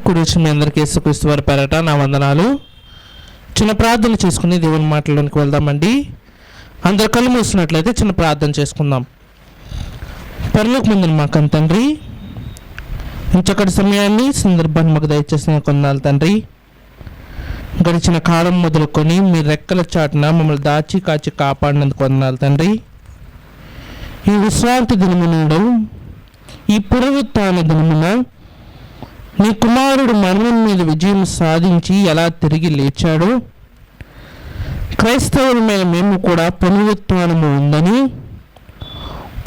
కుడిచి మీ అందరికీ యేసుక్రీస్తు వారి పేరట నా వందనాలు. చిన్న ప్రార్థన చేసుకుని దేవుని మాటల్లోనికి వెళ్దామండి. అందరు కళ్ళు మూసినట్లయితే చిన్న ప్రార్థన చేసుకుందాం. పరలోక ముందు మా కన్న తండ్రి, ఇంచక్కటి సమయాన్ని సందర్భాన్ని మాకు దయచేసిన కొందాలు తండ్రి. గడిచిన కాలం మొదలుకొని మీ రెక్కల చాటున మమ్మల్ని దాచి కాచి కాపాడినందుకు వందనాలు తండ్రి. ఈ విశ్రాంతి దినమున, ఈ పునరుత్థాన దినమున నీ కుమారుడు మరణం మీద విజయం సాధించి ఎలా తిరిగి లేచాడో, క్రైస్తవుల మీద మేము కూడా పునరుత్థానము ఉందని,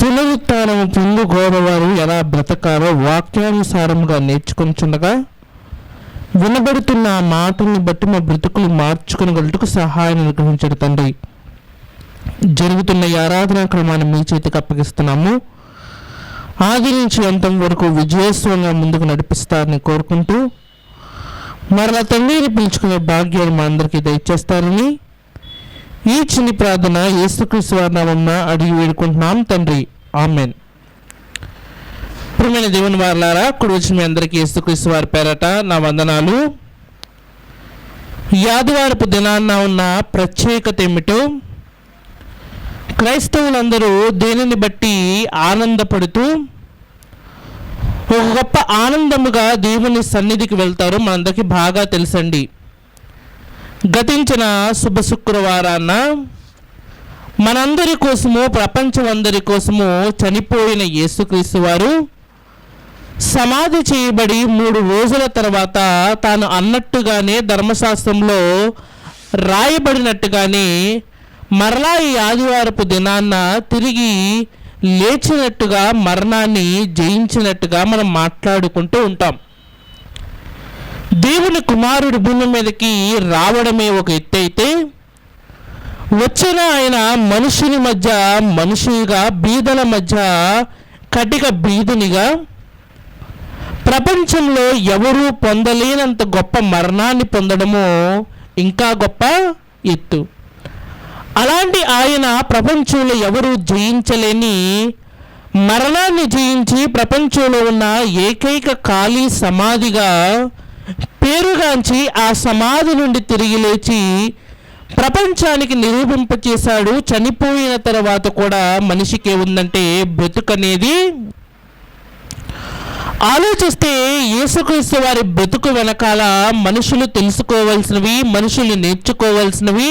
పునరుత్థానము పొందుకోవారు ఎలా బ్రతకాలో వాక్యానుసారముగా నేర్చుకొనిచుండగా, వినబడుతున్న ఆ మాటల్ని బట్టి మా బ్రతుకులు మార్చుకునగలటకు సహాయం అనుగ్రహించడు తండ్రి. జరుగుతున్న ఈ ఆరాధనా క్రమాన్ని మీ చేతికి అప్పగిస్తున్నాము. ఆది నుంచి అంతం వరకు విజయస్వంగా ముందుకు నడిపిస్తారని కోరుకుంటూ, మరలా తండ్రిని పిలుచుకునే భాగ్యాన్ని మా అందరికీ దయచేస్తారని ఈ చిన్ని ప్రార్థన యేసుక్రీస్తు వారి నామమున అడిగి వేడుకుంటున్నాం తండ్రి, ఆమెన్. ప్రియమైన దేవుని వారలారా, కుడి వచ్చి మీ అందరికీ యేసుక్రీస్తు వారి పేరట నా వందనాలు. ఈ ఆదివారపు దినాన్న ఉన్న ప్రత్యేకత ఏమిటో, క్రైస్తవులందరూ దేనిని బట్టి ఆనందపడుతూ ఒక గొప్ప ఆనందముగా దేవుని సన్నిధికి వెళ్తారో మనందరికీ బాగా తెలుసండి. గతించిన శుభ శుక్రవారాన మనందరి కోసము, ప్రపంచం అందరి కోసము చనిపోయిన యేసుక్రీస్తు వారు సమాధి చేయబడి 3 రోజుల తర్వాత తాను అన్నట్టుగానే ధర్మశాస్త్రంలో రాయబడినట్టుగానే మరలా ఈ ఆదివారపు దినాన్న తిరిగి లేచినట్టుగా, మరణాన్ని జయించినట్టుగా మనం మాట్లాడుకుంటూ ఉంటాం. దేవుని కుమారుడు భూమి మీదకి రావడమే ఒక ఎత్తు అయితే, వచ్చిన ఆయన మనుషుని మధ్య మనుషునిగా, బీదల మధ్య కటిక బీదునిగా, ప్రపంచంలో ఎవరూ పొందలేనంత గొప్ప మరణాన్ని పొందడము ఇంకా గొప్ప ఎత్తు. అలాంటి ఆయన ప్రపంచంలో ఎవరు జయించలేని మరణాన్ని జయించి ప్రపంచంలో ఉన్న ఏకైక ఖాళీ సమాధిగా పేరుగాంచి ఆ సమాధి నుండి తిరిగి లేచి ప్రపంచానికి నిరూపింపచేశాడు. చనిపోయిన తర్వాత కూడా మనిషికి ఉందంటే బ్రతుకనేది. ఆలోచిస్తే యేసుక్రీస్తు వారి బ్రతుకు వెనకాల మనుషులు తెలుసుకోవాల్సినవి, మనుషులు నేర్చుకోవాల్సినవి,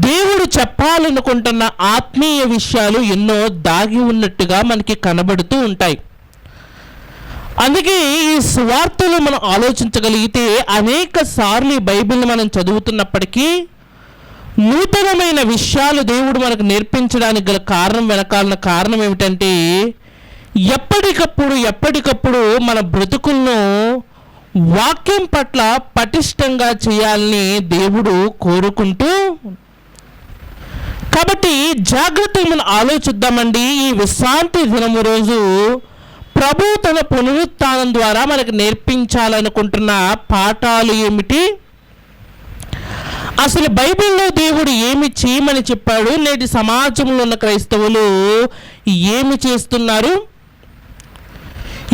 దేవుడు చెప్పాలనుకుంటున్న ఆత్మీయ విషయాలు ఎన్నో దాగి ఉన్నట్టుగా మనకి కనబడుతూ ఉంటాయి. అందుకే ఈ సువార్తలు మనం ఆలోచించగలిగితే అనేక సార్లు బైబిల్ని మనం చదువుతున్నప్పటికీ నూతనమైన విషయాలు దేవుడు మనకు నేర్పించడానికి గల వెనకాలన కారణం ఏమిటంటే, ఎప్పటికప్పుడు మన బ్రతుకులను వాక్యం పట్ల పటిష్టంగా చేయాలని దేవుడు కోరుకుంటూ. కాబట్టి జాగ్రత్తగా మనం ఆలోచిద్దామండి. ఈ విశ్రాంతి దినము రోజు ప్రభు తన పునరుత్థానం ద్వారా మనకు నేర్పించాలనుకుంటున్న పాఠాలు ఏమిటి, అసలు బైబిల్లో దేవుడు ఏమి చేయమని చెప్పాడు, నేటి సమాజంలో ఉన్న క్రైస్తవులు ఏమి చేస్తున్నారు.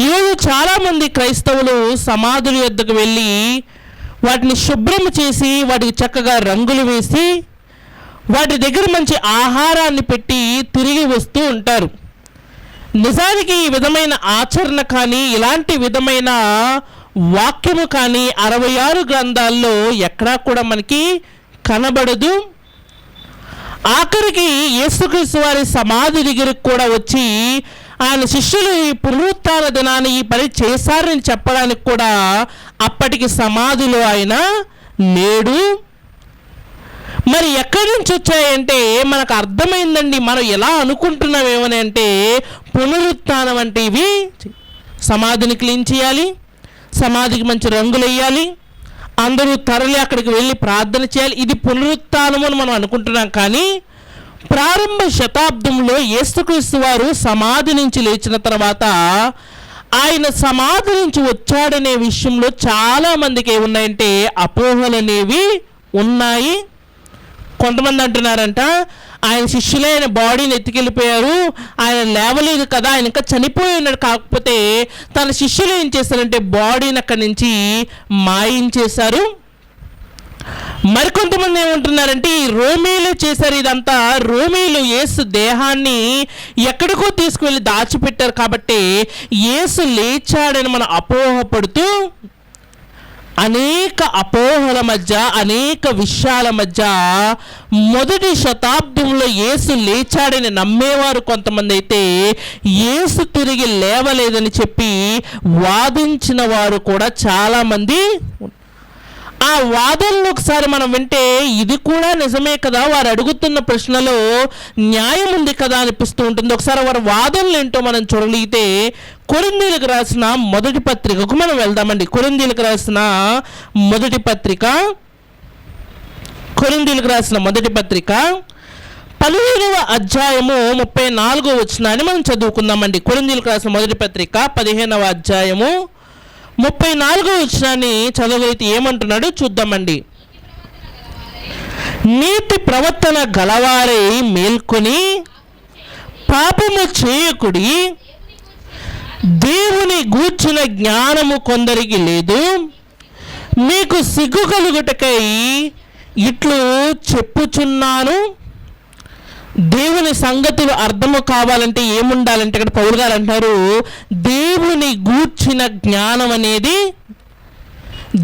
ఈరోజు చాలామంది క్రైస్తవులు సమాధుల యొద్దకు వెళ్ళి వాటిని శుభ్రం చేసి, వాటికి చక్కగా రంగులు వేసి, వాటి దగ్గర మంచి ఆహారాన్ని పెట్టి తిరిగి వస్తూ ఉంటారు. నిజానికి ఈ విధమైన ఆచరణ కానీ, ఇలాంటి విధమైన వాక్యము కానీ 66 గ్రంథాల్లో ఎక్కడా కూడా మనకి కనబడదు. ఆఖరికి యేసుక్రీస్తు వారి సమాధి దగ్గరికి కూడా వచ్చి ఆయన శిష్యులు ఈ పునరుత్థాన దినాన్ని ఈ పని చేశారని చెప్పడానికి కూడా అప్పటికి సమాధిలో ఆయన లేడు. మరి ఎక్కడి నుంచి వచ్చాయంటే మనకు అర్థమైందండి. మనం ఎలా అనుకుంటున్నాం ఏమని అంటే, పునరుత్థానం అంటే ఇవి సమాధిని క్లీన్ చేయాలి, సమాధికి మంచి రంగులు వేయాలి, అందరూ తరలి అక్కడికి వెళ్ళి ప్రార్థన చేయాలి, ఇది పునరుత్థానం అని మనం అనుకుంటున్నాం. కానీ ప్రారంభ శతాబ్దంలో యేసుక్రీస్తు వారు సమాధి నుంచి లేచిన తర్వాత ఆయన సమాధి నుంచి వచ్చాడనే విషయంలో చాలామందికి ఏమున్నాయంటే అపోహలు అనేవి ఉన్నాయి. కొంతమంది అంటున్నారంట ఆయన శిష్యులే ఆయన బాడీని ఎత్తుకెళ్ళిపోయారు, ఆయన లేవలేదు కదా, ఆయన ఇంకా చనిపోయి ఉన్నాడు. కాకపోతే తన శిష్యులు ఏం చేశారంటే బాడీని అక్కడి నుంచి మాయించేశారు. మరికొంతమంది ఏమంటున్నారంటే ఈ రోమీలు చేశారు ఇదంతా. రోమీలు యేసు దేహాన్ని ఎక్కడికో తీసుకువెళ్ళి దాచిపెట్టారు కాబట్టి యేసు లేచాడని మనం అపోహపడుతూ అనేక అపోహల మధ్య, అనేక విషయాల మధ్య మొదటి శతాబ్దంలో యేసు లేచాడని నమ్మేవారు కొంతమంది అయితే యేసు తిరిగి లేవలేదని చెప్పి వాదించిన వారు కూడా చాలామంది. ఆ వాదనలు ఒకసారి మనం వింటే ఇది కూడా నిజమే కదా, వారు అడుగుతున్న ప్రశ్నలో న్యాయం ఉంది కదా అనిపిస్తూ ఉంటుంది. ఒకసారి వారి వాదనలు ఏంటో మనం చూడగలిగితే కొరింథీయులకు రాసిన మొదటి పత్రికకు మనం వెళ్దామండి. కొరింథీయులకు రాసిన మొదటి పత్రిక 15వ అధ్యాయము 34వ వచనాన్ని మనం చదువుకుందామండి. కొరింథీయులకు రాసిన మొదటి పత్రిక 15వ అధ్యాయము 34వ వచనాన్ని చదవగలిగితే ఏమంటున్నాడు చూద్దామండి. నీతి ప్రవర్తన గలవారై మేల్కొని పాపము చేయకుడి, దేవుని గూర్చిన జ్ఞానము కొందరికి లేదు, మీకు సిగ్గు కలుగుటకై ఇట్లు చెప్పుచున్నాను. దేవుని సంగతులు అర్థము కావాలంటే ఏముండాలంటే ఇక్కడ పౌలు గారు అంటారు దేవుని గూర్చిన జ్ఞానం అనేది,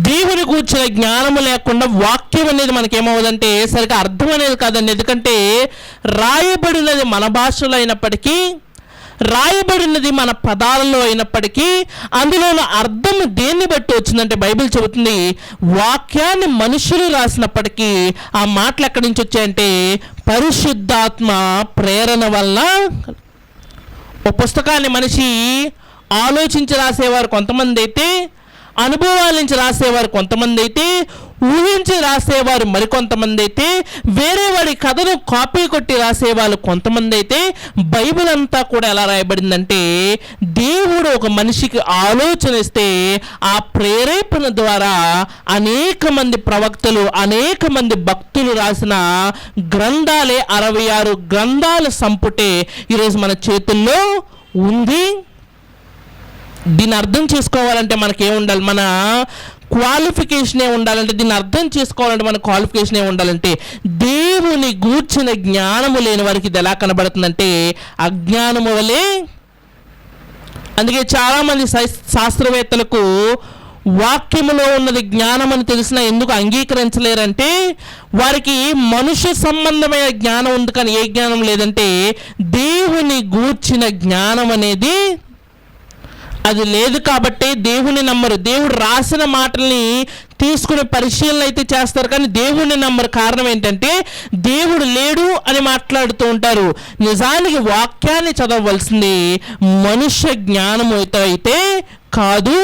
దేవుని కూర్చిన జ్ఞానము లేకుండా వాక్యం అనేది మనకేమవుదంటే సరిగ్గా అర్థం అనేది కాదండి. ఎందుకంటే రాయబడినది మన భాషలో అయినప్పటికీ, రాయబడినది మన పదాలలో అయినప్పటికీ అందులో అర్థం దేన్ని బట్టి వచ్చిందంటే బైబిల్ చెబుతుంది వాక్యాన్ని మనుషులు రాసినప్పటికీ ఆ మాటలు ఎక్కడి నుంచి వచ్చాయంటే పరిశుద్ధాత్మ ప్రేరణ వల్ల. ఒక పుస్తకాన్ని మనిషి ఆలోచించి రాసేవారు కొంతమంది అయితే, అనుభవాల నుంచి రాసేవారు కొంతమంది అయితే, ఊహించి రాసేవారు మరికొంతమంది అయితే, వేరే వాడి కథను కాపీ కొట్టి రాసేవాళ్ళు కొంతమంది అయితే, బైబిల్ అంతా కూడా ఎలా రాయబడిందంటే దేవుడు ఒక మనిషికి ఆలోచన ఇస్తే ఆ ప్రేరేపణ ద్వారా అనేక మంది ప్రవక్తలు, అనేక మంది భక్తులు రాసిన గ్రంథాలే 66 గ్రంథాల సంపుటే ఈరోజు మన చేతుల్లో ఉంది. దీన్ని అర్థం చేసుకోవాలంటే మనకేముండాలి, మన క్వాలిఫికేషనే ఉండాలంటే, దీన్ని అర్థం చేసుకోవాలంటే మన క్వాలిఫికేషనే ఉండాలంటే దేవుని గూర్చిన జ్ఞానము లేని వారికి ఇది ఎలా కనబడుతుందంటే అజ్ఞానము వలె. అందుకే చాలామంది శాస్త్రవేత్తలకు వాక్యములో ఉన్నది జ్ఞానం అని తెలిసినా ఎందుకు అంగీకరించలేరంటే వారికి మనుష్య సంబంధమైన జ్ఞానం ఉంది కానీ ఏ జ్ఞానం లేదంటే దేవుని గూర్చిన జ్ఞానం అనేది అది లేదు. కాబట్టి దేవుని నమ్మరు. దేవుడు రాసిన మాటల్ని తీసుకునే పరిశీలన అయితే చేస్తారు కానీ దేవుడిని నమ్మరు. కారణం ఏంటంటే దేవుడు లేడు అని మాట్లాడుతూ ఉంటారు. నిజానికి వాక్యాన్ని చదవవలసింది మనుష్య జ్ఞానం అయితే కాదు.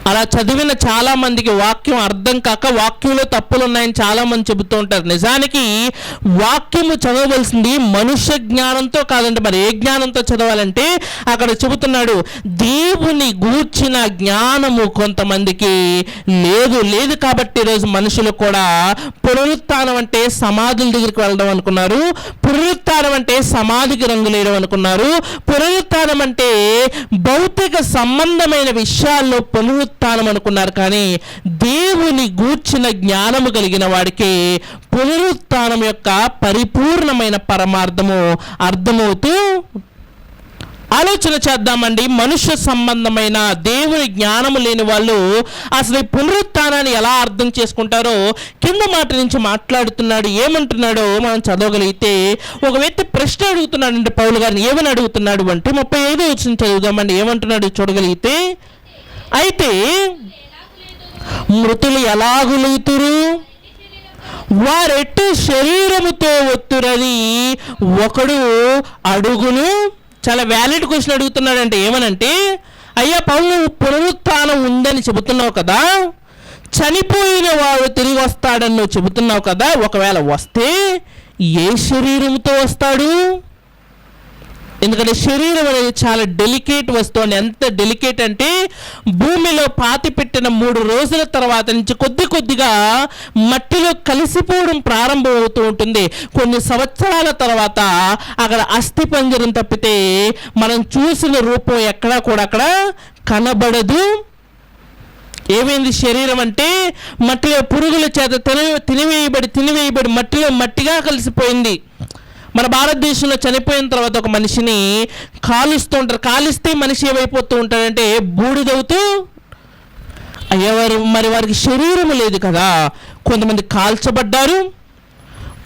అలా చదివిన చాలా మందికి వాక్యం అర్థం కాక వాక్యంలో తప్పులు ఉన్నాయని చాలా మంది చెబుతూ ఉంటారు. నిజానికి వాక్యము చదవవలసింది మనుష్య జ్ఞానంతో కాదంటే మరి ఏ జ్ఞానంతో చదవాలంటే అక్కడ చెబుతున్నాడు దేవుని గూర్చిన జ్ఞానము కొంతమందికి లేదు. కాబట్టి ఈరోజు మనుషులు కూడా పునరుత్థానం అంటే సమాధుల దగ్గరికి వెళ్ళడం అనుకున్నారు, పునరుత్థానం అంటే సమాధికి రంగులేయడం అనుకున్నారు, పునరుత్థానం అంటే భౌతిక సంబంధమైన విషయాల్లో పునరుత్థానం అనుకున్నారు. కానీ దేవుని గూర్చిన జ్ఞానము కలిగిన వాడికి పునరుత్థానం యొక్క పరిపూర్ణమైన పరమార్థము అర్థమవుతూ. ఆలోచన చేద్దామండి. మనుష్య సంబంధమైన దేవుని జ్ఞానము లేని వాళ్ళు అసలు ఈ పునరుత్థానాన్ని ఎలా అర్థం చేసుకుంటారో కింద మాట నుంచి మాట్లాడుతున్నాడు. ఏమంటున్నాడో మనం చదవగలిగితే ఒక వ్యక్తి ప్రశ్న అడుగుతున్నాడు అంటే పౌలు గారిని. ఏమని అడుగుతున్నాడు అంటే 35వ వచనం చదువుదామండి. ఏమంటున్నాడు చూడగలిగితే, అయితే మృతులు ఎలాగు లేతురు, వారెట్టి శరీరముతో ఒత్తురని ఒకడు అడుగును. చాలా వ్యాలిడ్ క్వశ్చన్ అడుగుతున్నాడంటే ఏమనంటే, అయ్యా పౌలు పునరుత్థానం ఉందని చెబుతున్నావు కదా, చనిపోయిన వాడు తిరిగి వస్తాడని నువ్వు చెబుతున్నావు కదా, ఒకవేళ వస్తే ఏ శరీరంతో వస్తాడు? ఎందుకంటే శరీరం అనేది చాలా డెలికేట్ వస్తువు. ఎంత డెలికేట్ అంటే భూమిలో పాతి పెట్టిన 3 రోజుల తర్వాత నుంచి కొద్ది కొద్దిగా మట్టిలో కలిసిపోవడం ప్రారంభం అవుతూ ఉంటుంది. కొన్ని సంవత్సరాల తర్వాత అక్కడ అస్థి పంజరం తప్పితే మనం చూసిన రూపం ఎక్కడా కూడా అక్కడ కనబడదు. ఏమైంది? శరీరం అంటే మట్టిలో పురుగుల చేత తినివేయబడి మట్టిలో మట్టిగా కలిసిపోయింది. మన భారతదేశంలో చనిపోయిన తర్వాత ఒక మనిషిని కాలుస్తూ ఉంటారు. కాలిస్తే మనిషి ఏమైపోతూ ఉంటాడంటే బూడిదవుతూ. మరి వారికి శరీరం లేదు కదా. కొంతమంది కాల్చబడ్డారు,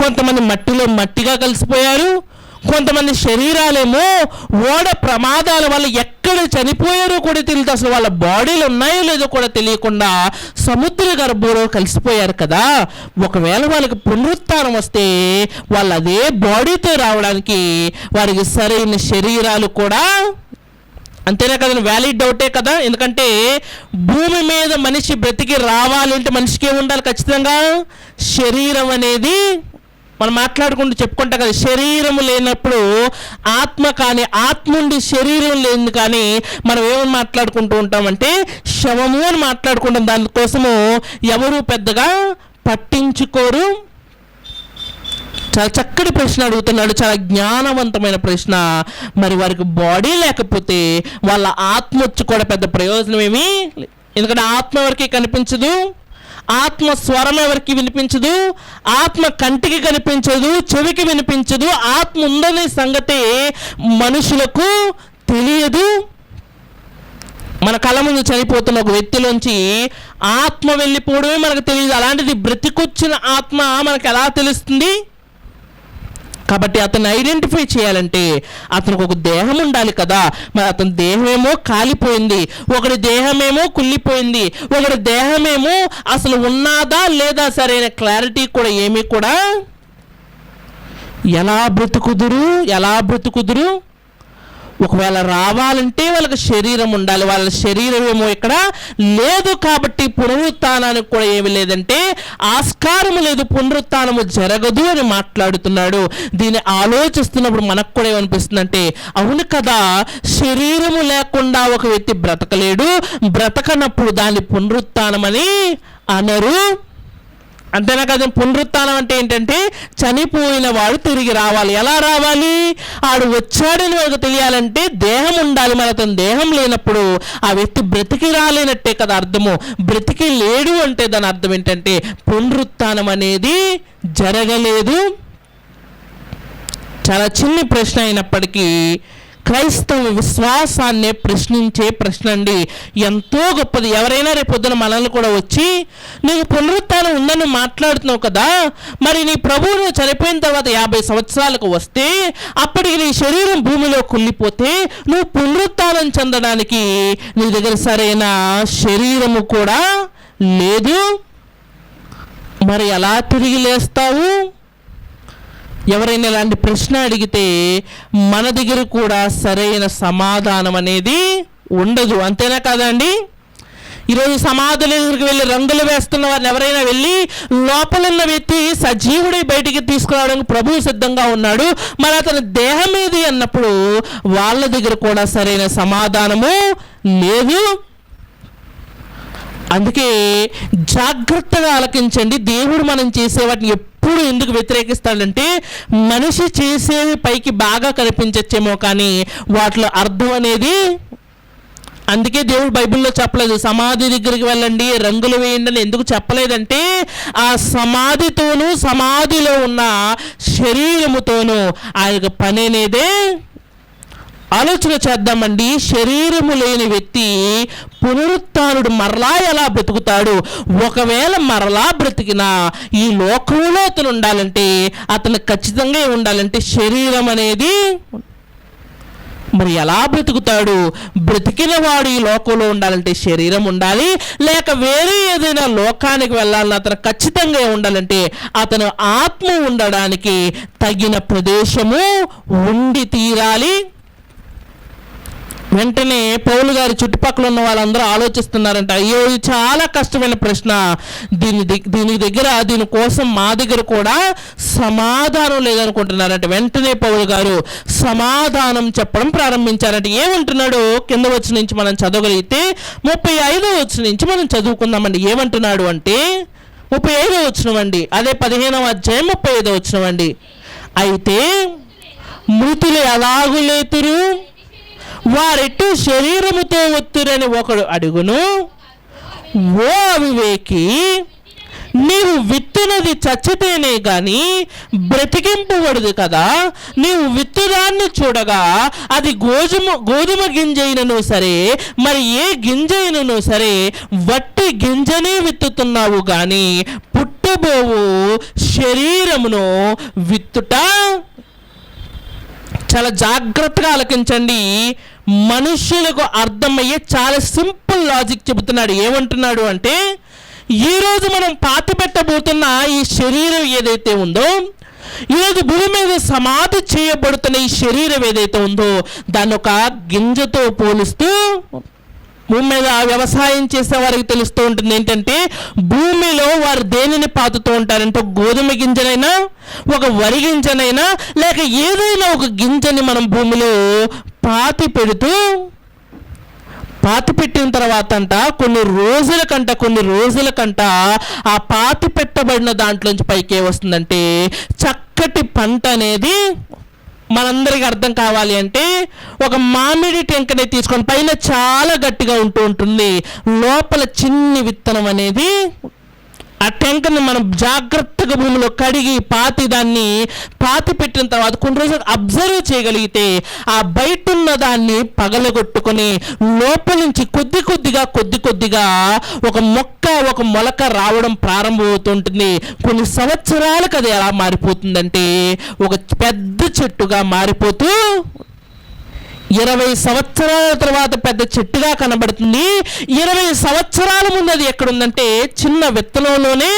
కొంతమంది మట్టిలో మట్టిగా కలిసిపోయారు, కొంతమంది శరీరాలేమో ఓడ ప్రమాదాల వల్ల ఎక్కడ చనిపోయారో కూడా తెలియదు. అసలు వాళ్ళ బాడీలు ఉన్నాయో లేదో కూడా తెలియకుండా సముద్ర గర్భంలో కలిసిపోయారు కదా. ఒకవేళ వాళ్ళకి పునరుత్థానం వస్తే వాళ్ళు అదే బాడీతో రావడానికి వారికి సరైన శరీరాలు కూడా అంతేనా కదా, వ్యాలిడ్ డౌటే కదా. ఎందుకంటే భూమి మీద మనిషి బ్రతికి రావాలంటే మనిషికి ఏముండాలి? ఖచ్చితంగా శరీరం అనేది. మనం మాట్లాడుకుంటూ చెప్పుకుంటాం కదా, శరీరము లేనప్పుడు ఆత్మ, కానీ ఆత్మ ఉండి శరీరం లేదు. కానీ మనం ఏమని మాట్లాడుకుంటూ ఉంటామంటే శవము అని మాట్లాడుకుంటాం. దానికోసము ఎవరు పెద్దగా పట్టించుకోరు. చాలా చక్కటి ప్రశ్న అడుగుతున్నాడు, చాలా జ్ఞానవంతమైన ప్రశ్న. మరి వారికి బాడీ లేకపోతే వాళ్ళ ఆత్మ వచ్చి కూడా పెద్ద ప్రయోజనం ఏమి. ఎందుకంటే ఆత్మ ఎవరికి కనిపించదు, ఆత్మ స్వరం ఎవరికి వినిపించదు, ఆత్మ కంటికి కనిపించదు, చెవికి వినిపించదు. ఆత్మ ఉందనే సంగతి మనుషులకు తెలియదు. మన కళ్ళ ముందు చనిపోతున్న ఒక వ్యక్తిలోంచి ఆత్మ వెళ్ళిపోవడమే మనకు తెలియదు. అలాంటిది బ్రతికొచ్చిన ఆత్మ మనకు ఎలా తెలుస్తుంది? కాబట్టి అతన్ని ఐడెంటిఫై చేయాలంటే అతనికి ఒక దేహం ఉండాలి కదా. మరి అతని దేహమేమో కాలిపోయింది, ఒకటి దేహమేమో కుళ్ళిపోయింది, ఒకటి దేహమేమో అసలు ఉన్నదా లేదా సరైన క్లారిటీ కూడా ఏమీ కూడా. ఎలా బ్రతుకుదురు? ఒకవేళ రావాలంటే వాళ్ళకి శరీరం ఉండాలి. వాళ్ళ శరీరం ఏమో ఇక్కడ లేదు. కాబట్టి పునరుత్థానానికి కూడా ఏమి లేదంటే ఆస్కారము లేదు, పునరుత్థానము జరగదు అని మాట్లాడుతున్నాడు. దీన్ని ఆలోచిస్తున్నప్పుడు మనకు కూడా ఏమనిపిస్తుంది అంటే అవును కదా, శరీరము లేకుండా ఒక వ్యక్తి బ్రతకలేడు, బ్రతకనప్పుడు దాన్ని పునరుత్థానం అని అనరు. అంతేనా కదా. పునరుత్థానం అంటే ఏంటంటే చనిపోయిన వాడు తిరిగి రావాలి. ఎలా రావాలి? ఆడు వచ్చాడని మనకు తెలియాలంటే దేహం ఉండాలి. మరి అతను దేహం లేనప్పుడు ఆ వ్యక్తి బ్రతికి రాలేనట్టే కదా అర్థము. బ్రతికి లేడు అంటే దాని అర్థం ఏంటంటే పునరుత్థానం అనేది జరగలేదు. చాలా చిన్న ప్రశ్న అయినప్పటికీ క్రైస్తవ విశ్వాసాన్నే ప్రశ్నించే ప్రశ్న అండి. ఎంతో గొప్పది. ఎవరైనా రేపొద్దున మనల్ని కూడా వచ్చి నీకు పునరుత్థానం ఉందని మాట్లాడుతున్నావు కదా, మరి నీ ప్రభువును చనిపోయిన తర్వాత 50 సంవత్సరాలకు వస్తే అప్పటికి నీ శరీరం భూమిలో కుళ్ళిపోతే నువ్వు పునరుత్థానం చెందడానికి నీ దగ్గర సరైన శరీరము కూడా లేదు. మరి ఎలా తిరిగి లేస్తావు? ఎవరైనా ఇలాంటి ప్రశ్న అడిగితే మన దగ్గర కూడా సరైన సమాధానం అనేది ఉండదు. అంతేనా కాదండి. ఈరోజు సమాధుల దగ్గరికి వెళ్ళి రంగులు వేస్తున్న వారిని ఎవరైనా వెళ్ళి లోపలున్న వ్యక్తి సజీవుడి బయటికి తీసుకురావడానికి ప్రభువు సిద్ధంగా ఉన్నాడు, మరి అతని దేహం ఏది అన్నప్పుడు వాళ్ళ దగ్గర కూడా సరైన సమాధానము లేదు. అందుకే జాగ్రత్తగా ఆలకించండి. దేవుడు మనం చేసే వాటిని ఎప్పుడు ఎందుకు వ్యతిరేకిస్తాడంటే మనిషి చేసేవి పైకి బాగా కనిపించచ్చేమో కానీ వాటిలో అర్థం అనేది. అందుకే దేవుడు బైబిల్లో చెప్పలేదు సమాధి దగ్గరికి వెళ్ళండి రంగులు వేయండి అని. ఎందుకు చెప్పలేదంటే ఆ సమాధితోనూ సమాధిలో ఉన్న శరీరముతోనూ ఆయన పని అనేదే. ఆలోచన చేద్దామండి. శరీరము లేని వ్యక్తి పునరుత్థానుడు మరలా ఎలా బ్రతుకుతాడు? ఒకవేళ మరలా బ్రతికినా ఈ లోకంలో అతను ఉండాలంటే అతను ఖచ్చితంగా ఉండాలంటే శరీరం అనేది. మరి ఎలా బ్రతుకుతాడు? బ్రతికిన వాడు ఈ లోకంలో ఉండాలంటే శరీరం ఉండాలి, లేక వేరే ఏదైనా లోకానికి వెళ్ళాలని అతను ఖచ్చితంగా ఉండాలంటే అతను ఆత్మ ఉండడానికి తగిన ప్రదేశము ఉండి తీరాలి. వెంటనే పౌలు గారి చుట్టుపక్కల ఉన్న వాళ్ళందరూ ఆలోచిస్తున్నారంట, అయ్యో ఇది చాలా కష్టమైన ప్రశ్న, దీనికోసం మా దగ్గర కూడా సమాధానం లేదనుకుంటున్నారంట. వెంటనే పౌలు గారు సమాధానం చెప్పడం ప్రారంభించారంట. ఏమంటున్నాడు కింద వచ్చి నుంచి మనం చదవగలిగితే 35వ వచనం నుంచి మనం చదువుకుందామండి. ఏమంటున్నాడు అంటే 35వ వచనం అండి, అదే 15వ అధ్యాయం 35వ వచనం అండి. అయితే మృతులు ఎలాగు లేతురు, వారెట్టు శరీరముతో ఒత్తురని ఒకడు అడుగును, ఓ అవివేకి, నీవు విత్తునది చచ్చితేనే గాని బ్రతికింపబడదు కదా. నీవు విత్తుదాన్ని చూడగా అది గోధుమ గింజైనను సరే, మరి ఏ గింజైనను సరే వట్టి గింజనే విత్తుతున్నావు గాని పుట్టబోవు శరీరమును విత్తుట. చాలా జాగ్రత్తగా ఆలకించండి. మనుషులకు అర్థమయ్యే చాలా సింపుల్ లాజిక్ చెబుతున్నాడు. ఏమంటున్నాడు అంటే, ఈరోజు మనం పాతి పెట్టబోతున్న ఈ శరీరం ఏదైతే ఉందో, ఈరోజు భూమి మీద సమాధి చేయబడుతున్న ఈ శరీరం ఏదైతే ఉందో, దాన్ని ఒక గింజతో పోలుస్తూ, భూమి మీద వ్యవసాయం చేసే వారికి తెలుస్తూ ఉంటుంది ఏంటంటే, భూమిలో వారు దేనిని పాతుతూ ఉంటారంటే, గోధుమ గింజనైనా, ఒక వరి గింజనైనా, లేక ఏదైనా ఒక గింజని మనం భూమిలో పాతి పెట్టిన తర్వాత కొన్ని రోజుల కంట ఆ పాతి పెట్టబడిన దాంట్లోంచి పైకి వస్తుందంటే చక్కటి పంట అనేది. మనందరికి అర్థం కావాలి అంటే, ఒక మామిడి టెంకనే తీసుకొని పైన చాలా గట్టిగా ఉంటుంది, లోపల చిన్ని విత్తనం అనేది. ఆ టెంకని మనం జాగ్రత్తగా భూమిలో కడిగి పాతి పెట్టిన తర్వాత కొన్ని రోజులు అబ్జర్వ్ చేయగలిగితే, ఆ బయట ఉన్న దాన్ని పగలగొట్టుకొని లోపల నుంచి కొద్ది కొద్దిగా ఒక మొలక రావడం ప్రారంభమవుతుంటుంది. కొన్ని సంవత్సరాలకు అది ఎలా మారిపోతుందంటే ఒక పెద్ద చెట్టుగా మారిపోతూ 20 సంవత్సరాల తర్వాత పెద్ద చెట్టుగా కనబడుతుంది. 20 సంవత్సరాల ముందు అది ఎక్కడుందంటే చిన్న విత్తనంలోనే.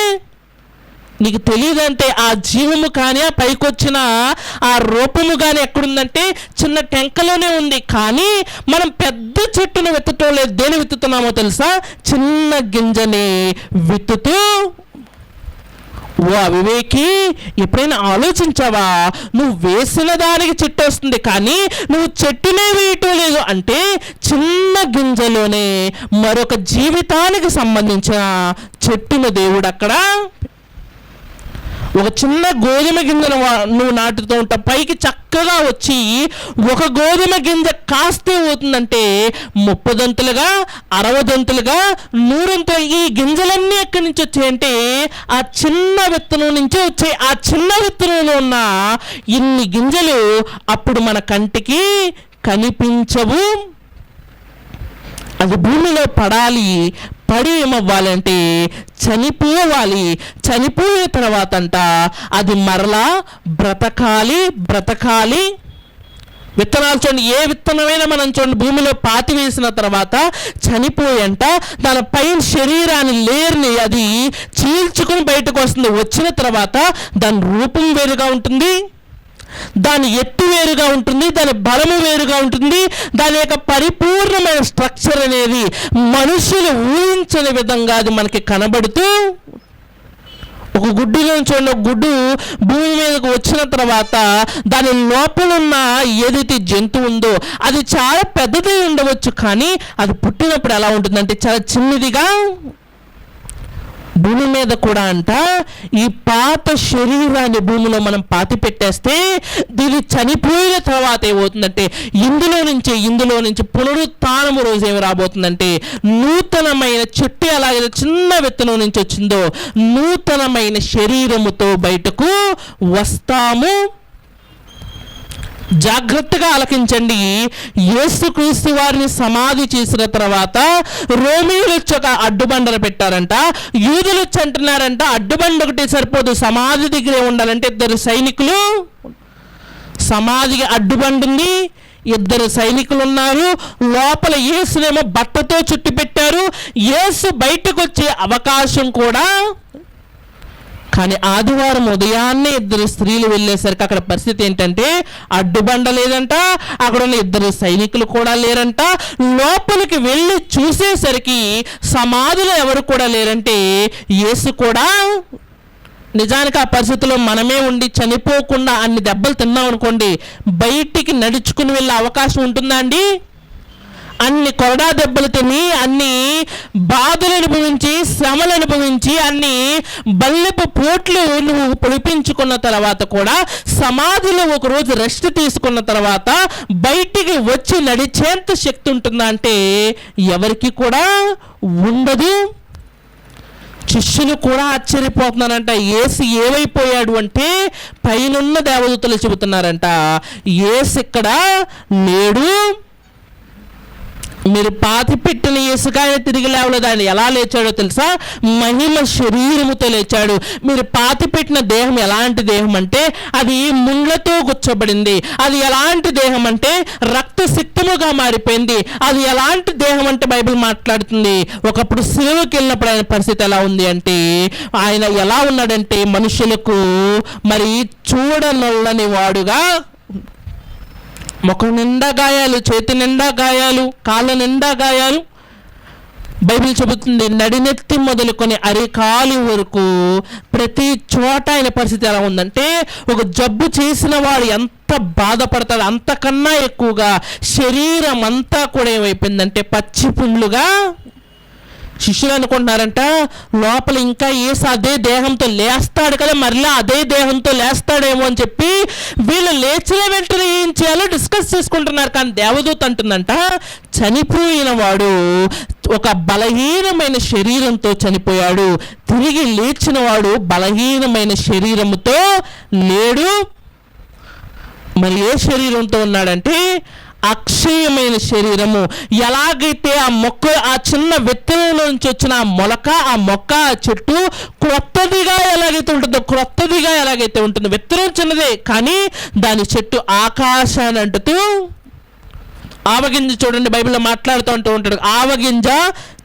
నీకు తెలియదంటే ఆ జీవము కానీ, ఆ పైకొచ్చిన ఆ రూపము కానీ ఎక్కడుందంటే చిన్న టెంకలోనే ఉంది. కానీ మనం పెద్ద చెట్టును విత్తటం లేదు. దేని విత్తుతున్నామో తెలుసా? చిన్న గింజని విత్తుతూ. ఓ అవివేకి, ఎప్పుడైనా ఆలోచించావా? నువ్వు వేసిన దానికి చెట్టు వస్తుంది, కానీ నువ్వు చెట్టునే వేయటం లేదు. అంటే చిన్న గింజలోనే మరొక జీవితానికి సంబంధించిన చెట్టును దేవుడు అక్కడ, ఒక చిన్న గోధుమ గింజను నువ్వు నాటుతూ ఉంటావు, పైకి చక్కగా వచ్చి ఒక గోధుమ గింజ కాస్తే అవుతుందంటే 30 దంతులుగా, 60 దంతులుగా, 100 దంతులుగా. ఈ గింజలన్నీ ఎక్కడి నుంచి వచ్చాయంటే ఆ చిన్న విత్తనం నుంచే వచ్చాయి. ఆ చిన్న విత్తనంలో ఉన్న ఇన్ని గింజలు అప్పుడు మన కంటికి కనిపించవు. అది భూమిలో పడి ఏమవ్వాలంటే చనిపోవాలి. చనిపోయే తర్వాత అది మరలా బ్రతకాలి. విత్తనాలు చూడండి, ఏ విత్తనమైనా మనం చూడండి, భూమిలో పాతి వేసిన తర్వాత చనిపోయంట దాని పైన శరీరాన్ని లేయర్ని అది చీల్చుకుని బయటకు వస్తుంది. వచ్చిన తర్వాత దాని రూపం వేరుగా ఉంటుంది, దాని ఎత్తు వేరుగా ఉంటుంది, దాని బలము వేరుగా ఉంటుంది. దాని యొక్క పరిపూర్ణమైన స్ట్రక్చర్ అనేది మనుషులు ఊహించని విధంగా అది మనకి కనబడుతూ, ఒక గుడ్డులో చూడండి, ఒక గుడ్డు భూమి మీదకు వచ్చిన తర్వాత దాని లోపల ఉన్న ఏదైతే జంతువు ఉందో అది చాలా పెద్దది ఉండవచ్చు, కానీ అది పుట్టినప్పుడు ఎలా ఉంటుందంటే చాలా చిన్నదిగా. భూమి మీద కూడా ఈ పాత శరీరాన్ని భూమిలో మనం పాతి పెట్టేస్తే దీన్ని చనిపోయిన తర్వాత ఏమవుతుందంటే ఇందులో నుంచి పునరుత్థానము రోజు ఏమి రాబోతుందంటే నూతనమైన చెట్టు ఎలాగైతే చిన్న విత్తనం నుంచి వచ్చిందో నూతనమైన శరీరముతో బయటకు వస్తాము. జాగ్రత్తగా ఆలకించండి. యేసుక్రీస్తు వారిని సమాధి చేసిన తర్వాత రోమీయులు వచ్చి ఒక అడ్డుబండలు పెట్టారంట. యూదులు వచ్చి అంటున్నారంట అడ్డుబండ ఒకటి సరిపోదు, సమాధి దగ్గరే ఉండాలంటే 2 సైనికులు. సమాధికి అడ్డుబండి ఉంది, 2 సైనికులు ఉన్నారు. లోపల యేసునేమో బట్టతో చుట్టి పెట్టారు. యేసు బయటకు వచ్చే అవకాశం కూడా కానీ ఆదివారం ఉదయాన్నే ఇద్దరు స్త్రీలు వెళ్ళేసరికి అక్కడ పరిస్థితి ఏంటంటే అడ్డుబండ లేదంట, అక్కడ ఉన్న ఇద్దరు సైనికులు కూడా లేరంట. లోపలికి వెళ్ళి చూసేసరికి సమాధిలో ఎవరు కూడా లేరంటే యేసు కూడా. నిజానికి ఆ పరిస్థితిలో మనమే ఉండి చనిపోకుండా అన్ని దెబ్బలు తిన్నాం అనుకోండి, బయటికి నడుచుకుని వెళ్ళే అవకాశం ఉంటుందా అండి? అన్ని కొరడా దెబ్బలు తిని, అన్ని బాధలు అనుభవించి, శ్రమలు అనుభవించి, అన్ని బల్లెపు పోట్లు నువ్వు పొడిపించుకున్న తర్వాత కూడా సమాధిలో ఒకరోజు రెస్ట్ తీసుకున్న తర్వాత బయటికి వచ్చి నడిచేంత శక్తి ఉంటుందా అంటే ఎవరికి కూడా ఉండదు. శిష్యులు కూడా ఆశ్చర్యపోతున్నారంట. యేసు ఏమైపోయాడు అంటే పైనున్న దేవదూతలు చెబుతున్నారంట, యేసు ఇక్కడ లేడు, మీరు పాతి పెట్టిన యేసుగాయ తిరిగి లేవలేదు. ఆయన ఎలా లేచాడో తెలుసా? మహిమ శరీరముతో లేచాడు. మీరు పాతి పెట్టిన దేహం ఎలాంటి దేహం అంటే అది ముళ్ళతో గుచ్చబడింది. అది ఎలాంటి దేహం అంటే రక్తసిక్తముగా మారిపోయింది. అది ఎలాంటి దేహం అంటే బైబిల్ మాట్లాడుతుంది, ఒకప్పుడు సిలువకి వెళ్ళినప్పుడు ఆయన పరిస్థితి ఎలా ఉంది అంటే ఆయన ఎలా ఉన్నాడంటే మనుషులకు మరి చూడనొల్లని వాడుగా, ముఖం నిండా గాయాలు, చేతి నిండా గాయాలు, కాళ్ళ నిండా గాయాలు. బైబిల్ చెబుతుంది నడినెత్తి మొదలుకొని అరికాలి వరకు ప్రతి చోట ఆయన పరిస్థితి ఎలా ఉందంటే ఒక జబ్బు చేసిన వాడు ఎంత బాధపడతాడు అంతకన్నా ఎక్కువగా శరీరం అంతా కూడా ఏమైపోయిందంటే పచ్చి పుండ్లుగా. శిష్యులు అనుకుంటున్నారంట లోపల ఇంకా యేసు అదే దేహంతో లేస్తాడు కదా, మరలా అదే దేహంతో లేస్తాడేమో అని చెప్పి వీళ్ళు లేచిన వెంటనే ఏం చేయాలో డిస్కస్ చేసుకుంటున్నారు. కానీ దేవదూత అంటుందంట చనిపోయిన వాడు ఒక బలహీనమైన శరీరంతో చనిపోయాడు, తిరిగి లేచిన వాడు బలహీనమైన శరీరముతో లేడు. మరి ఏ శరీరంతో ఉన్నాడంటే అక్షయమైన శరీరము. ఎలాగైతే ఆ మొక్క, ఆ చిన్న విత్తనంలో నుంచి వచ్చిన ఆ మొలక, ఆ మొక్క, ఆ చెట్టు క్రొత్తదిగా ఎలాగైతే ఉంటుందో, క్రొత్తదిగా ఎలాగైతే ఉంటుందో, విత్తనం చిన్నదే కానీ దాని చెట్టు ఆకాశాన్ని అంటుతూ. ఆవగింజ చూడండి, బైబిల్లో మాట్లాడుతూ ఉంటాడు, ఆవగింజ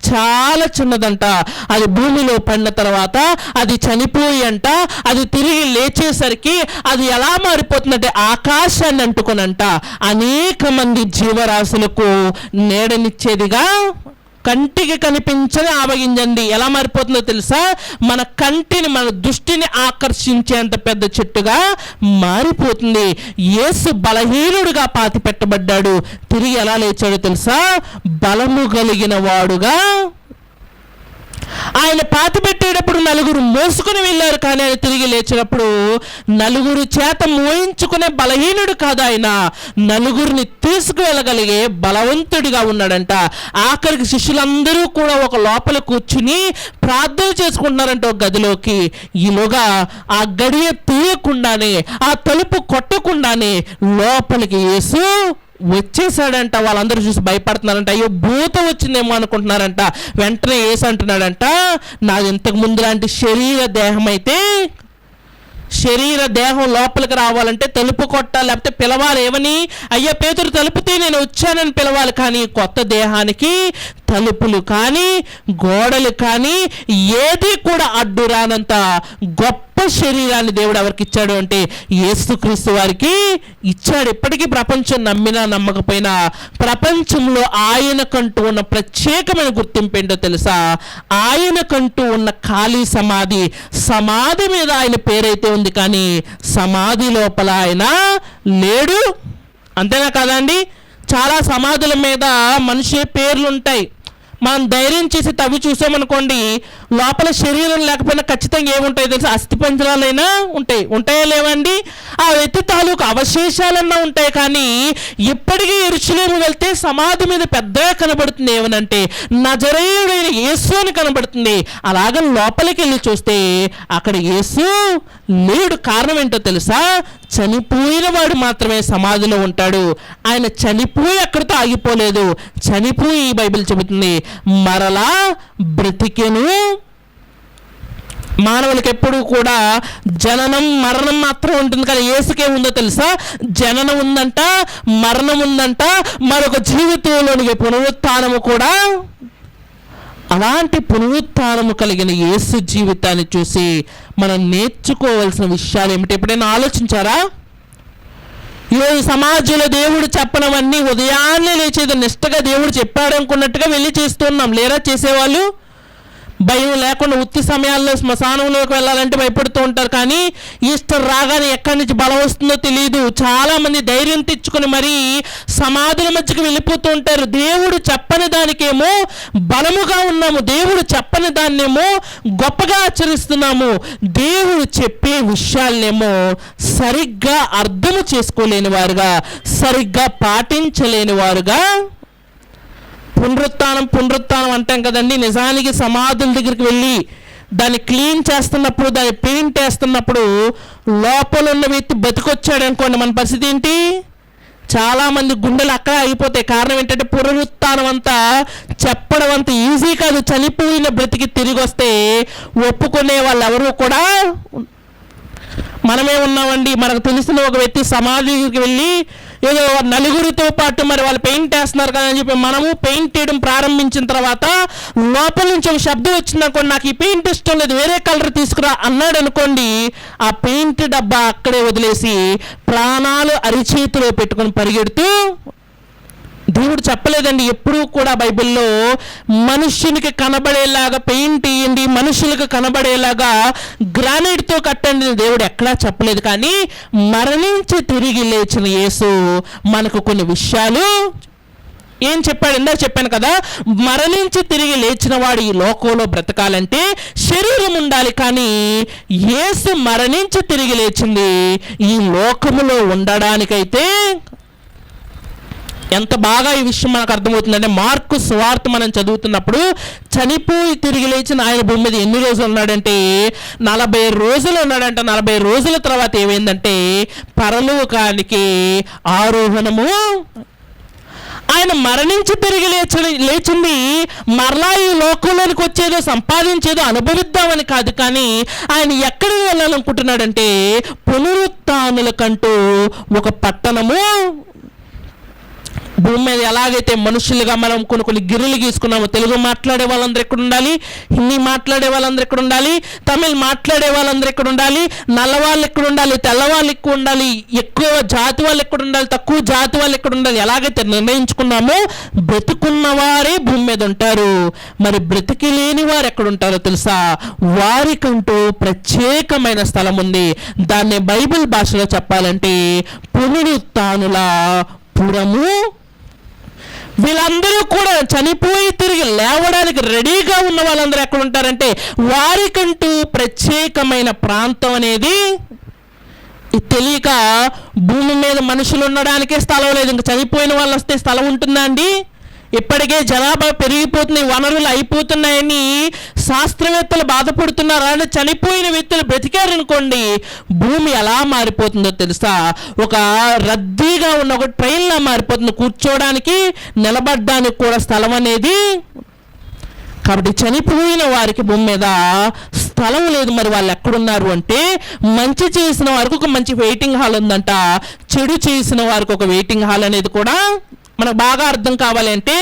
చాలా చిన్నదంట. అది భూమిలో పడిన తర్వాత అది చనిపోయి అంట, అది తిరిగి లేచేసరికి అది ఎలా మారిపోతుందంటే ఆకాశాన్ని అంటుకొనంట అనేక మంది జీవరాశులకు నీడనిచ్చేదిగా. కంటికి కనిపించని ఆవగింజండి ఎలా మారిపోతుందో తెలుసా? మన కంటిని, మన దృష్టిని ఆకర్షించేంత పెద్ద చెట్టుగా మారిపోతుంది. యేసు బలహీనుడిగా పాతి పెట్టబడ్డాడు, తిరిగి ఎలా లేచాడో తెలుసా? బలము కలిగిన వాడుగా. ఆయన పాతి పెట్టేటప్పుడు నలుగురు మోసుకుని వెళ్ళారు, కానీ ఆయన తిరిగి లేచినప్పుడు నలుగురు చేత మోయించుకునే బలహీనుడు కాదు, ఆయన నలుగురిని తీసుకువెళ్ళగలిగే బలవంతుడిగా ఉన్నాడంట. ఆఖరికి శిష్యులందరూ కూడా ఒక లోపల కూర్చుని ప్రార్థన చేసుకుంటున్నారంట ఒక గదిలోకి. ఈలోగా ఆ గడియ తీయకుండానే, ఆ తలుపు కొట్టకుండానే లోపలికి యేసు వచ్చేసాడంట. వాళ్ళందరూ చూసి భయపడుతున్నారంట, అయ్యో భూతం వచ్చిందేమో అనుకుంటున్నారంట. వెంటనే యేసు అంటున్నాడంట, నాది ఇంతకు ముందు లాంటి శరీర దేహం అయితే, శరీర దేహం లోపలికి రావాలంటే తలుపు కొట్టాలి, లేకపోతే పిలవాలి. ఏమని? అయ్యా పేతురు తలుపుతే నేను వచ్చానని పిలవాలి. కానీ కొత్త దేహానికి తలుపులు కానీ గోడలు కానీ ఏది కూడా అడ్డు రానంత గొప్ప శరీరాన్ని దేవుడు ఎవరికి ఇచ్చాడు అంటే యేసుక్రీస్తు వారికి ఇచ్చాడు. ఇప్పటికీ ప్రపంచం నమ్మినా నమ్మకపోయినా ప్రపంచంలో ఆయనకంటూ ఉన్న ప్రత్యేకమైన గుర్తింపు ఏంటో తెలుసా? ఆయనకంటూ ఉన్న ఖాళీ సమాధి, సమాధి మీద ఆయన పేరైతే ఉంది కానీ సమాధి లోపల ఆయన లేడు. అంతేనా కాదండి? చాలా సమాధుల మీద మనిషి పేర్లు ఉంటాయి. మనం ధైర్యం చేసి తవ్వి చూసామనుకోండి, లోపల శరీరం లేకపోయినా ఖచ్చితంగా ఏముంటాయి తెలుసు? అస్థిపంజరాలైనా ఉంటాయా లేవండి? ఆ వ్యక్తి తాలూకు అవశేషాలన్నా ఉంటాయి. కానీ ఇప్పటికీ యెరూషలేము వెళ్తే సమాధి మీద పెద్దగా కనబడుతుంది ఏమనంటే నజరేయుడైన యేసు అని కనబడుతుంది. అలాగే లోపలికి వెళ్ళి చూస్తే అక్కడ యేసు లేడు. కారణం ఏంటో తెలుసా? చనిపోయిన వాడు మాత్రమే సమాధిలో ఉంటాడు. ఆయన చనిపోయి అక్కడితో ఆగిపోలేదు. చనిపోయి ఈ బైబిల్ చెబుతుంది మరలా బ్రతికెను. మానవులకి ఎప్పుడు కూడా జననం మరణం మాత్రం ఉంటుంది, కానీ యేసుకేముందో తెలుసా? జననం ఉందంట, మరణం ఉందంట, మరొక జీవితంలోనికి పునరుత్థానము కూడా. అలాంటి పునరుత్థానము కలిగిన యేసు జీవితాన్ని చూసి మనం నేర్చుకోవాల్సిన విషయాలు ఏమిటి? ఎప్పుడైనా ఆలోచించారా? ఈరోజు సమాజంలో దేవుడు చెప్పనవన్నీ ఉదయాన్నే లేచేది నిష్టగా దేవుడు చెప్పాడు అనుకున్నట్టుగా వెళ్ళి చేస్తున్నాం. లేరా చేసేవాళ్ళు? భయం లేకుండా ఉత్తి సమయాల్లో శ్మశానంలోకి వెళ్ళాలంటే భయపడుతూ ఉంటారు. కానీ ఈస్టర్ రాగానే ఎక్కడి నుంచి బలం వస్తుందో తెలియదు. చాలామంది ధైర్యం తెచ్చుకొని మరీ సమాధుల మధ్యకి వెళ్ళిపోతూ ఉంటారు. దేవుడు చెప్పని దానికేమో బలముగా ఉన్నాము, దేవుడు చెప్పని దాన్నేమో గొప్పగా ఆచరిస్తున్నాము. దేవుడు చెప్పే విషయాలనేమో సరిగ్గా అర్థము చేసుకోలేని వారుగా, సరిగ్గా పాటించలేని వారుగా. పునరుత్థానం అంటాం కదండి. నిజానికి సమాధుల దగ్గరికి వెళ్ళి దాన్ని క్లీన్ చేస్తున్నప్పుడు, దాన్ని పెయింట్ వేస్తున్నప్పుడు లోపల ఉన్న వ్యక్తి బతికొచ్చాడు అనుకోండి, మన పరిస్థితి ఏంటి? చాలామంది గుండెలు అక్కడ అయిపోతాయి. కారణం ఏంటంటే పునరుత్థానం అంతా చెప్పడం అంత ఈజీ కాదు. చనిపోయిన బ్రతికి తిరిగి వస్తే ఒప్పుకునే వాళ్ళు ఎవరు కూడా. మనమే ఉన్నామండి, మనకు తెలిసిన ఒక వ్యక్తి సమాధికి వెళ్ళి ఏదో నలుగురితో పాటు మరి వాళ్ళు పెయింట్ వేస్తున్నారు కదా అని చెప్పి మనము పెయింట్ వేయడం ప్రారంభించిన తర్వాత లోపల నుంచి ఒక శబ్దం వచ్చిందనుకోండి, నాకు ఈ పెయింట్ ఇష్టం లేదు, వేరే కలర్ తీసుకురా అన్నాడు అనుకోండి, ఆ పెయింట్ డబ్బా అక్కడే వదిలేసి ప్రాణాలు అరిచేతిలో పెట్టుకొని పరిగెడుతూ. దేవుడు చెప్పలేదండి ఎప్పుడూ కూడా బైబిల్లో మనుష్యునికి కనబడేలాగా పెయింట్ వేయండి, మనుషులకు కనబడేలాగా గ్రానైట్తో కట్టండి, దేవుడు ఎక్కడా చెప్పలేదు. కానీ మరణించి తిరిగి లేచిన యేసు మనకు కొన్ని విషయాలు ఏం చెప్పాడు? ఇందాక చెప్పాను కదా, మరణించి తిరిగి లేచిన వాడు ఈ లోకంలో బ్రతకాలంటే శరీరం ఉండాలి. కానీ యేసు మరణించి తిరిగి లేచింది ఈ లోకములో ఉండడానికైతే. ఎంత బాగా ఈ విషయం మనకు అర్థమవుతుందంటే, మార్కు సువార్త మనం చదువుతున్నప్పుడు చనిపోయి తిరిగి లేచిన ఆయన భూమి మీద ఎన్ని రోజులు ఉన్నాడంటే 40 రోజులు ఉన్నాడంట. 40 రోజుల తర్వాత ఏమైందంటే పరలోకానికి ఆరోహణము. ఆయన మరణించి తిరిగి లేచింది మరలా ఈ లోకంలోనికి వచ్చేదో సంపాదించేదో అనుభవిద్దామని కాదు. కానీ ఆయన ఎక్కడికి వెళ్ళాలనుకుంటున్నాడంటే పునరుత్థానులకంటూ ఒక పట్టణము. భూమి మీద ఎలాగైతే మనుషులుగా మనం కొన్ని గిరులు గీసుకున్నామో, తెలుగు మాట్లాడే వాళ్ళందరూ ఎక్కడ ఉండాలి, హిందీ మాట్లాడే వాళ్ళందరూ ఎక్కడ ఉండాలి, తమిళ్ మాట్లాడే వాళ్ళందరూ ఎక్కడ ఉండాలి, నల్లవాళ్ళు ఎక్కడ ఉండాలి, తెల్లవాళ్ళు ఎక్కువ ఉండాలి, ఎక్కువ జాతి వాళ్ళు ఎక్కడ ఉండాలి, తక్కువ జాతి వాళ్ళు ఎక్కడ ఉండాలి, ఎలాగైతే నిర్ణయించుకున్నామో బ్రతుకున్న వారే భూమి మీద ఉంటారు. మరి బ్రతికి లేని వారు ఎక్కడ ఉంటారో తెలుసా? వారికంటూ ప్రత్యేకమైన స్థలం ఉంది. దాన్ని బైబిల్ భాషలో చెప్పాలంటే పునరుత్థానుల పురము. వీళ్ళందరూ కూడా చనిపోయి తిరిగి లేవడానికి రెడీగా ఉన్న వాళ్ళందరూ ఎక్కడ ఉంటారంటే వారికంటూ ప్రత్యేకమైన ప్రాంతం అనేది. తెలియక భూమి మీద మనుషులు ఉండడానికే స్థలం లేదు, ఇంకా చనిపోయిన వాళ్ళు వస్తే స్థలం ఉంటుందా అండి? ఇప్పటికే జనాభా పెరిగిపోతున్నాయి, వనరులు అయిపోతున్నాయని శాస్త్రవేత్తలు బాధపడుతున్నారు. అంటే చనిపోయిన వ్యక్తులు బ్రతికారనుకోండి, భూమి ఎలా మారిపోతుందో తెలుసా? ఒక రద్దీగా ఉన్న ఒక ట్రైన్లా మారిపోతుంది. కూర్చోడానికి నిలబడడానికి కూడా స్థలం అనేది. కాబట్టి చనిపోయిన వారికి భూమి మీద స్థలం లేదు. మరి వాళ్ళు ఎక్కడున్నారు అంటే, మంచి చేసిన వారికి ఒక మంచి వెయిటింగ్ హాల్ ఉందంట, చెడు చేసిన వారికి ఒక వెయిటింగ్ హాల్ అనేది కూడా. మనకు బాగా అర్థం కావాలి అంటే,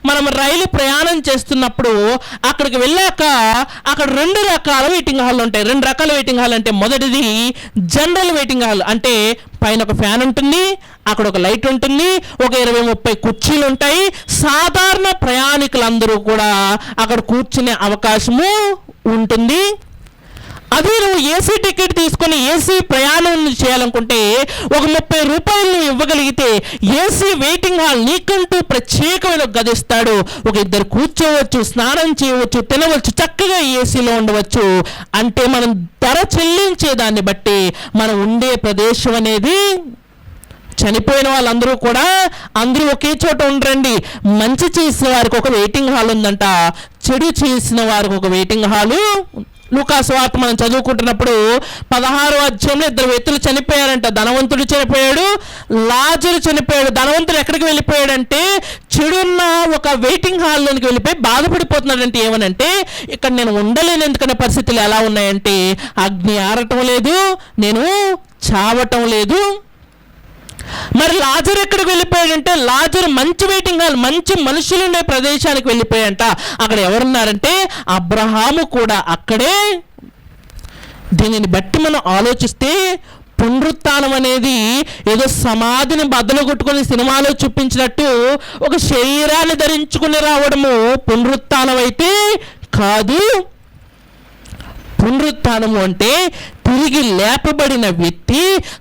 మనం రైలు ప్రయాణం చేస్తున్నప్పుడు అక్కడికి వెళ్ళాక అక్కడ 2 రకాల వెయిటింగ్ హాల్ ఉంటాయి. 2 రకాల వెయిటింగ్ హాల్ అంటే, మొదటిది జనరల్ వెయిటింగ్ హాల్. అంటే పైన ఒక ఫ్యాన్ ఉంటుంది, అక్కడ ఒక లైట్ ఉంటుంది, ఒక 20-30 కుర్చీలు ఉంటాయి. సాధారణ ప్రయాణికులందరూ కూడా అక్కడ కూర్చునే అవకాశము ఉంటుంది. అదే నువ్వు ఏసీ టికెట్ తీసుకొని ఏసీ ప్రయాణం చేయాలనుకుంటే ఒక 30 రూపాయలు నువ్వు ఇవ్వగలిగితే ఏసీ వెయిటింగ్ హాల్ నీకంటూ ప్రత్యేకమైన గది ఇస్తాడు. ఒక 2 కూర్చోవచ్చు, స్నానం చేయవచ్చు, తినవచ్చు, చక్కగా ఏసీలో ఉండవచ్చు. అంటే మనం ధర చెల్లించే దాన్ని బట్టి మనం ఉండే ప్రదేశం అనేది. చనిపోయిన వాళ్ళందరూ కూడా అందరూ ఒకే చోట ఉండరండి. మంచి చేసిన వారికి ఒక వెయిటింగ్ హాల్ ఉందంట, చెడు చేసిన వారికి ఒక వెయిటింగ్ హాలు. లూకా సువార్త మనం చదువుకుంటున్నప్పుడు 16వ అధ్యాయంలో 2 వ్యక్తులు చనిపోయారంట. ధనవంతుడు చనిపోయాడు, లాజరు చనిపోయాడు. ధనవంతుడు ఎక్కడికి వెళ్ళిపోయాడంటే చెడున్న ఒక వెయిటింగ్ హాల్లోనికి వెళ్ళిపోయి బాధపడిపోతున్నాడంటే, ఏమనంటే ఇక్కడ నేను ఉండలేను ఎందుకనే పరిస్థితులు ఎలా ఉన్నాయంటే, అగ్ని ఆరటం లేదు, నేను చావటం లేదు. మరి లాజరు ఎక్కడికి వెళ్ళిపోయాడంటే లాజరు మంచి వెయిటింగ్ హాల్, మంచి మనుషులు ఉండే ప్రదేశానికి వెళ్ళిపోయాడంట. అక్కడ ఎవరున్నారంటే అబ్రహాము కూడా అక్కడే. దీనిని బట్టి మనం ఆలోచిస్తే పునరుత్థానం అనేది ఏదో సమాధిని బద్దలు కొట్టుకొని సినిమాలో చూపించినట్టు ఒక శరీరాన్ని ధరించుకుని రావడము పునరుత్థానం అయితే కాదు. పునరుత్థానము అంటే తిరిగి లేపబడిన వ్యక్తి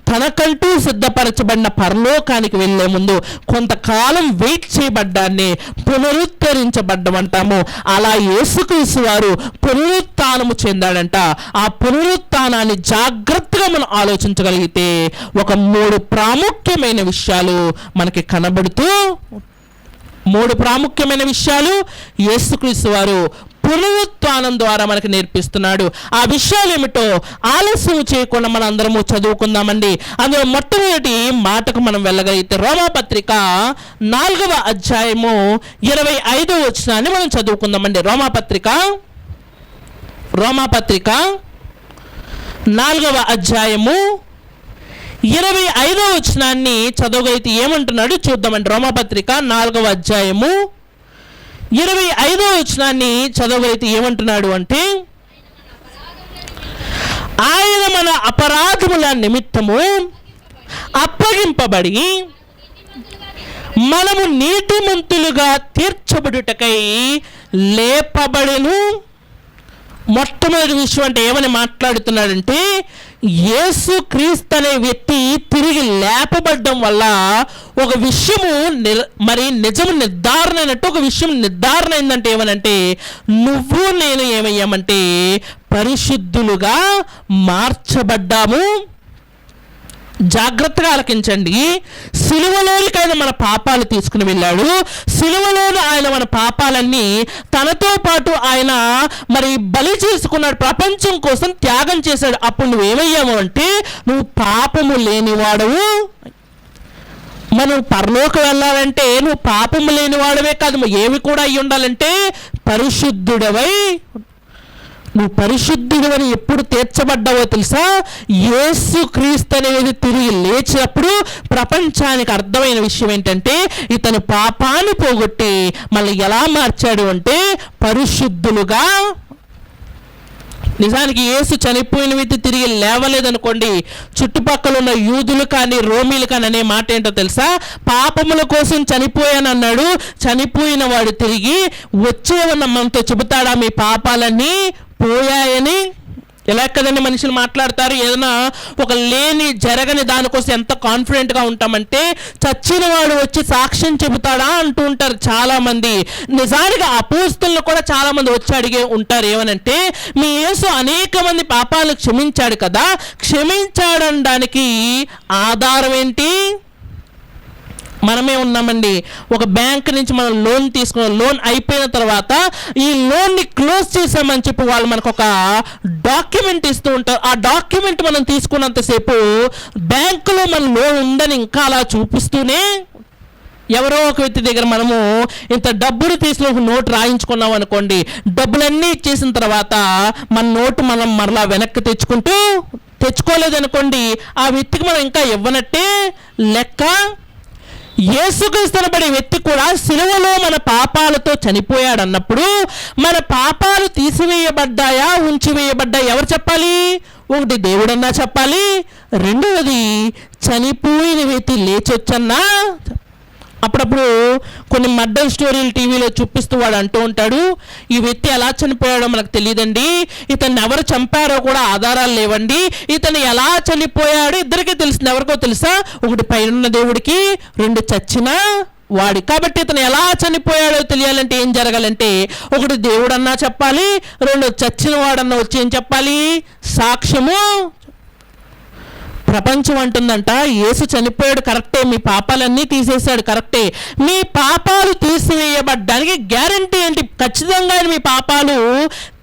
తనకంటూ సిద్ధపరచబడిన పరలోకానికి వెళ్లే ముందు కొంతకాలం వెయిట్ చేయబడ్డాన్ని పునరుద్ధరించబడ్డం అంటాము. అలా యేసుక్రీస్తు వారు పునరుత్థానము చెందాడంట. ఆ పునరుత్థానాన్ని జాగ్రత్తగా మనం ఆలోచించగలిగితే ఒక 3 ప్రాముఖ్యమైన విషయాలు మనకి కనబడుతూ, 3 ప్రాముఖ్యమైన విషయాలు యేసుక్రీస్తు వారు పునరుత్థానం ద్వారా మనకు నేర్పిస్తున్నాడు. ఆ విషయాలు ఏమిటో ఆలస్యం చేయకుండా మనం అందరము చదువుకుందామండి. అందులో మొట్టమొదటి మాటకు మనం వెళ్ళగలిగితే రోమాపత్రిక 4వ అధ్యాయము 25వ వచనాన్ని మనం చదువుకుందామండి. రోమాపత్రిక 4వ అధ్యాయము 25వ వచనాన్ని చదవగలిగితే ఏమంటున్నాడు చూద్దామండి. రోమాపత్రిక 4వ అధ్యాయము 25వ వచనాన్ని చదవగలిగితే ఏమంటున్నాడు అంటే, ఆయన మన అపరాధముల నిమిత్తము అప్పగింపబడి మనము నీతిమంతులుగా తీర్చబడుటకై లేపబడెను. మొట్టమొదటి విషయం అంటే ఏమని మాట్లాడుతున్నాడంటే, యేసు క్రీస్తు అనే వ్యక్తి తిరిగి లేపబడ్డం వల్ల ఒక విషయము మరి నిజము నిర్ధారణ అయినట్టు ఒక విషయం నిర్ధారణ అయిందంటే ఏమనంటే, నువ్వు నేను ఏమయ్యామంటే పరిశుద్ధులుగా మార్చబడ్డాము. జాగ్రత్తగా ఆలకించండి. సిలువలోనికి ఆయన మన పాపాలు తీసుకుని వెళ్ళాడు. సిలువలోని ఆయన మన పాపాలన్నీ తనతో పాటు ఆయన మరి బలి చేసుకున్నాడు, ప్రపంచం కోసం త్యాగం చేశాడు. అప్పుడు నువ్వేమయ్యాము అంటే నువ్వు పాపము లేనివాడవు. మనం పరలోకం వెళ్ళాలంటే నువ్వు పాపము లేనివాడవే కాదు, ఏమి కూడా అయి ఉండాలంటే పరిశుద్ధుడవై. నువ్వు పరిశుద్ధుడు అని ఎప్పుడు తీర్చబడ్డావో తెలుసా? యేసు క్రీస్తు అనేది తిరిగి లేచినప్పుడు ప్రపంచానికి అర్థమైన విషయం ఏంటంటే ఇతను పాపాన్ని పోగొట్టి మళ్ళీ ఎలా మార్చాడు అంటే పరిశుద్ధులుగా. నిజానికి యేసు చనిపోయిన వ్యక్తి తిరిగి లేవలేదనుకోండి, చుట్టుపక్కల ఉన్న యూదులు కానీ రోమీలు కానీ అనే మాట ఏంటో తెలుసా? పాపముల కోసం చనిపోయానన్నాడు. చనిపోయిన వాడు తిరిగి వచ్చేవన్న మనతో చెబుతాడా మీ పాపాలన్నీ పోయాయని? ఎలా కదండి మనుషులు మాట్లాడతారు. ఏదైనా ఒక లేని జరగని దానికోసం ఎంత కాన్ఫిడెంట్గా ఉంటామంటే చచ్చిన వాడు వచ్చి సాక్ష్యం చెబుతాడా అంటూ ఉంటారు చాలామంది. నిజానికి అపోస్తులను కూడా చాలామంది వచ్చి అడిగే ఉంటారు ఏమనంటే, మీ యేసు అనేక మంది పాపాలను క్షమించాడు కదా, క్షమించాడనడానికి ఆధారం ఏంటి? మనమే ఉన్నామండి. ఒక బ్యాంక్ నుంచి మనం లోన్ తీసుకున్నాం, లోన్ అయిపోయిన తర్వాత ఈ లోన్ని క్లోజ్ చేసామని చెప్పి వాళ్ళు మనకు ఒక డాక్యుమెంట్ ఇస్తూ ఉంటారు. ఆ డాక్యుమెంట్ మనం తీసుకున్నంతసేపు బ్యాంకులో మన లోన్ ఉందని ఇంకా అలా చూపిస్తూనే, ఎవరో ఒక వ్యక్తి దగ్గర మనము ఇంత డబ్బులు తీసుకుని ఒక నోటు రాయించుకున్నాం అనుకోండి, డబ్బులన్నీ ఇచ్చేసిన తర్వాత మన నోటు మనం మరలా వెనక్కి తెచ్చుకోలేదనుకోండి, ఆ వ్యక్తికి మనం ఇంకా ఇవ్వనట్టే లెక్క. యేసుక్రీస్తు అనబడే వ్యక్తి కూడా సిలువలో మన పాపాలతో చనిపోయాడు అన్నప్పుడు మన పాపాలు తీసివేయబడ్డాయా ఉంచివేయబడ్డాయా ఎవరు చెప్పాలి? ఒకటి దేవుడన్నా చెప్పాలి, రెండవది చనిపోయిన వ్యక్తి లేచొచ్చన్నా. అప్పుడప్పుడు కొన్ని మర్డర్ స్టోరీలు టీవీలో చూపిస్తూ వాడు అంటూ ఉంటాడు, ఈ వ్యక్తి ఎలా చనిపోయాడో మనకు తెలియదండి, ఇతన్ని ఎవరు చంపారో కూడా ఆధారాలు లేవండి, ఇతను ఎలా చనిపోయాడో ఇద్దరికీ తెలిసింది. ఎవరికో తెలుసా? ఒకటి పైన దేవుడికి, రెండు చచ్చిన వాడి. కాబట్టి ఇతను ఎలా చనిపోయాడో తెలియాలంటే ఏం జరగాలంటే ఒకటి దేవుడన్నా చెప్పాలి, రెండు చచ్చిన వాడన్నా వచ్చి ఏం చెప్పాలి? సాక్ష్యము. ప్రపంచం అంటుందంట యేసు చనిపోయాడు కరెక్టే, మీ పాపాలన్నీ తీసేశాడు కరెక్టే, మీ పాపాలు తీసివేయబడ్డానికి గ్యారంటీ ఏంటి? ఖచ్చితంగా మీ పాపాలు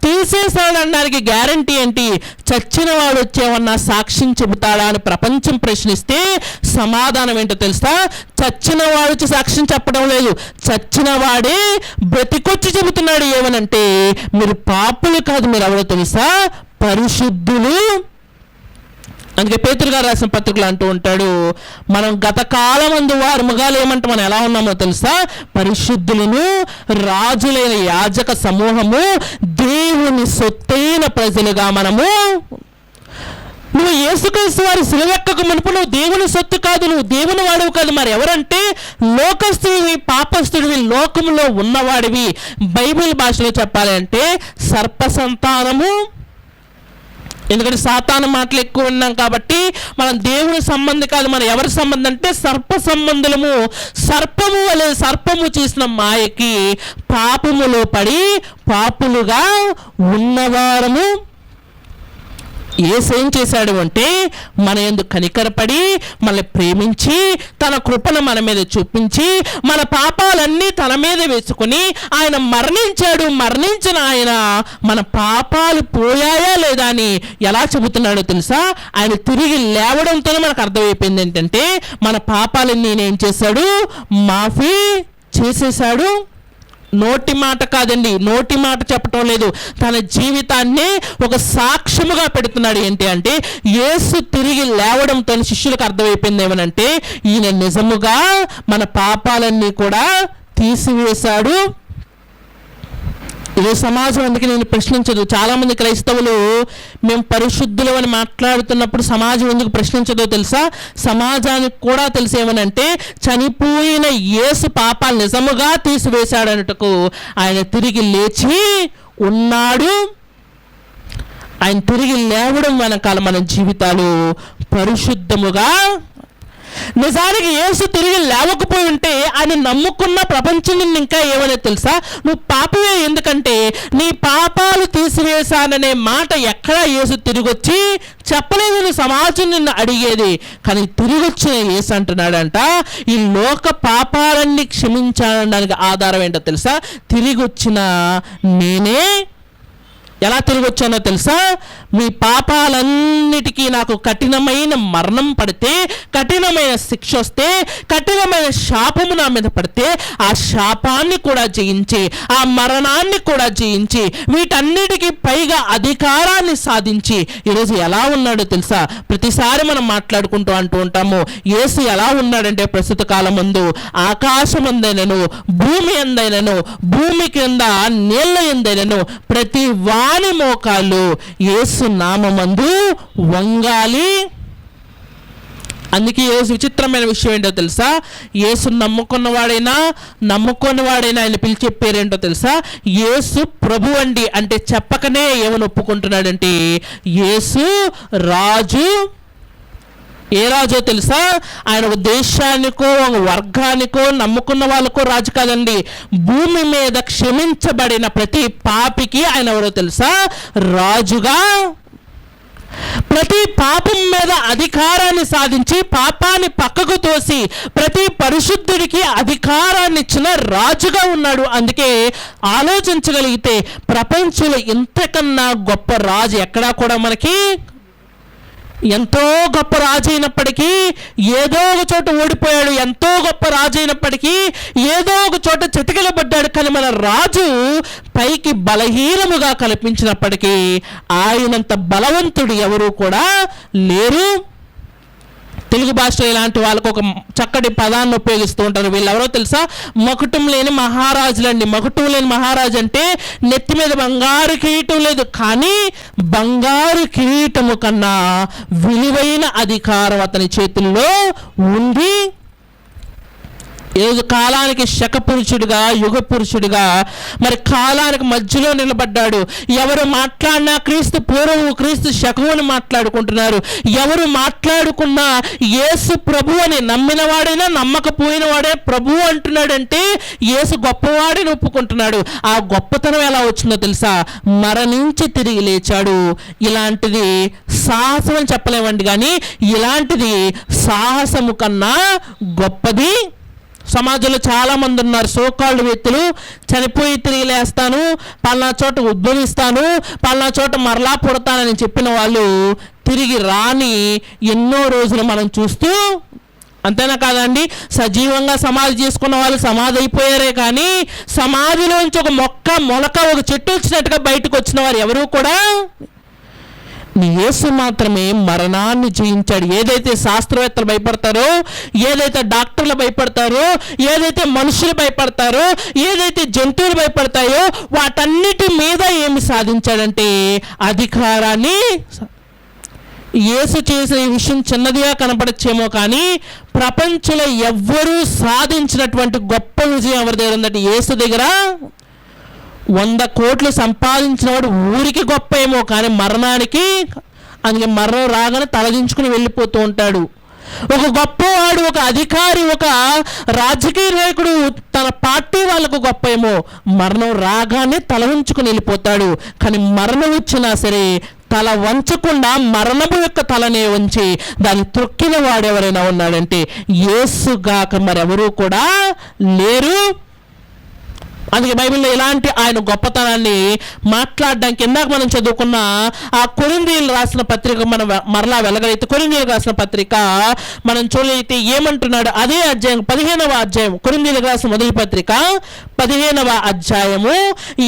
తీసేశాడు అనడానికి గ్యారంటీ ఏంటి? చచ్చిన వాడు వచ్చేమన్నా సాక్ష్యం చెబుతాడా అని ప్రపంచం ప్రశ్నిస్తే సమాధానం ఏంటో తెలుసా? చచ్చిన వాడు వచ్చి సాక్ష్యం చెప్పడం లేదు, చచ్చిన వాడే బ్రతికొచ్చి చెబుతున్నాడు. ఏమనంటే మీరు పాపులు కాదు, మీరు ఎవరో తెలుసా? పరిశుద్ధులు. అందుకే పేతురు గారు రాసిన పత్రికలు అంటూ ఉంటాడు, మనం గత కాలమందు వారముగా లేమంటే మనం ఎలా ఉన్నామో తెలుసా? పరిశుద్ధులను, రాజులైన యాజక సమూహము, దేవుని సొత్తైన ప్రజలుగా మనము. నువ్వు యేసుక్రీస్తు వారి సిలువెక్కకు మునుపు నువ్వు దేవుని సొత్తు కాదు, నువ్వు దేవుని వాడివి కాదు. మరి ఎవరంటే లోకస్తుడివి, పాపస్తుడివి, లోకంలో ఉన్నవాడివి. బైబిల్ భాషలో చెప్పాలంటే సర్ప సంతానము. ఎందుకంటే సాతాను మాటలు ఎక్కువ విన్నాం కాబట్టి మనం దేవుని సంబంధి కాదు, మనం ఎవరి సంబంధం అంటే సర్ప సంబంధులము. సర్పము వలె సర్పము చేసిన మాయకి పాపములో పడి పాపులుగా ఉన్నవారము. యేసు ఏం చేశాడు అంటే మన యందు కనికరపడి మనల్ని ప్రేమించి తన కృపను మన మీద చూపించి మన పాపాలన్నీ తన మీద వేసుకుని ఆయన మరణించాడు. మరణించిన ఆయన మన పాపాలు పోయాయా లేదా అని ఎలా చెబుతున్నాడో తెలుసా? ఆయన తిరిగి లేవడంతోనే మనకు అర్థమైపోయింది ఏంటంటే మన పాపాలన్నీ ఏం చేశాడు? మాఫీ చేసేశాడు. నోటి మాట కాదండి, నోటి మాట చెప్పటం లేదు, తన జీవితాన్ని ఒక సాక్ష్యముగా పెడుతున్నాడు. ఏంటి అంటే యేసు తిరిగి లేవడంతో శిష్యులకు అర్థమైపోయింది ఏమనంటే ఈయన నిజముగా మన పాపాలన్నీ కూడా తీసివేశాడు. ఇదే సమాజం అందుకే నేను ప్రశ్నించదు. చాలామంది క్రైస్తవులు మేము పరిశుద్ధులు అని మాట్లాడుతున్నప్పుడు సమాజం ఎందుకు ప్రశ్నించదో తెలుసా? సమాజానికి కూడా తెలిసేమనంటే చనిపోయిన యేసు పాపాలు నిజముగా తీసివేశాడన్నట్టుకు ఆయన తిరిగి లేచి ఉన్నాడు. ఆయన తిరిగి లేవడం వెనకాల మన జీవితాలు పరిశుద్ధముగా. నిజానికి యేసు తిరిగి లేవకపోయి ఉంటే ఆయన నమ్ముకున్న ప్రపంచం నిన్ను ఇంకా ఏమనే తెలుసా? నువ్వు పాపమే. ఎందుకంటే నీ పాపాలు తీసివేశాననే మాట ఎక్కడా యేసు తిరిగి వచ్చి చెప్పలేదు. నువ్వు సమాజం నిన్ను అడిగేది, కానీ తిరిగి వచ్చిన యేసు అంటున్నాడంట ఈ లోక పాపాలన్నీ క్షమించడానికి ఆధారం ఏంటో తెలుసా? తిరిగి వచ్చిన నేనే. ఎలా తిరిగి వచ్చానో తెలుసా? మీ పాపాలన్నిటికీ నాకు కఠినమైన మరణం పడితే, కఠినమైన శిక్ష వస్తే, కఠినమైన శాపము నా మీద పడితే ఆ శాపాన్ని కూడా జయించి, ఆ మరణాన్ని కూడా జయించి, వీటన్నిటికీ పైగా అధికారాన్ని సాధించి ఈరోజు ఎలా ఉన్నాడో తెలుసా? ప్రతిసారి మనం మాట్లాడుకుంటూ అంటూ ఉంటాము యేసు ఎలా ఉన్నాడంటే ప్రస్తుత కాలం ముందు ఆకాశం అందైనను, భూమి అందైనను, భూమి కింద నీళ్ళ ఎందైనను ప్రతి వాని మోకాలు యేసు నామమందు వంగాలి. అందుకే యేసు విచిత్రమైన విషయం ఏంటో తెలుసా? యేసు నమ్ముకున్నవాడైనా నమ్ముకున్నవాడైనా ఆయన పిలిచే పేరేంటో తెలుసా? యేసు ప్రభు అండి అంటే చెప్పకనే ఏమని ఒప్పుకుంటున్నాడంటే యేసు రాజు. ఏ రాజో తెలుసా? ఆయన ఒక దేశానికో ఒక వర్గానికో నమ్ముకున్న వాళ్ళకో రాజు కాదండి. భూమి మీద క్షమించబడిన ప్రతి పాపికి ఆయన ఎవరో తెలుసా? రాజుగా. ప్రతి పాపం మీద అధికారాన్ని సాధించి పాపాన్ని పక్కకు తోసి ప్రతి పరిశుద్ధుడికి అధికారాన్ని ఇచ్చిన రాజుగా ఉన్నాడు. అందుకే ఆలోచించగలిగితే ప్రపంచంలో ఇంతకన్నా గొప్ప రాజు ఎక్కడా కూడా మనకి. ఎంతో గొప్ప రాజు అయినప్పటికీ ఏదో ఒక చోట ఓడిపోయాడు, ఎంతో గొప్ప రాజు అయినప్పటికీ ఏదో ఒక చోట చితకలబడ్డాడు. కానీ మన రాజు పైకి బలహీనముగా కల్పించినప్పటికీ ఆయనంత బలవంతుడు ఎవరు కూడా లేరు. తెలుగు భాషలో ఇలాంటి వాళ్ళకు ఒక చక్కటి పదాన్ని ఉపయోగిస్తూ ఉంటారు. వీళ్ళెవరో తెలుసా? మకుటం లేని మహారాజులండి. మకుటం లేని మహారాజు అంటే నెత్తి మీద బంగారు కిరీటం లేదు, కానీ బంగారు కిరీటము కన్నా విలువైన అధికారం అతని చేతుల్లో ఉంది. ఈరోజు కాలానికి శక పురుషుడిగా, యుగ పురుషుడిగా, మరి కాలానికి మధ్యలో నిలబడ్డాడు. ఎవరు మాట్లాడినా క్రీస్తు పూర్వము, క్రీస్తు శకము అని మాట్లాడుకుంటున్నారు. ఎవరు మాట్లాడుకున్నా యేసు ప్రభు అని నమ్మిన వాడైనా నమ్మకపోయిన వాడే ప్రభు అంటున్నాడంటే యేసు గొప్పవాడిని ఒప్పుకుంటున్నాడు. ఆ గొప్పతనం ఎలా వచ్చిందో తెలుసా? మరణించి తిరిగి లేచాడు. ఇలాంటిది సాహసం అని చెప్పలేమండి, కానీ ఇలాంటిది సాహసము కన్నా గొప్పది. సమాజంలో చాలామంది ఉన్నారు సోకాళ్ళు వ్యక్తులు. చనిపోయి తిరిగి లేస్తాను, పలానా చోట ఉద్భవిస్తాను, పలానా చోట మరలా పుడతానని చెప్పిన వాళ్ళు తిరిగి రాని ఎన్నో రోజులు మనం చూస్తూ, అంతేనా కాదండి? సజీవంగా సమాధి చేసుకున్న వాళ్ళు సమాధి అయిపోయారే, కానీ సమాధిలోంచి ఒక మొలక ఒక చెట్టు వచ్చినట్టుగా బయటకు వచ్చిన వారు ఎవరు కూడా. యేసు మాత్రమే మరణాన్ని జయించాడు. ఏదైతే శాస్త్రవేత్తలు భయపడతారో, ఏదైతే డాక్టర్లు భయపడతారో, ఏదైతే మనుషులు భయపడతారో, ఏదైతే జంతువులు భయపడతాయో వాటన్నిటి మీద ఏమి సాధించాడంటే అధికారాన్ని. యేసు చేసిన ఈ విషయం చిన్నదిగా కనపడచ్చేమో కానీ ప్రపంచంలో ఎవ్వరూ సాధించినటువంటి గొప్ప విజయం ఎవరి దగ్గర ఉందంటే యేసు దగ్గర. 100 కోట్లు సంపాదించిన వాడు ఊరికి గొప్ప ఏమో కానీ మరణానికి, అందుకే మరణం రాగానే తలదించుకుని వెళ్ళిపోతూ ఉంటాడు. ఒక గొప్పవాడు, ఒక అధికారి, ఒక రాజకీయ నాయకుడు తన పార్టీ వాళ్ళకు గొప్ప ఏమో, మరణం రాగానే తల ఉంచుకుని వెళ్ళిపోతాడు. కానీ మరణం వచ్చినా సరే తల వంచకుండా మరణము యొక్క తలనే ఉంచి దాన్ని త్రొక్కిన వాడెవరైనా ఉన్నాడంటే యేసుగాక మరెవరూ కూడా లేరు. అందుకే బైబిల్లో ఇలాంటి ఆయన గొప్పతనాన్ని మాట్లాడడానికి ఇందాక మనం చదువుకున్న ఆ కొరింథీయులకు రాసిన పత్రిక మనం మరలా వెళ్ళగలిగితే, కొరింథీయులకు రాసిన పత్రిక మనం చూడగలిగితే ఏమంటున్నాడు, అదే అధ్యాయం 15వ అధ్యాయం, కొరింథీయులకు రాసిన మొదటి పత్రిక 15వ అధ్యాయము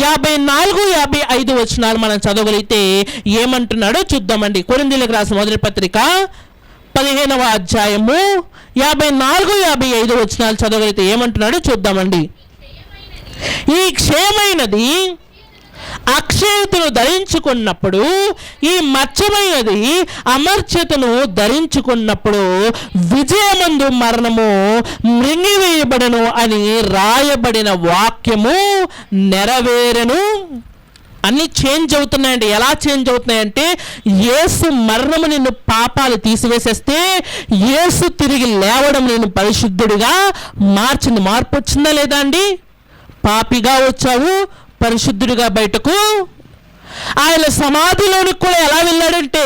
54-55 వచనాలు మనం చదవగలిగితే ఏమంటున్నాడో చూద్దామండి. కొరింథీయులకు రాసిన మొదటి పత్రిక 15వ అధ్యాయము 54-55 వచనాలు చదవగలిగితే ఏమంటున్నాడో చూద్దామండి. ఈ క్షయమైనది అక్షయతను ధరించుకున్నప్పుడు, ఈ మచ్చమైనది అమర్చతను ధరించుకున్నప్పుడు విజయమందు మరణము మృంగివేయబడను అని రాయబడిన వాక్యము నెరవేరెను. అన్నీ చేంజ్ అవుతున్నాయండి. ఎలా చేంజ్ అవుతున్నాయంటే యేసు మరణము నిన్ను పాపాలు తీసివేసేస్తే యేసు తిరిగి లేవడం నిన్ను పరిశుద్ధుడిగా మార్చింది. మార్పు వచ్చిందా లేదా అండి? పాపిగా వచ్చావు, పరిశుద్ధుడిగా బయటకు. ఆయన సమాధిలోనికి కూడా ఎలా వెళ్ళాడంటే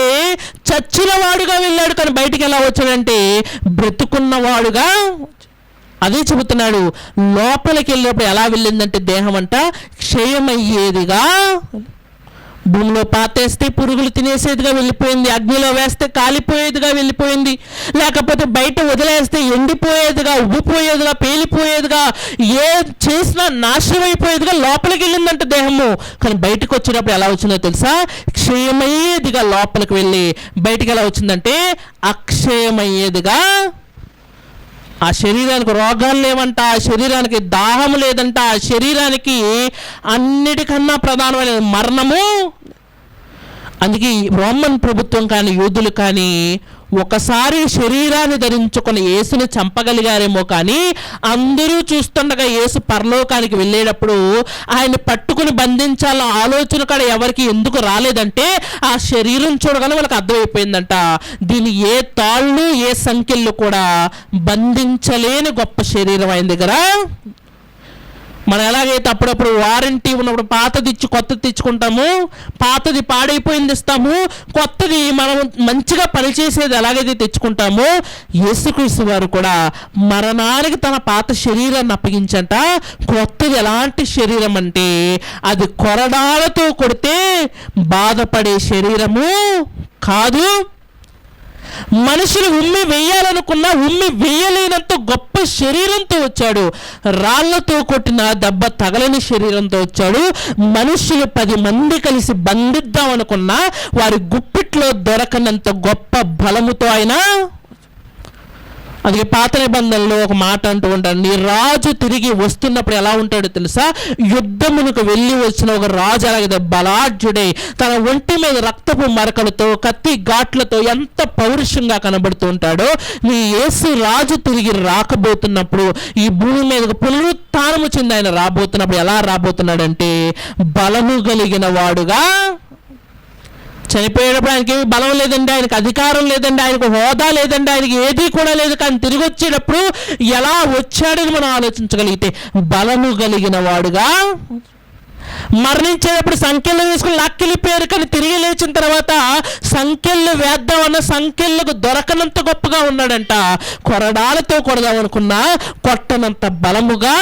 చచ్చిన వాడుగా వెళ్ళాడు, కానీ బయటికి ఎలా వచ్చాడంటే బ్రతుకున్నవాడుగా. అదే చెబుతున్నాడు. లోపలికి వెళ్ళినప్పుడు ఎలా వెళ్ళిందంటే దేహం అంట క్షయమయ్యేదిగా, భూమిలో పాతేస్తే పురుగులు తినేసేదిగా వెళ్ళిపోయింది, అగ్నిలో వేస్తే కాలిపోయేదిగా వెళ్ళిపోయింది, లేకపోతే బయట వదిలేస్తే ఎండిపోయేదిగా, ఉబ్బిపోయేదిగా, పేలిపోయేదిగా, ఏ చేసినా నాశనం అయిపోయేదిగా లోపలికి వెళ్ళిందంట దేహము. కానీ బయటకు వచ్చినప్పుడు ఎలా వచ్చిందో తెలుసా? క్షయమయ్యేదిగా లోపలికి వెళ్ళి బయటికి ఎలా వచ్చిందంటే అక్షయమయ్యేదిగా. ఆ శరీరానికి రోగాలు లేవంట, ఆ శరీరానికి దాహము లేదంట, ఆ శరీరానికి అన్నిటికన్నా ప్రధానమైన మరణము. అందుకే రోమన్ ప్రభుత్వం కానీ యూదులు కానీ ఒకసారి శరీరాన్ని ధరించుకుని యేసుని చంపగలిగారేమో కానీ అందరూ చూస్తుండగా యేసు పరలోకానికి వెళ్ళేటప్పుడు ఆయన పట్టుకుని బంధించాలన్న ఆలోచన కూడా ఎవరికి ఎందుకు రాలేదంటే ఆ శరీరం చూడగానే వాళ్ళకి అర్థమైపోయిందంట, దీన్ని ఏ తాళ్ళు ఏ సంఖ్యలు కూడా బంధించలేని గొప్ప శరీరం ఆయన దగ్గర. మనం ఎలాగైతే అప్పుడప్పుడు వారంటీ ఉన్నప్పుడు పాతది ఇచ్చి కొత్తది తెచ్చుకుంటాము, పాతది పాడైపోయింది ఇస్తాము, కొత్తది మనం మంచిగా పనిచేసేది ఎలాగైతే తెచ్చుకుంటామో యేసుక్రీస్తు వారు కూడా మరణానికి తన పాత శరీరాన్ని అప్పగించంట. కొత్తది ఎలాంటి శరీరం అంటే అది కొరడాలతో కొడితే బాధపడే శరీరము కాదు. మనుషులు ఉమ్మి వేయాలనుకున్నా ఉమ్మి వేయలేనంత గొప్ప శరీరంతో వచ్చాడు. రాళ్లతో కొట్టిన దెబ్బ తగలని శరీరంతో వచ్చాడు. మనుషులు 10 మంది కలిసి బంధిద్దాం అనుకున్నా వారి గుప్పిట్లో దొరకనంత గొప్ప బలముతో ఆయన. అందుకే పాత నిబంధనలో ఒక మాట అంటూ ఉంటాడు, నీ రాజు తిరిగి వస్తున్నప్పుడు ఎలా ఉంటాడో తెలుసా? యుద్ధమునకు వెళ్ళి వచ్చిన ఒక రాజు అలాగే బలాఢ్యుడై తన ఒంటి మీద రక్తపు మరకలతో కత్తి ఘాట్లతో ఎంత పౌరుషంగా కనబడుతూ ఉంటాడో నీ యేసు రాజు తిరిగి రాకబోతున్నప్పుడు ఈ భూమి మీదకు పునరుత్థానము చెంది ఆయన రాబోతున్నప్పుడు ఎలా రాబోతున్నాడంటే బలము కలిగిన వాడుగా. చనిపోయేటప్పుడు ఆయనకి ఏమి బలం లేదండి, ఆయనకు అధికారం లేదండి, ఆయనకు హోదా లేదండి, ఆయనకి ఏది కూడా లేదు. కానీ తిరిగి వచ్చేటప్పుడు ఎలా వచ్చాడని మనం ఆలోచించగలిగితే బలము కలిగిన వాడుగా. మరణించేటప్పుడు సంఖ్యలు వేసుకుని లాక్కెళ్ళిపోయారు, కానీ తిరిగి లేచిన తర్వాత సంఖ్యలు వేద్దామన్న సంఖ్యలకు దొరకనంత గొప్పగా ఉన్నాడంట. కొరడాలతో కొడదాం అనుకున్నా కొట్టనంత బలముగా.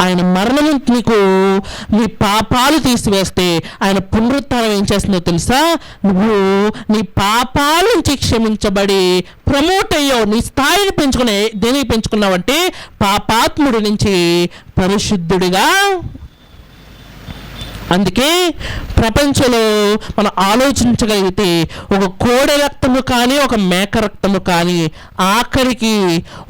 ఆయన మరణం నీకు నీ పాపాలు తీసివేస్తే ఆయన పునరుత్థానం ఏం చేస్తుందో తెలుసా? నువ్వు నీ పాపాల నుంచి క్షమించబడి ప్రమోట్ అయ్యావు. నీ స్థాయిని పెంచుకునే దేనికి పెంచుకున్నావంటే పాపాత్ముడి నుంచి పరిశుద్ధుడిగా. అందుకే ప్రపంచంలో మనం ఆలోచించగలిగితే ఒక కోడి రక్తము కానీ ఒక మేక రక్తము కానీ ఆఖరికి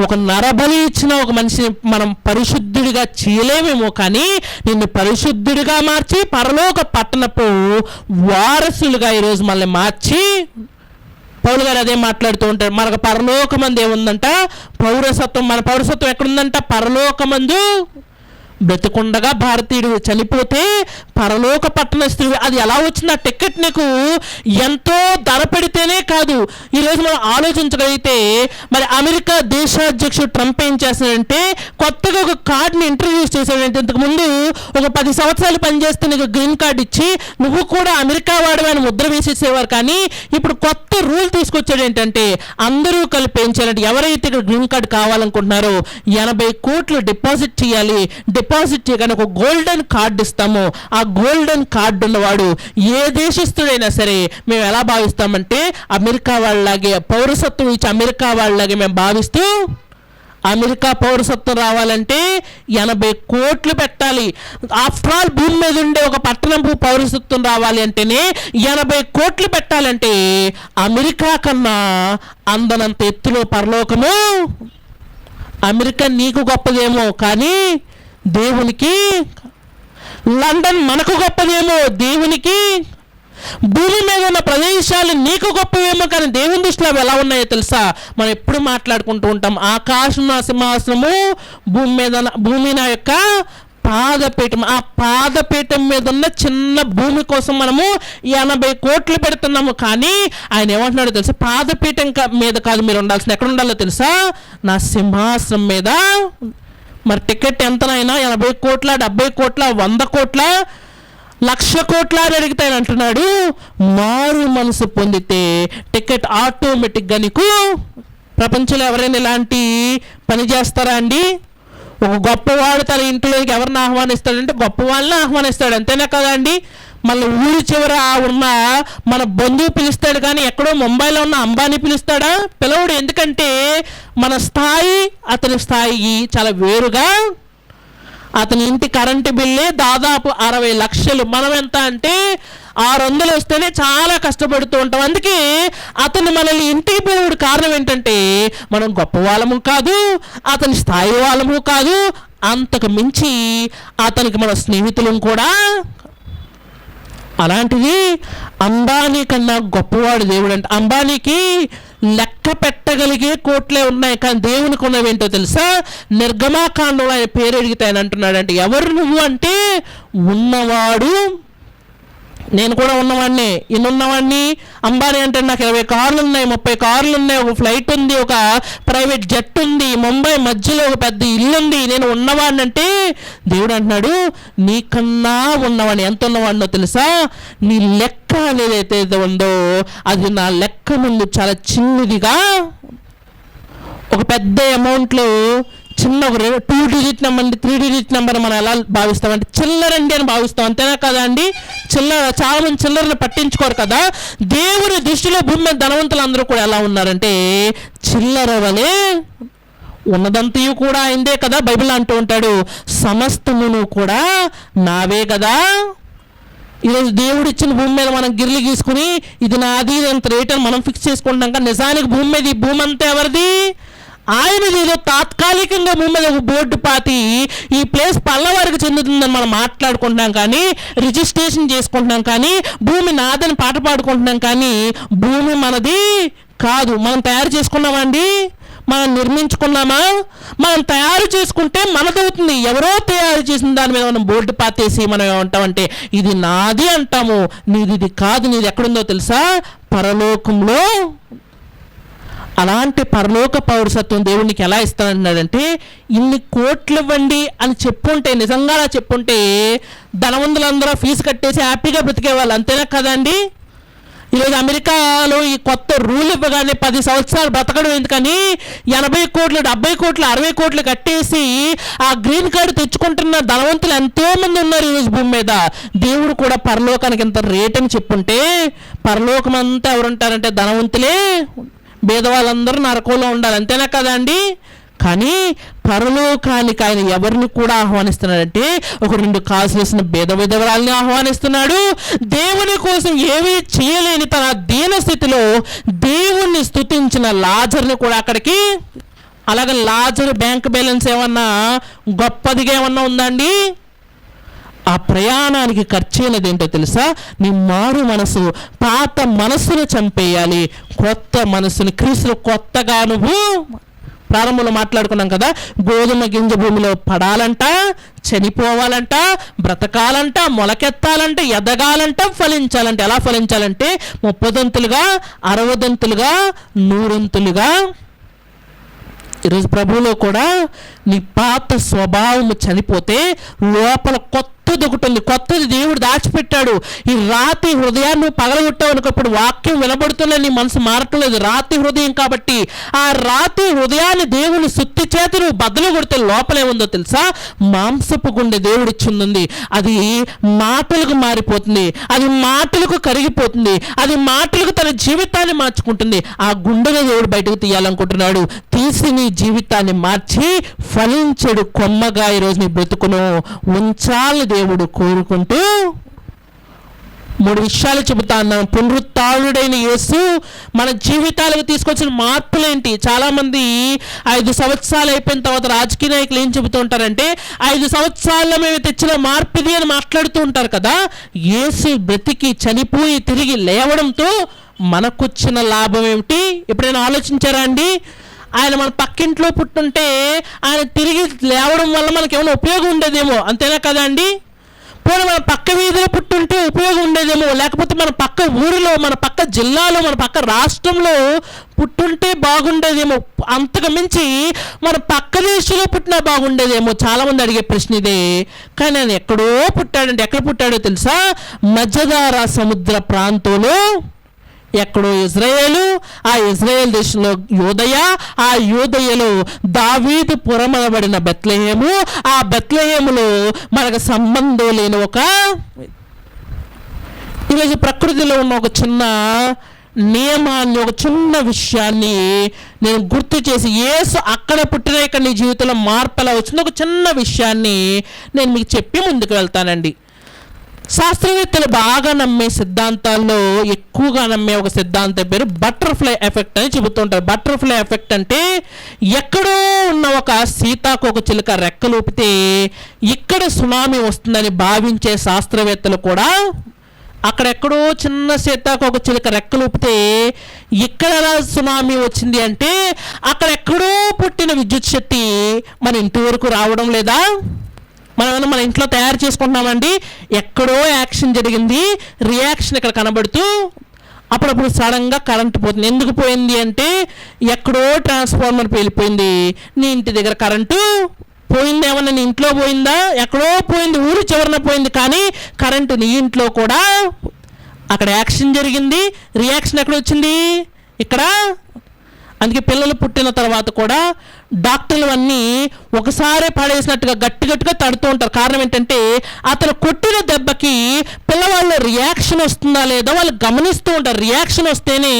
ఒక నరబలి ఇచ్చిన ఒక మనిషిని మనం పరిశుద్ధుడిగా చేయలేమేమో, కానీ నిన్ను పరిశుద్ధుడిగా మార్చి పరలోక పట్టణపు వారసులుగా ఈరోజు మళ్ళీ మార్చి పౌలు గారు అదే మాట్లాడుతూ ఉంటారు. మనకు పరలోకమందు ఏముందంట? పౌరసత్వం. మన పౌరసత్వం ఎక్కడుందంట? పరలోకమందు. బ్రతికుండగా భారతీయుడు చనిపోతే పరలోక పట్టణస్థుడు. అది ఎలా వచ్చింది? ఆ టికెట్ నీకు ఎంతో ధర పెడితేనే కాదు. ఈరోజు మనం ఆలోచించగలిగితే మరి అమెరికా దేశాధ్యక్షుడు ట్రంప్ ఏం చేస్తాడంటే కొత్తగా ఒక కార్డుని ఇంట్రడ్యూస్ చేశాడంటే, ఇంతకుముందు ఒక 10 సంవత్సరాలు పనిచేస్తే నీకు గ్రీన్ కార్డు ఇచ్చి నువ్వు కూడా అమెరికా వాడమని ముద్ర వేసేసేవారు. కానీ ఇప్పుడు కొత్త రూల్ తీసుకొచ్చాడు. ఏంటంటే అందరూ కలిపి ఏం చేయాలంటే ఎవరైతే ఇక్కడ గ్రీన్ కార్డు కావాలనుకుంటున్నారో 80 కోట్లు డిపాజిట్ చేయాలి. డిపాజిట్ చేయగానే ఒక గోల్డెన్ కార్డు ఇస్తాము. ఆ గోల్డెన్ కార్డు ఉన్నవాడు ఏ దేశస్తుడైనా సరే మేము ఎలా భావిస్తామంటే అమెరికా వాళ్ళలాగే పౌరసత్వం ఇచ్చి అమెరికా వాళ్ళలాగే మేము భావిస్తూ, అమెరికా పౌరసత్వం రావాలంటే 80 కోట్లు పెట్టాలి. ఆఫ్టర్ ఆల్ భూమి మీద ఉండే ఒక పట్టణం పౌరసత్వం రావాలి అంటేనే 80 కోట్లు పెట్టాలంటే అమెరికా కన్నా అందనంత ఎత్తులో పరలోకము. అమెరికా నీకు గొప్పదేమో కానీ దేవునికి, లండన్ మనకు గొప్పదేమో దేవునికి, భూమి మీద ఉన్న ప్రదేశాలు నీకు గొప్పవేమో కానీ దేవుని దృష్టిలో అవి ఎలా ఉన్నాయో తెలుసా? మనం ఎప్పుడు మాట్లాడుకుంటూ ఉంటాం, ఆకాశం నా సింహాసనము, భూమి నా యొక్క పాదపీఠం. ఆ పాదపీఠం మీద ఉన్న చిన్న భూమి కోసం మనము 80 కోట్లు పెడుతున్నాము. కానీ ఆయన ఏమంటున్నాడో తెలుసా? పాదపీఠం మీద కాదు మీరు ఉండాల్సిన, ఎక్కడ ఉండాలో తెలుసా? నా సింహాసనం మీద. మరి టికెట్ ఎంతనైనా 80 కోట్ల, 70 కోట్ల, 100 కోట్ల, 1,00,000 కోట్ల అని అడిగితే ఆయన అంటున్నాడు, మారు మనసు పొందితే టికెట్ ఆటోమేటిక్గా నీకు. ప్రపంచంలో ఎవరైనా ఇలాంటి పని చేస్తారా అండి? ఒక గొప్పవాడు తన ఇంట్లోకి ఎవరిని ఆహ్వానిస్తాడంటే గొప్ప వాళ్ళని ఆహ్వానిస్తాడు, అంతేనా కదా అండి? మళ్ళీ ఊరి చివర ఉన్న మన బంధువు పిలుస్తాడు, కానీ ఎక్కడో ముంబైలో ఉన్న అంబానీ పిలుస్తాడా? పిలవడు. ఎందుకంటే మన స్థాయి అతని స్థాయి చాలా వేరుగా. అతని ఇంటి కరెంటు బిల్లే దాదాపు 60 లక్షలు. మనం ఎంత అంటే 600 వస్తేనే చాలా కష్టపడుతూ ఉంటాం. అందుకే అతను మనల్ని ఇంటికి పోయేవాడు. కారణం ఏంటంటే మనం గొప్ప వాళ్ళము కాదు, అతని స్థాయి వాళ్ళము కాదు, అంతకు మించి అతనికి మన స్నేహితులం కూడా. అలాంటిది అంబానీ కన్నా గొప్పవాడు దేవుడు అంటే. అంబానీకి లెక్క పెట్టగలిగే కోట్లే ఉన్నాయి, కానీ దేవునికి ఉన్నవేంటో తెలుసా? నిర్గమాకాండంలో ఆయన పేరు అడిగితే ఆయన అంటున్నాడంటే, ఎవరు నువ్వు అంటే ఉన్నవాడు. నేను కూడా ఉన్నవాడిని, ఇన్నున్నవాడిని. అంబానీ అంటే నాకు 20 కార్లు ఉన్నాయి, 30 కార్లు ఉన్నాయి, ఒక ఫ్లైట్ ఉంది, ఒక ప్రైవేట్ జెట్ ఉంది, ముంబై మధ్యలో ఒక పెద్ద ఇల్లు ఉంది. నేను ఉన్నవాడిని అంటే దేవుడు అంటున్నాడు నీకన్నా ఉన్నవాడిని. ఎంత ఉన్నవాడినో తెలుసా? నీ లెక్క అనేది అయితే ఉందో అది నా లెక్క ముందు చాలా చిన్నదిగా. ఒక పెద్ద అమౌంట్లో చిన్న ఒక 2 డిజిట్ నెంబర్, 3 డిజిట్ నెంబర్ మనం ఎలా భావిస్తామంటే చిల్లరండి అని భావిస్తాం, అంతేనా కదా అండి? చిల్లర, చాలా మంది చిల్లరని పట్టించుకోరు కదా. దేవుని దృష్టిలో భూమి మీద ధనవంతులు అందరూ కూడా ఎలా ఉన్నారంటే చిల్లర వలె. ఉన్నదంతయు కూడా అయిందే కదా. బైబిల్ అంటూ ఉంటాడు సమస్తమును కూడా నావే కదా. ఈరోజు దేవుడు ఇచ్చిన భూమి మీద మనం గిర్లు గీసుకుని ఇది నాది ఎంత రేట్ అని మనం ఫిక్స్ చేసుకుంటాం, కానీ నిజానికి భూమి మీద ఈ భూమి అంతా ఎవరిది? ఆయనది. ఏదో తాత్కాలికంగా భూమి మీద ఒక బోర్డు పాతి ఈ ప్లేస్ పల్లవారికి చెందుతుందని మనం మాట్లాడుకుంటున్నాం, కానీ రిజిస్ట్రేషన్ చేసుకుంటున్నాం, కానీ భూమి నాదని పాట పాడుకుంటున్నాం, కానీ భూమి మనది కాదు. మనం తయారు చేసుకున్నామండి, మనం నిర్మించుకున్నామా? మనం తయారు చేసుకుంటే మనదవుతుంది. ఎవరో తయారు చేసిన దాని మీద మనం బోర్డు పాతేసి మనం ఏమంటామంటే ఇది నాది అంటాము. నీది కాదు. నీది ఎక్కడుందో తెలుసా? పరలోకంలో. అలాంటి పరలోక పౌరసత్వం దేవునికి ఎలా ఇస్తానంటున్నాడంటే ఇన్ని కోట్లు ఇవ్వండి అని చెప్పుంటే, నిజంగా అలా చెప్పుంటే ధనవంతులందరూ ఫీజు కట్టేసి హ్యాపీగా బ్రతికేవాళ్ళు, అంతేనా కదండి? ఈరోజు అమెరికాలో ఈ కొత్త రూల్ ఇవ్వగానే 10 సంవత్సరాలు బ్రతకడం ఎందుకని 80 కోట్లు, 70 కోట్లు, 60 కోట్లు కట్టేసి ఆ గ్రీన్ కార్డు తెచ్చుకుంటున్న ధనవంతులు ఎంతోమంది ఉన్నారు ఈరోజు భూమి మీద. దేవుడు కూడా పరలోకానికి ఇంత రేట్ అని చెప్పుంటే పరలోకం అంతా ఎవరుంటారంటే ధనవంతులే. పేదవాళ్ళందరూ నరకంలో ఉండాలి, అంతేనా కదా అండి? కానీ పరలోకానికి ఆయన ఎవరిని కూడా ఆహ్వానిస్తున్నాడంటే ఒక 2 కాసులు వేసిన బీద విధవరాల్ని ఆహ్వానిస్తున్నాడు. దేవుని కోసం ఏమీ చేయలేని తన దీన స్థితిలో దేవుణ్ణి స్తుతించిన లాజర్ని కూడా అక్కడికి. అలాగే లాజరు బ్యాంక్ బ్యాలెన్స్ ఏమన్నా గొప్పదిగా ఏమన్నా ఉందండి? ఆ ప్రయాణానికి ఖర్చు అయినది ఏంటో తెలుసా? నీ మారు మనసు, పాత మనసును చంపేయాలి, కొత్త మనసుని క్రీస్తులో కొత్తగా నువ్వు. ప్రారంభంలో మాట్లాడుకున్నాం కదా, గోధుమ గింజ భూమిలో పడాలంట, చనిపోవాలంట, బ్రతకాలంట, మొలకెత్తాలంట, ఎదగాలంట, ఫలించాలంట. ఎలా ఫలించాలంటే 30 60 100. ఈరోజు ప్రభువులో కూడా నీ పాత స్వభావము చనిపోతే లోపల కొత్తది ఒకటి ఉంది. కొత్తది దేవుడు దాచిపెట్టాడు. ఈ రాతి హృదయాన్ని పగలగొట్టావు అనుకోప్పుడు వాక్యం వినబడుతున్నా నీ మనసు మారట్లేదు. రాతి హృదయం కాబట్టి ఆ రాతి హృదయాన్ని దేవుని సుత్తి చేత నువ్వు బద్దలు కొడితే లోపల ఏముందో తెలుసా? మాంసపు గుండె దేవుడు ఇచ్చింది. అది మాటలకు మారిపోతుంది, అది మాటలకు కరిగిపోతుంది, అది మాటలకు తన జీవితాన్ని మార్చుకుంటుంది. ఆ గుండెని దేవుడు బయటకు తీయాలనుకుంటున్నాడు. తీసి నీ జీవితాన్ని మార్చి ఫలించడు కొమ్మగా ఈరోజు నీ బ్రతుకును ఉంచాలని దేవుడు కోరుకుంటూ 3 విషయాలు చెబుతా అన్నాను. పునరుత్థానుడైన యేసు మన జీవితాలకు తీసుకొచ్చిన మార్పులేంటి? చాలామంది 5 సంవత్సరాలు అయిపోయిన తర్వాత రాజకీయ నాయకులు ఏం చెబుతూ ఉంటారంటే 5 సంవత్సరాల్లో మేము తెచ్చిన మార్పు ఇది అని మాట్లాడుతూ ఉంటారు కదా. యేసు బ్రతికి చనిపోయి తిరిగి లేవడంతో మనకొచ్చిన లాభం ఏమిటి? ఎప్పుడైనా ఆలోచించారా అండి? ఆయన మన పక్కింట్లో పుట్టుంటే ఆయన తిరిగి లేవడం వల్ల మనకి ఏమైనా ఉపయోగం ఉండేదేమో, అంతేనా కదా అండి? పోనీ మన పక్క వీధిలో పుట్టుంటే ఉపయోగం ఉండేదేమో, లేకపోతే మన పక్క ఊరిలో, మన పక్క జిల్లాలో, మన పక్క రాష్ట్రంలో పుట్టుంటే బాగుండేదేమో, అంతకు మించి మన పక్క దేశంలో పుట్టినా బాగుండేదేమో. చాలామంది అడిగే ప్రశ్న ఇదే. కానీ ఆయన ఎక్కడో పుట్టాడంటే ఎక్కడ పుట్టాడో తెలుసా? మధ్యధరా సముద్ర ప్రాంతంలో ఎక్కడో ఇజ్రాయేలు, ఆ ఇజ్రాయేల్ దేశంలో యూదయ, ఆ యూదయలో దావీదు పురమనబడిన బెత్లెహేము, ఆ బెత్లెహేములో మనకు సంబంధం లేని ఒక ఈరోజు ప్రకృతిలో ఉన్న ఒక చిన్న నియమాన్ని, ఒక చిన్న విషయాన్ని నేను గుర్తు చేసి, యేసు అక్కడ పుట్టిన ఇక్కడ నీ జీవితంలో మార్పు ఎలా వచ్చింది ఒక చిన్న విషయాన్ని నేను మీకు చెప్పి ముందుకు వెళ్తానండి. శాస్త్రవేత్తలు బాగా నమ్మే సిద్ధాంతాల్లో ఎక్కువగా నమ్మే ఒక సిద్ధాంతం పేరు బటర్ఫ్లై ఎఫెక్ట్ అని చెబుతుంటారు. బటర్ఫ్లై ఎఫెక్ట్ అంటే ఎక్కడో ఉన్న ఒక సీతాకోక చిలుక రెక్కలు ఊపితే ఇక్కడ సునామీ వస్తుందని భావించే శాస్త్రవేత్తలు కూడా అక్కడెక్కడో చిన్న సీతాకోక చిలుక రెక్కలు ఊపితే ఇక్కడ ఎలా సునామీ వచ్చింది అంటే అక్కడెక్కడో పుట్టిన విద్యుత్ శక్తి మన ఇంటి వరకు రావడం లేదా? మనం మన ఇంట్లో తయారు చేసుకుంటున్నామండి, ఎక్కడో యాక్షన్ జరిగింది, రియాక్షన్ ఇక్కడ కనబడుతూ అప్పుడప్పుడు సడన్గా కరెంటు పోతుంది. ఎందుకు పోయింది అంటే ఎక్కడో ట్రాన్స్ఫార్మర్ పేలిపోయింది, నీ ఇంటి దగ్గర కరెంటు పోయింది. ఏమన్నా నీ ఇంట్లో పోయిందా? ఎక్కడో పోయింది, ఊరు చివరన పోయింది, కానీ కరెంటు నీ ఇంట్లో కూడా. అక్కడ యాక్షన్ జరిగింది, రియాక్షన్ ఎక్కడ వచ్చింది? ఇక్కడ. అందుకే పిల్లలు పుట్టిన తర్వాత కూడా డాక్టర్లు అన్నీ ఒకసారి పడేసినట్టుగా గట్టిగా తడుతూ ఉంటారు. కారణం ఏంటంటే అతను కొట్టిన దెబ్బకి పిల్లవాళ్ళు రియాక్షన్ వస్తుందా లేదా వాళ్ళు గమనిస్తూ ఉంటారు. రియాక్షన్ వస్తేనే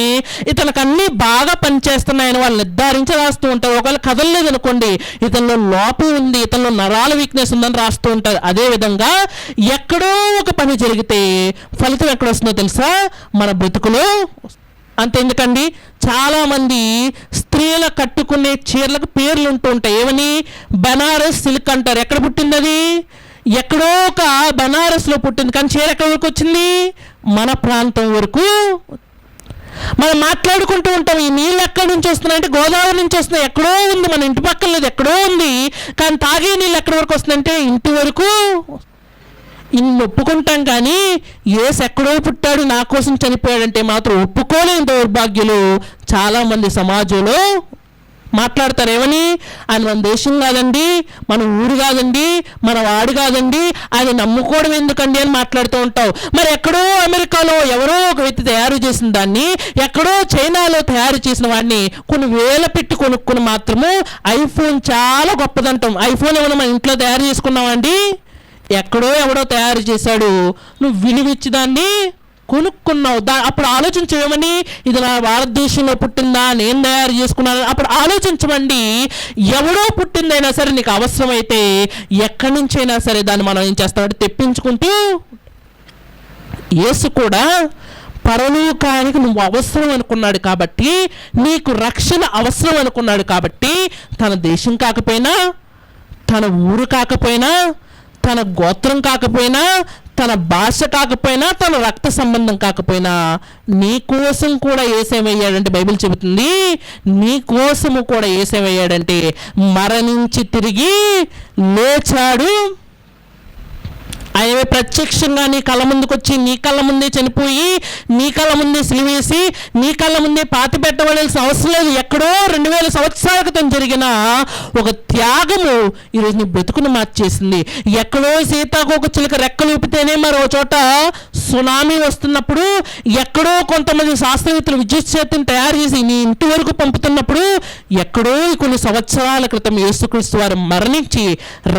ఇతనికి అన్నీ బాగా పనిచేస్తున్నాయని వాళ్ళు నిర్ధారించి రాస్తూ ఉంటారు. ఒకవేళ కదలలేదు అనుకోండి, ఇతనిలో లోపం ఉంది, ఇతనిలో నరాల వీక్నెస్ ఉందని రాస్తూ ఉంటారు. అదేవిధంగా ఎక్కడో ఒక పని జరిగితే ఫలితం ఎక్కడ వస్తుందో తెలుసా? మన బ్రతుకులో. అంతెందుకండి, చాలామంది స్త్రీల కట్టుకునే చీరలకు పేర్లు ఉంటూ ఉంటాయి. ఏమని? బనారస్ సిల్క్ అంటారు. ఎక్కడ పుట్టింది అది? ఎక్కడో ఒక బనారస్లో పుట్టింది, కానీ చీర ఎక్కడి వరకు వచ్చింది? మన ప్రాంతం వరకు. మనం మాట్లాడుకుంటూ ఉంటాం, ఈ నీళ్ళు ఎక్కడి నుంచి వస్తున్నాయంటే గోదావరి నుంచి వస్తున్నాయి. ఎక్కడో ఉంది, మన ఇంటి పక్కన లేదు, ఎక్కడో ఉంది, కానీ తాగే నీళ్ళు ఎక్కడి వరకు వస్తున్నాయంటే ఇంటి వరకు. ఇన్ని ఒప్పుకుంటాం, కానీ యేసు ఎక్కడో పుట్టాడు నా కోసం చనిపోయాడంటే మాత్రం ఒప్పుకోలేని దౌర్భాగ్యులు చాలామంది సమాజంలో మాట్లాడతారు. ఏమని? ఆయన మన దేశం కాదండి, మన ఊరు కాదండి, మన వాడు కాదండి, ఆయన నమ్ముకోవడం ఎందుకండి అని మాట్లాడుతూ ఉంటావు. మరి ఎక్కడో అమెరికాలో ఎవరో ఒక వ్యక్తి తయారు చేసిన దాన్ని, ఎక్కడో చైనాలో తయారు చేసిన వాడిని కొన్ని వేల పెట్టి కొనుక్కుని మాత్రము ఐఫోన్ చాలా గొప్పదంటాం. ఐఫోన్ ఏమైనా మన ఇంట్లో తయారు చేసుకున్నామండి? ఎక్కడో ఎవడో తయారు చేశాడు, నువ్వు విలువిచ్చి దాన్ని కొనుక్కున్నావు. అప్పుడు ఆలోచించమని, ఇది నా భారతదేశంలో పుట్టిందా, నేను తయారు చేసుకున్నాను, అప్పుడు ఆలోచించమండి. ఎవడో పుట్టిందైనా సరే నీకు అవసరమైతే ఎక్కడి నుంచైనా సరే దాన్ని మనం ఏం చేస్తామంటే తెప్పించుకుంటూ. యేసు కూడా పరలోకానికి నువ్వు అవసరం అనుకున్నాడు కాబట్టి, నీకు రక్షణ అవసరం అనుకున్నాడు కాబట్టి, తన దేశం కాకపోయినా, తన ఊరు కాకపోయినా, తన గోత్రం కాకపోయినా, తన భాష కాకపోయినా, తన రక్త సంబంధం కాకపోయినా, నీ కోసం కూడా యేసేమయ్యాడంటే బైబిల్ చెబుతుంది, నీ కోసము కూడా యేసేమయ్యాడంటే మరణించి తిరిగి లేచాడు. ఆయన ప్రత్యక్షంగా నీ కళ్ళ ముందుకు వచ్చి, నీ కళ్ళ ముందే చనిపోయి, నీ కళ్ళ ముందే సిలివేసి, నీ కళ్ళ ముందే పాతి పెట్టవలసిన అవసరం లేదు. ఎక్కడో 2000 సంవత్సరాల క్రితం జరిగిన ఒక త్యాగము ఈరోజు నీ బ్రతుకును మార్చేసింది. ఎక్కడో సీతాకోక చిలుక రెక్కలు ఊపితేనే మరో చోట సునామీ వస్తున్నప్పుడు, ఎక్కడో కొంతమంది శాస్త్రవేత్తలు విద్యుత్ శక్తిని తయారు చేసి నీ ఇంటి వరకు పంపుతున్నప్పుడు, ఎక్కడో కొన్ని సంవత్సరాల క్రితం యేసుక్రీస్తు వారు మరణించి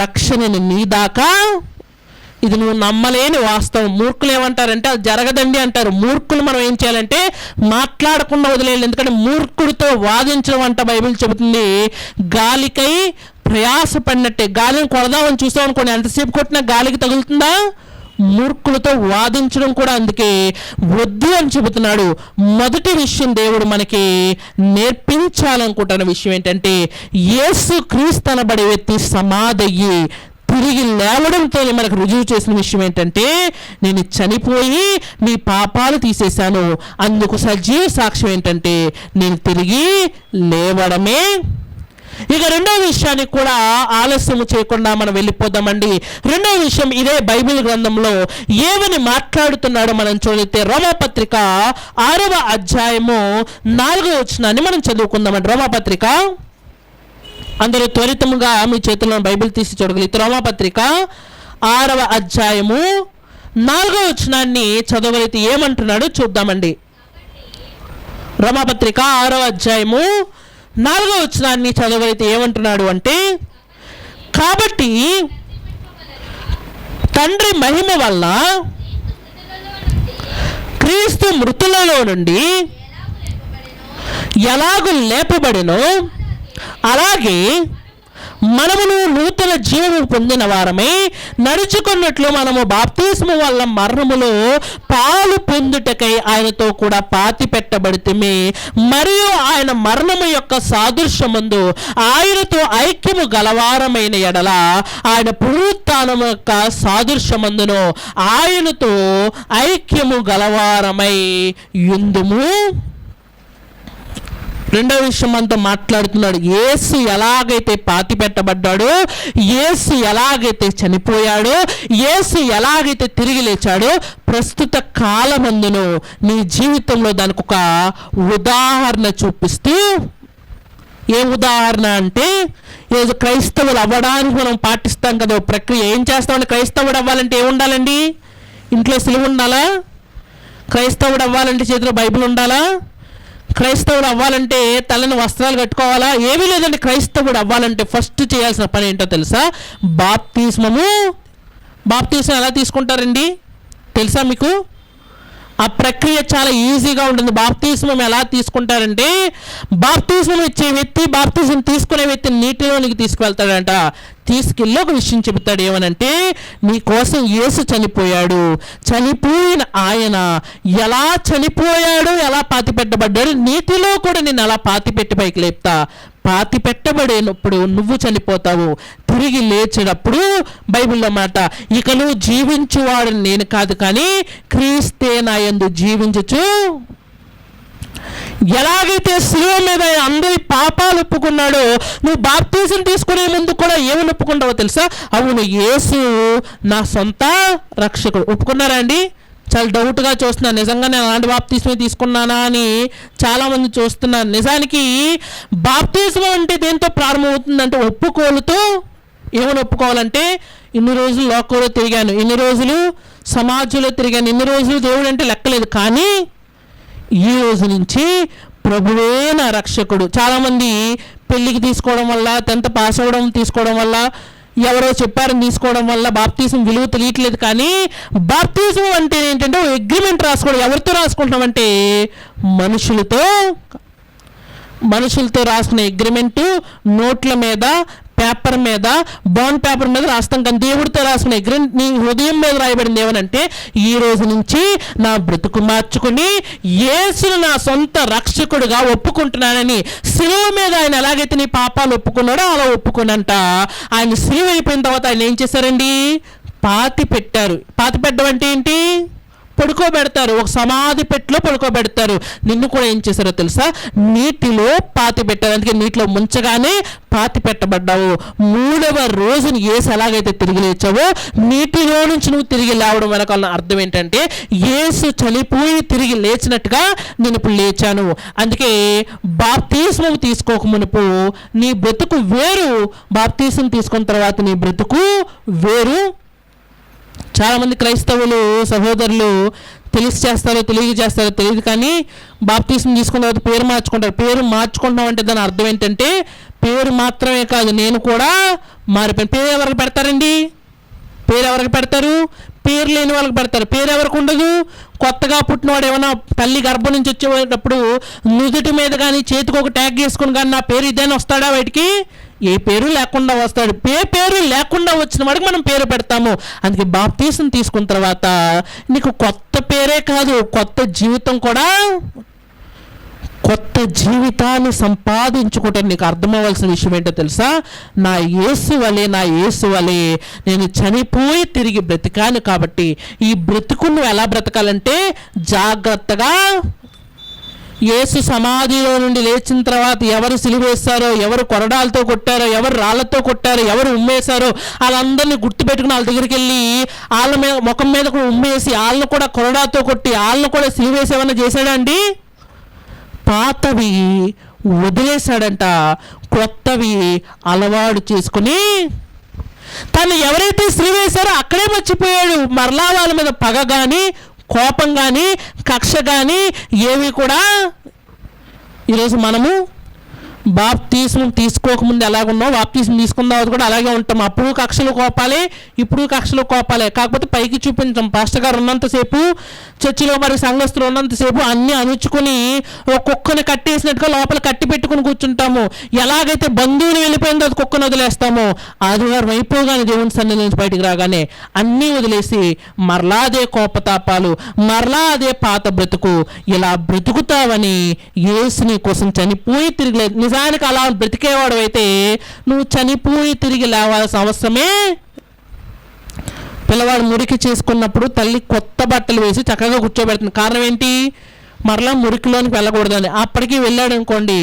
రక్షణని నీ దాకా. ఇది నువ్వు నమ్మలేని వాస్తవం. మూర్ఖులు ఏమంటారంటే అది జరగదండి అంటారు. మూర్ఖులు మనం ఏం చేయాలంటే మాట్లాడకుండా వదిలేయాలి. ఎందుకంటే మూర్ఖుడితో వాదించడం అంట బైబిల్ చెబుతుంది గాలికై ప్రయాసపడినట్టే. గాలిని కొడదామని చూసాం అనుకోండి, ఎంతసేపు కొట్టినా గాలికి తగులుతుందా? మూర్ఖులతో వాదించడం కూడా అందుకే వద్దు అని చెబుతున్నాడు. మొదటి విషయం దేవుడు మనకి నేర్పించాలనుకుంటున్న విషయం ఏంటంటే, యేసు క్రీస్తు అనబడే వ్యక్తి సమాధయ్యి తిరిగి లేవడంతో మనకు రుజువు చేసిన విషయం ఏంటంటే, నేను చనిపోయి నీ పాపాలు తీసేశాను, అందుకు సజీవ సాక్ష్యం ఏంటంటే నేను తిరిగి లేవడమే. ఇక రెండో విషయానికి కూడా ఆలస్యం చేయకుండా మనం వెళ్ళిపోదామండి. రెండో విషయం ఇదే బైబిల్ గ్రంథంలో ఏమని మాట్లాడుతున్నాడో మనం చూస్తే, రోమాపత్రిక 6వ అధ్యాయము 4వ వచనాన్ని మనం చదువుకుందామండి. రోమాపత్రిక, అందరూ త్వరితముగా మీ చేతుల్లో బైబిల్ తీసి చూడగలిగితే రోమాపత్రిక 6వ అధ్యాయము 4వ వచనాన్ని చదవగలిగితే ఏమంటున్నాడు చూద్దామండి. రోమాపత్రిక 6వ అధ్యాయము 4వ వచనాన్ని చదవగలిగితే ఏమంటున్నాడు అంటే, కాబట్టి తండ్రి మహిమ వల్ల క్రీస్తు మృతులలో నుండి ఎలాగూ లేపబడినో అలాగే మనమును నూతన జీవము పొందిన వారమై నడుచుకున్నట్లు మనము బాప్తిస్ము వల్ల మరణములో పాలు పొందుటకై ఆయనతో కూడా పాతి పెట్టబడితిమి. మరియు ఆయన మరణము యొక్క సాదృశ్యమందు ఆయనతో ఐక్యము గలవారమైన ఎడల ఆయన పునరుత్థానము యొక్క సాదృశ్యమందును ఆయనతో ఐక్యము గలవారమై యుందుము. రెండో విషయం అంతా మాట్లాడుతున్నాడు. యేసు ఎలాగైతే పాతి పెట్టబడ్డాడో, యేసు ఎలాగైతే చనిపోయాడో, యేసు ఎలాగైతే తిరిగి లేచాడో, ప్రస్తుత కాలమందును నీ జీవితంలో దానికి ఒక ఉదాహరణ చూపిస్తూ, ఏ ఉదాహరణ అంటే, ఈరోజు క్రైస్తవులు అవ్వడానికి మనం పాటిస్తాం కదా ప్రక్రియ. ఏం చేస్తామంటే, క్రైస్తవుడు అవ్వాలంటే ఏముండాలండి? ఇంట్లో సిలువ ఉండాలా? క్రైస్తవుడు అవ్వాలంటే చేతిలో బైబిల్ ఉండాలా? క్రైస్తవుడు అవ్వాలంటే తలని వస్త్రాలు కట్టుకోవాలా? ఏమీ లేదండి. క్రైస్తవుడు అవ్వాలంటే ఫస్ట్ చేయాల్సిన పని ఏంటో తెలుసా? బాప్తిస్మం ఎలా తీసుకుంటారండి తెలుసా మీకు? ఆ ప్రక్రియ చాలా ఈజీగా ఉంటుంది. బాప్తిస్మం ఎలా తీసుకుంటారంటే, బాప్తిస్మం ఇచ్చే వ్యక్తి బాప్తిస్మం తీసుకునే వ్యక్తిని నీటిలోనికి తీసుకువెళ్తాడంట. తీసుకెళ్ళి ఒక విషయం చెబుతాడు. ఏమనంటే, నీ కోసం యేసు చనిపోయాడు, చనిపోయిన ఆయన ఎలా చనిపోయాడు, ఎలా పాతి పెట్టబడ్డాడు, నీటిలో కూడా నేను అలా పాతి పెట్టి పైకి లేపుతా. పాతి పెట్టబడినప్పుడు నువ్వు చనిపోతావు, తిరిగి లేచినప్పుడు బైబిల్లో మాట, ఇక నువ్వు జీవించువాడు నేను కాదు కానీ క్రీస్తే నా యందు జీవించుచు. ఎలాగైతే శిలువ మీద అందరి పాపాలు ఒప్పుకున్నాడో, నువ్వు బాప్తిజం తీసుకునే ముందు కూడా ఏమని ఒప్పుకుంటావో తెలుసా? అవును, యేసు నా సొంత రక్షకుడు. ఒప్పుకున్నారా అండి? చాలా డౌట్గా చూస్తున్నాను. నిజంగా నేను అలాంటి బాప్తిజమే తీసుకున్నానా అని చాలామంది చూస్తున్నాను. నిజానికి బాప్తిజం అంటే దేంతో ప్రారంభమవుతుందంటే ఒప్పుకోలుతో. ఏమని ఒప్పుకోవాలంటే, ఇన్ని రోజులు లోకంలో తిరిగాను, ఇన్ని రోజులు సమాజంలో తిరిగాను, ఇన్ని రోజులు దేవుడు అంటే లెక్కలేదు, కానీ ఈ రోజు నుంచి ప్రభువే నా రక్షకుడు. చాలామంది పెళ్ళికి తీసుకోవడం వల్ల, 10th పాస్ అవ్వడం తీసుకోవడం వల్ల ఎవరో చెప్పారని తీసుకోవడం వల్ల బాప్తిజం విలువ తెలియట్లేదు. కానీ బాప్తిజం అంటే ఏంటంటే అగ్రిమెంట్ రాసుకోవడం. ఎవరితో రాసుకుంటామంటే మనుషులతో రాసుకునే అగ్రిమెంటు నోట్ల మీద, పేపర్ మీద, బాండ్ పేపర్ మీద రాస్తాం. కానీ దేవుడితో రాసుకునే అగ్రిమెంట్ నీ హృదయం మీద రాయబడింది ఏమనంటే, ఈ రోజు నుంచి నా బ్రతుకు మార్చుకుని యేసును నా సొంత రక్షకుడుగా ఒప్పుకుంటున్నానని. శిలువ మీద ఆయన ఎలాగైతే నీ పాపాలు ఒప్పుకున్నాడో అలా ఒప్పుకున్నంట. ఆయన శిలువ అయిపోయిన తర్వాత ఆయన ఏం చేశారండి? పాతి పెట్టారు. పాతి పెట్టడం అంటే ఏంటి? పడుకోబెడతారు. ఒక సమాధి పెట్టిలో పడుకోబెడతారు. నిన్ను కూడా ఏం చేశారో తెలుసా? నీటిలో పాతి పెట్టారు. అందుకే నీటిలో ముంచగానే పాతి పెట్టబడ్డావు. 3వ రోజున యేసు ఎలాగైతే తిరిగి లేచావో నీటిలో నుంచి నువ్వు తిరిగి లేవడం వెనకాల అర్థం ఏంటంటే యేసు చనిపోయి తిరిగి లేచినట్టుగా నేను ఇప్పుడు లేచాను. అందుకే బాప్తిస్మం తీసుకోక మునుపు నీ బ్రతుకు వేరు, బాప్తిస్మం తీసుకున్న తర్వాత నీ బ్రతుకు వేరు. చాలామంది క్రైస్తవులు సహోదరులు తెలియజేస్తారో తెలియదు, కానీ బాప్తిస్మం తీసుకున్న తర్వాత పేరు మార్చుకుంటారు. పేరు మార్చుకుంటాం అంటే దాని అర్థం ఏంటంటే పేరు మాత్రమే కాదు, నేను కూడా మారిపోయాను. పేరు ఎవరికి పెడతారండి? పేరు ఎవరికి పెడతారు? పేరు లేని వాళ్ళకి పెడతారు. పేరు ఎవరికి ఉండదు? కొత్తగా పుట్టినవాడు ఏమైనా తల్లి గర్భం నుంచి వచ్చేటప్పుడు నుదుటి మీద కానీ చేతికి ఒక ట్యాగ్ వేసుకుని కానీ నా పేరు ఇదేని వస్తాడా? బయటికి ఏ పేరు లేకుండా వస్తాడు. పేరు లేకుండా వచ్చిన వాడికి మనం పేరు పెడతాము. అందుకే బాప్తిసం తీసుకున్న తర్వాత నీకు కొత్త పేరే కాదు, కొత్త జీవితం కూడా, కొత్త జీవితాన్ని సంపాదించుకుంటే నీకు అర్థమవలసిన విషయం ఏంటో తెలుసా? నా యేసు వలె నేను చనిపోయి తిరిగి బ్రతికాను. కాబట్టి ఈ బ్రతుకును ఎలా బ్రతకాలంటే జాగ్రత్తగా యేసు సమాధిలో నుండి లేచిన తర్వాత ఎవరు సిలువేస్తారో, ఎవరు కొరడాలతో కొట్టారో, ఎవరు రాళ్లతో కొట్టారో, ఎవరు ఉమ్మేశారో వాళ్ళందరినీ గుర్తుపెట్టుకుని వాళ్ళ దగ్గరికి వెళ్ళి వాళ్ళ మీద ముఖం మీద కూడా ఉమ్మేసి వాళ్ళని కూడా కొరడాతో కొట్టి వాళ్ళని కూడా సిలువేసి ఏమన్నా చేశాడా అండి? పాతవి వదిలేశాడంట, కొత్తవి అలవాటు చేసుకుని తను ఎవరైతే సిలువేశారో అక్కడే మర్చిపోయాడు. మరలా వాళ్ళ మీద పగ కానీ, కోపం కానీ, కక్ష కానీ ఏవి కూడా. ఈరోజు మనము బాప్తిస్మం తీసుకోకముందు ఎలాగున్నాం, బాప్తిస్మం తీసుకున్న తర్వాత కూడా అలాగే ఉంటాం. అప్పుడు కక్షలు కోపాలే, ఇప్పుడు కక్షలు కోపాలే. కాకపోతే పైకి చూపించాం. పాస్టర్ గారు ఉన్నంతసేపు, చర్చిలో మరి సంఘస్థులు ఉన్నంతసేపు అన్నీ అణుచుకుని ఒక కుక్కని కట్టేసినట్టుగా లోపల కట్టి పెట్టుకుని కూర్చుంటాము. ఎలాగైతే బంధువుని వెళ్ళిపోయిన తర్వాత కుక్కను వదిలేస్తామో, ఆదివారం అయిపోగానే దేవుని సన్నిధి నుంచి బయటికి రాగానే అన్నీ వదిలేసి మరలా అదే కోపతాపాలు, మరలా అదే పాత బ్రతుకు. ఇలా బ్రతుకుతావని యేసుని కోసం చనిపోయి తిరిగి నిజానికి అలా బ్రతికేవాడు అయితే నువ్వు చనిపోయి తిరిగి లేవాల్సిన అవసరమే. పిల్లవాడు మురికి చేసుకున్నప్పుడు తల్లి కొత్త బట్టలు వేసి చక్కగా కూర్చోబెడుతుంది. కారణం ఏంటి? మరలా మురికిలోనికి వెళ్ళకూడదని. అప్పటికి వెళ్ళాడు అనుకోండి,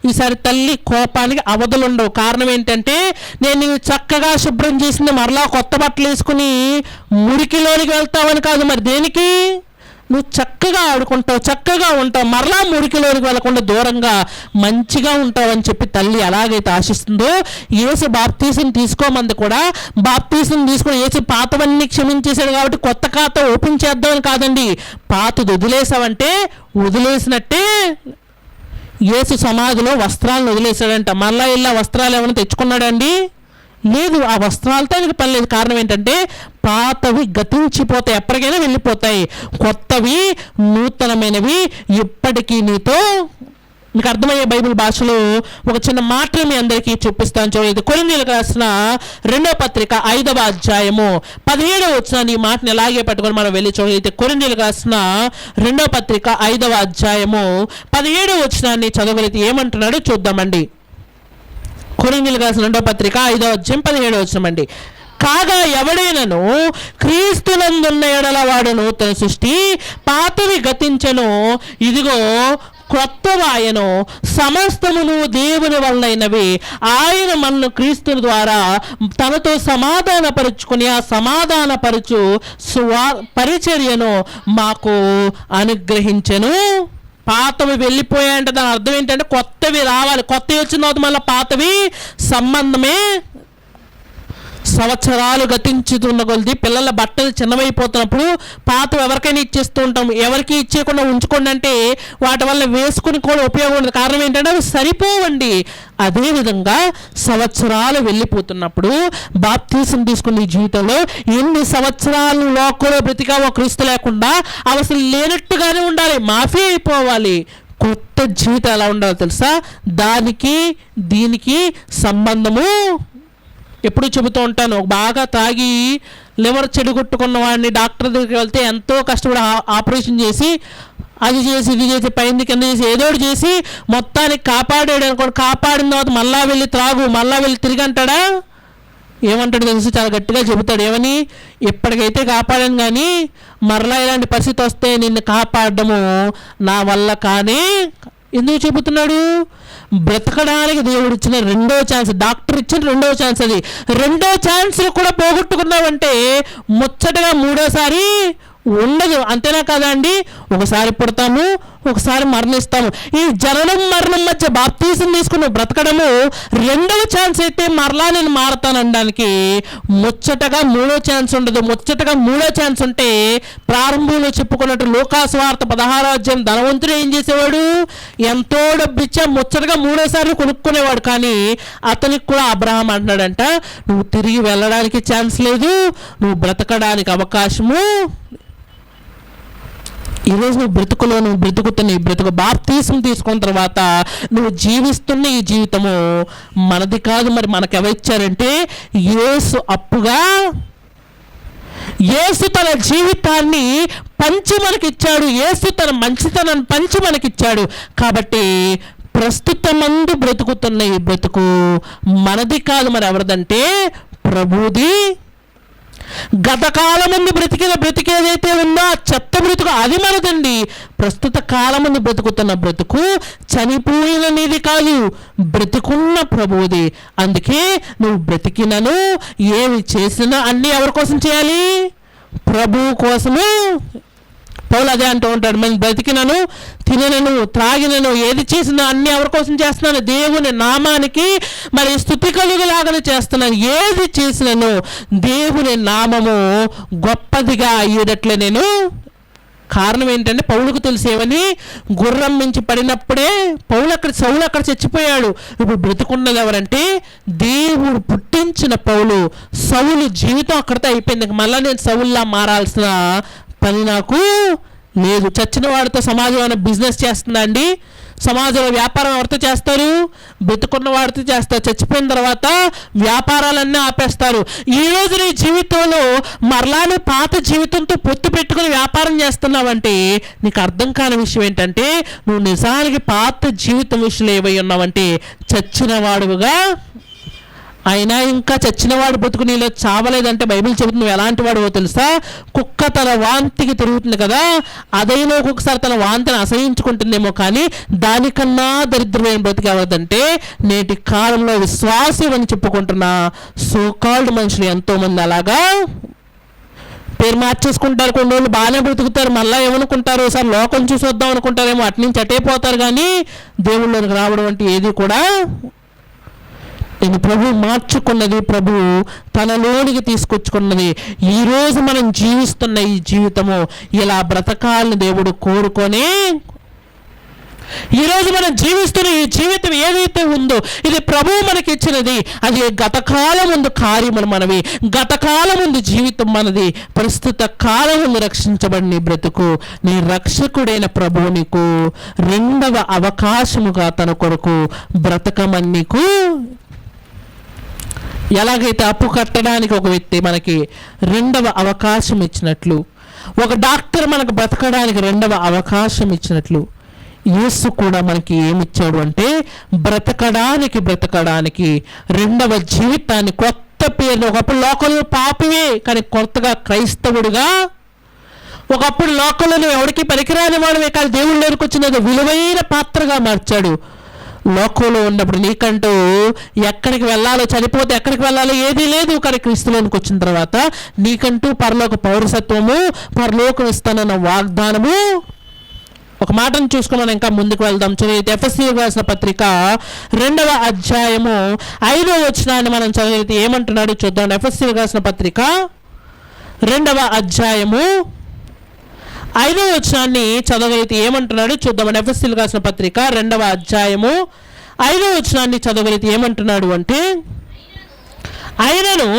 ఈసారి తల్లి కోపానికి అవధులు ఉండవు. కారణం ఏంటంటే నేను చక్కగా శుభ్రం చేసింది మరలా కొత్త బట్టలు వేసుకుని మురికిలోనికి వెళ్తావని కాదు. మరి దేనికి? నువ్వు చక్కగా ఆడుకుంటావు, చక్కగా ఉంటావు, మరలా మురికిలోనికి వెళ్లకుండా దూరంగా మంచిగా ఉంటావని చెప్పి తల్లి ఎలాగైతే ఆశిస్తుందో, యేసు బాప్తిసం తీసుకోమంది కూడా బాప్తిసం తీసుకుని యేసు పాతవన్నీ క్షమించేశాడు కాబట్టి కొత్త ఖాతా ఓపెన్ చేద్దామని కాదండి. పాతది వదిలేసావంటే వదిలేసినట్టే. యేసు సమాధిలో వస్త్రాలను వదిలేశాడంట. మరలా ఇలా వస్త్రాలు ఏమైనా తెచ్చుకున్నాడండి? లేదు. ఆ వస్త్రాలతో ఆయనకి పని లేదు. కారణం ఏంటంటే పాతవి గతించిపోతాయి, ఎప్పటికైనా వెళ్ళిపోతాయి. కొత్తవి నూతనమైనవి ఎప్పటికీ నీతో. మీకు అర్థమయ్యే బైబిల్ భాషలో ఒక చిన్న మాటలు మీ అందరికీ చూపిస్తాను. చూడండి, కొరింథీయులకు రాసిన 2వ పత్రిక 5వ అధ్యాయము 17వ వచనాన్ని ఈ మాటను ఎలాగే పట్టుకొని మనం వెళ్ళి చూడైతే కొరింథీయులకు రాసిన 2వ పత్రిక 5వ అధ్యాయము 17వ వచనాన్ని చదవగలిగితే ఏమంటున్నాడో చూద్దామండి. కొరింథీయులకు రాసిన 2వ పత్రిక 5వ అధ్యాయం 17వ వచనం అండి. కాగా ఎవడైనను క్రీస్తునందున్న ఎడల వాడు నూతన సృష్టి, పాతవి గతించెను, ఇదిగో క్రొత్తవాయను, సమస్తమును దేవుని వలనైనవి. ఆయన మనను క్రీస్తు ద్వారా తనతో సమాధానపరుచుకుని ఆ సమాధానపరచు పరిచర్యను మాకు అనుగ్రహించెను. పాతవి వెళ్ళిపోయాయంటే దాని అర్థం ఏంటంటే కొత్తవి రావాలి. కొత్తవి వచ్చిన తర్వాత మళ్ళీ పాతవి సంవత్సరాలు గతించుతున్న కొద్ది పిల్లల బట్టలు చిన్నవైపోతున్నప్పుడు పాత ఎవరికైనా ఇచ్చేస్తూ ఉంటాం. ఎవరికి ఇచ్చేయకుండా ఉంచుకోండి అంటే వాటి వల్ల వేసుకుని కూడా ఉపయోగం ఉండదు. కారణం ఏంటంటే అవి సరిపోవండి. అదేవిధంగా సంవత్సరాలు వెళ్ళిపోతున్నప్పుడు బాప్తీసం తీసుకున్న ఈ జీవితంలో ఎన్ని సంవత్సరాలు లోకంలో బ్రతికావో క్రీస్తు లేకుండా అవి అసలు లేనట్టుగానే ఉండాలి, మాఫీ అయిపోవాలి. కొత్త జీవితం ఎలా ఉండాలో తెలుసా? దానికి దీనికి సంబంధము ఎప్పుడు చెబుతూ ఉంటాను. బాగా తాగి లివర్ చెడుగొట్టుకున్న వాడిని డాక్టర్ దగ్గరికి వెళ్తే ఎంతో కష్టపడి ఆపరేషన్ చేసి అది చేసి ఇది చేసి పైన కింద చేసి ఏదో ఒకటి చేసి మొత్తానికి కాపాడాడు అనుకోండి. కాపాడిన తర్వాత మళ్ళా వెళ్ళి త్రాగు, మళ్ళా వెళ్ళి తిరిగి అంటాడా? ఏమంటాడు తెలుసు? చాలా గట్టిగా చెబుతాడు. ఏమని? ఎప్పటికైతే కాపాడాను కానీ మరలా ఇలాంటి పరిస్థితి వస్తే నిన్ను కాపాడము నా వల్ల కానీ. ఎందుకు చెబుతున్నాడు? బ్రతకడానికి దేవుడు ఇచ్చిన రెండో ఛాన్స్, డాక్టర్ ఇచ్చిన రెండో ఛాన్స్. అది రెండో ఛాన్స్ కూడా పోగొట్టుకున్నావంటే ముచ్చటగా మూడోసారి ఉండదు. అంతేనా కదా అండి? ఒకసారి పుడతాము, ఒకసారి మరణిస్తాము. ఈ జననం మరణం మధ్య బాప్తీసం తీసుకుని బ్రతకడము రెండవ ఛాన్స్ అయితే మరలా నేను మారతానడానికి ముచ్చటగా మూడో ఛాన్స్ ఉండదు. ముచ్చటగా మూడో ఛాన్స్ ఉంటే ప్రారంభంలో చెప్పుకున్నట్టు లూకాసు వార్త 16వ అధ్యాయం ధనవంతుడు ఏం చేసేవాడు? ఎంతో డబ్బిచ్చా ముచ్చటగా మూడోసారి కొనుక్కునేవాడు. కానీ అతనికి కూడా అబ్రహాం అంటున్నాడంట, నువ్వు తిరిగి వెళ్ళడానికి ఛాన్స్ లేదు, నువ్వు బ్రతకడానికి అవకాశము. ఈరోజు నువ్వు బ్రతుకుతున్న ఈ బ్రతుకు బాప్తీసం తీసుకున్న తర్వాత నువ్వు జీవిస్తున్న ఈ జీవితము మనది కాదు. మరి మనకు ఎవరిచ్చారంటే యేసు అప్పుగా, యేసు తన జీవితాన్ని పంచి మనకిచ్చాడు. యేసు తన మంచితనాన్ని పంచి మనకిచ్చాడు. కాబట్టి ప్రస్తుతమందు బ్రతుకుతున్న ఈ బ్రతుకు మనది కాదు. మరి ఎవరిదంటే ప్రభుది. గతకాలం ముందు బ్రతికేదైతే ఉందో ఆ చెత్త బ్రతుకు అది మనదండి. ప్రస్తుత కాలం ముందు బ్రతుకుతున్న బ్రతుకు చనిపోయినది కాదు, బ్రతుకున్న ప్రభువుది. అందుకే నువ్వు బ్రతికినను ఏమి చేసినా అన్నీ ఎవరి కోసం చేయాలి? ప్రభువు కోసము. పౌలు అదే అంటూ ఉంటాడు, నేను బ్రతికినను, తినను, త్రాగినను, ఏది చేసినా అన్ని ఎవరి కోసం చేస్తున్నాను? దేవుని నామానికి మరి స్తుతి కలుగులాగానే చేస్తున్నాను. ఏది చేసినను దేవుని నామము గొప్పదిగా అయ్యేటట్లే నేను. కారణం ఏంటంటే పౌలుకు తెలిసేవని గుర్రం మించి పడినప్పుడే సౌలు అక్కడ చచ్చిపోయాడు. ఇప్పుడు బ్రతుకున్నది ఎవరంటే దేవుడు పుట్టించిన పౌలు. సౌలు జీవితం అక్కడితో అయిపోయింది. మళ్ళీ నేను సౌలులా మారాల్సిన పని నాకు లేదు. చచ్చిన వాడితో సమాజం ఏమైనా బిజినెస్ చేస్తుందా అండి? సమాజంలో వ్యాపారం ఎవరితో చేస్తారు? బ్రతుకున్న వాడితో చేస్తారు. చచ్చిపోయిన తర్వాత వ్యాపారాలన్నీ ఆపేస్తారు. ఈరోజు నీ జీవితంలో మరలానే పాత జీవితంతో పొత్తు పెట్టుకుని వ్యాపారం చేస్తున్నావంటే నీకు అర్థం కాని విషయం ఏంటంటే నువ్వు నిజానికి పాత జీవితం విషయంలో ఏవై ఉన్నావంటే చచ్చిన వాడుగా. అయినా ఇంకా చచ్చినవాడు బతుకు నీలో చావలేదంటే బైబిల్ చెబుతుంది నువ్వు ఎలాంటి వాడువో తెలుసా? కుక్క తన వాంతికి తిరుగుతుంది కదా, అదైనా ఒక్కొక్కసారి తన వాంతిని అసహించుకుంటుందేమో, కానీ దానికన్నా దరిద్రమైన బ్రతికి ఎవరిదంటే నేటి కాలంలో విశ్వాసం అని చెప్పుకుంటున్న సోకాల్డ్ మనుషులు ఎంతోమంది అలాగా పేరు మార్చేసుకుంటారు. కొన్ని రోజులు బాగానే బ్రతుకుతారు, మళ్ళీ ఏమనుకుంటారు? సార్ లోకం చూసి వద్దాం అనుకుంటారేమో, అటు నుంచి అటైపోతారు. కానీ దేవుళ్ళలోకి రావడం అంటే ఏది కూడా నేను ప్రభు మార్చుకున్నది, ప్రభు తనలోనికి తీసుకొచ్చుకున్నది. ఈరోజు మనం జీవిస్తున్న ఈ జీవితము ఇలా బ్రతకాలని దేవుడు కోరుకొని, ఈరోజు మనం జీవిస్తున్న ఈ జీవితం ఏదైతే ఉందో ఇది ప్రభువు మనకి ఇచ్చినది. అది గతకాలం ముందు కార్యములు మనవి, గతకాలం ముందు జీవితం మనది. ప్రస్తుత కాలం ముందు రక్షించబడిన బ్రతుకు నీ రక్షకుడైన ప్రభువు నీకు రెండవ అవకాశముగా తన కొరకు బ్రతకమని నీకు. ఎలాగైతే అప్పు కట్టడానికి ఒక వ్యక్తి మనకి రెండవ అవకాశం ఇచ్చినట్లు, ఒక డాక్టర్ మనకు బ్రతకడానికి రెండవ అవకాశం ఇచ్చినట్లు, యేసు కూడా మనకి ఏమిచ్చాడు అంటే బ్రతకడానికి రెండవ జీవితాన్ని, కొత్త పేరు. ఒకప్పుడు లోకంలో పాపమే, కానీ కొత్తగా క్రైస్తవుడిగా. ఒకప్పుడు లోకంలో నువ్వు ఎవరికి పనికిరాని వాడమే, కానీ దేవుళ్ళ దగ్గరికి వచ్చినది విలువైన పాత్రగా మార్చాడు. లోకంలో ఉన్నప్పుడు నీకంటూ ఎక్కడికి వెళ్ళాలో, చనిపోతే ఎక్కడికి వెళ్ళాలో ఏదీ లేదు. కానీ క్రీస్తులోనికి వచ్చిన తర్వాత నీకంటూ పరలోక పౌరసత్వము, పరలోకం ఇస్తానన్న వాగ్దానము ఒక మాటను చూసుకుని మనం ఇంకా ముందుకు వెళ్దాం. చదివితే ఎఫెసీయులకు రాసిన పత్రిక 2వ అధ్యాయము 5వ వచనాన్ని మనం చదివితే ఏమంటున్నాడు చూద్దాం. ఎఫెసీయులకు రాసిన పత్రిక 2వ అధ్యాయము 5వ వచనాన్ని చదవగలిగితే ఏమంటున్నాడు చూద్దాం. ఎఫెసీయులకు రాసిన పత్రిక 2వ అధ్యాయము 5వ వచనాన్ని చదవగలిగితే ఏమంటున్నాడు అంటే, ఆయనను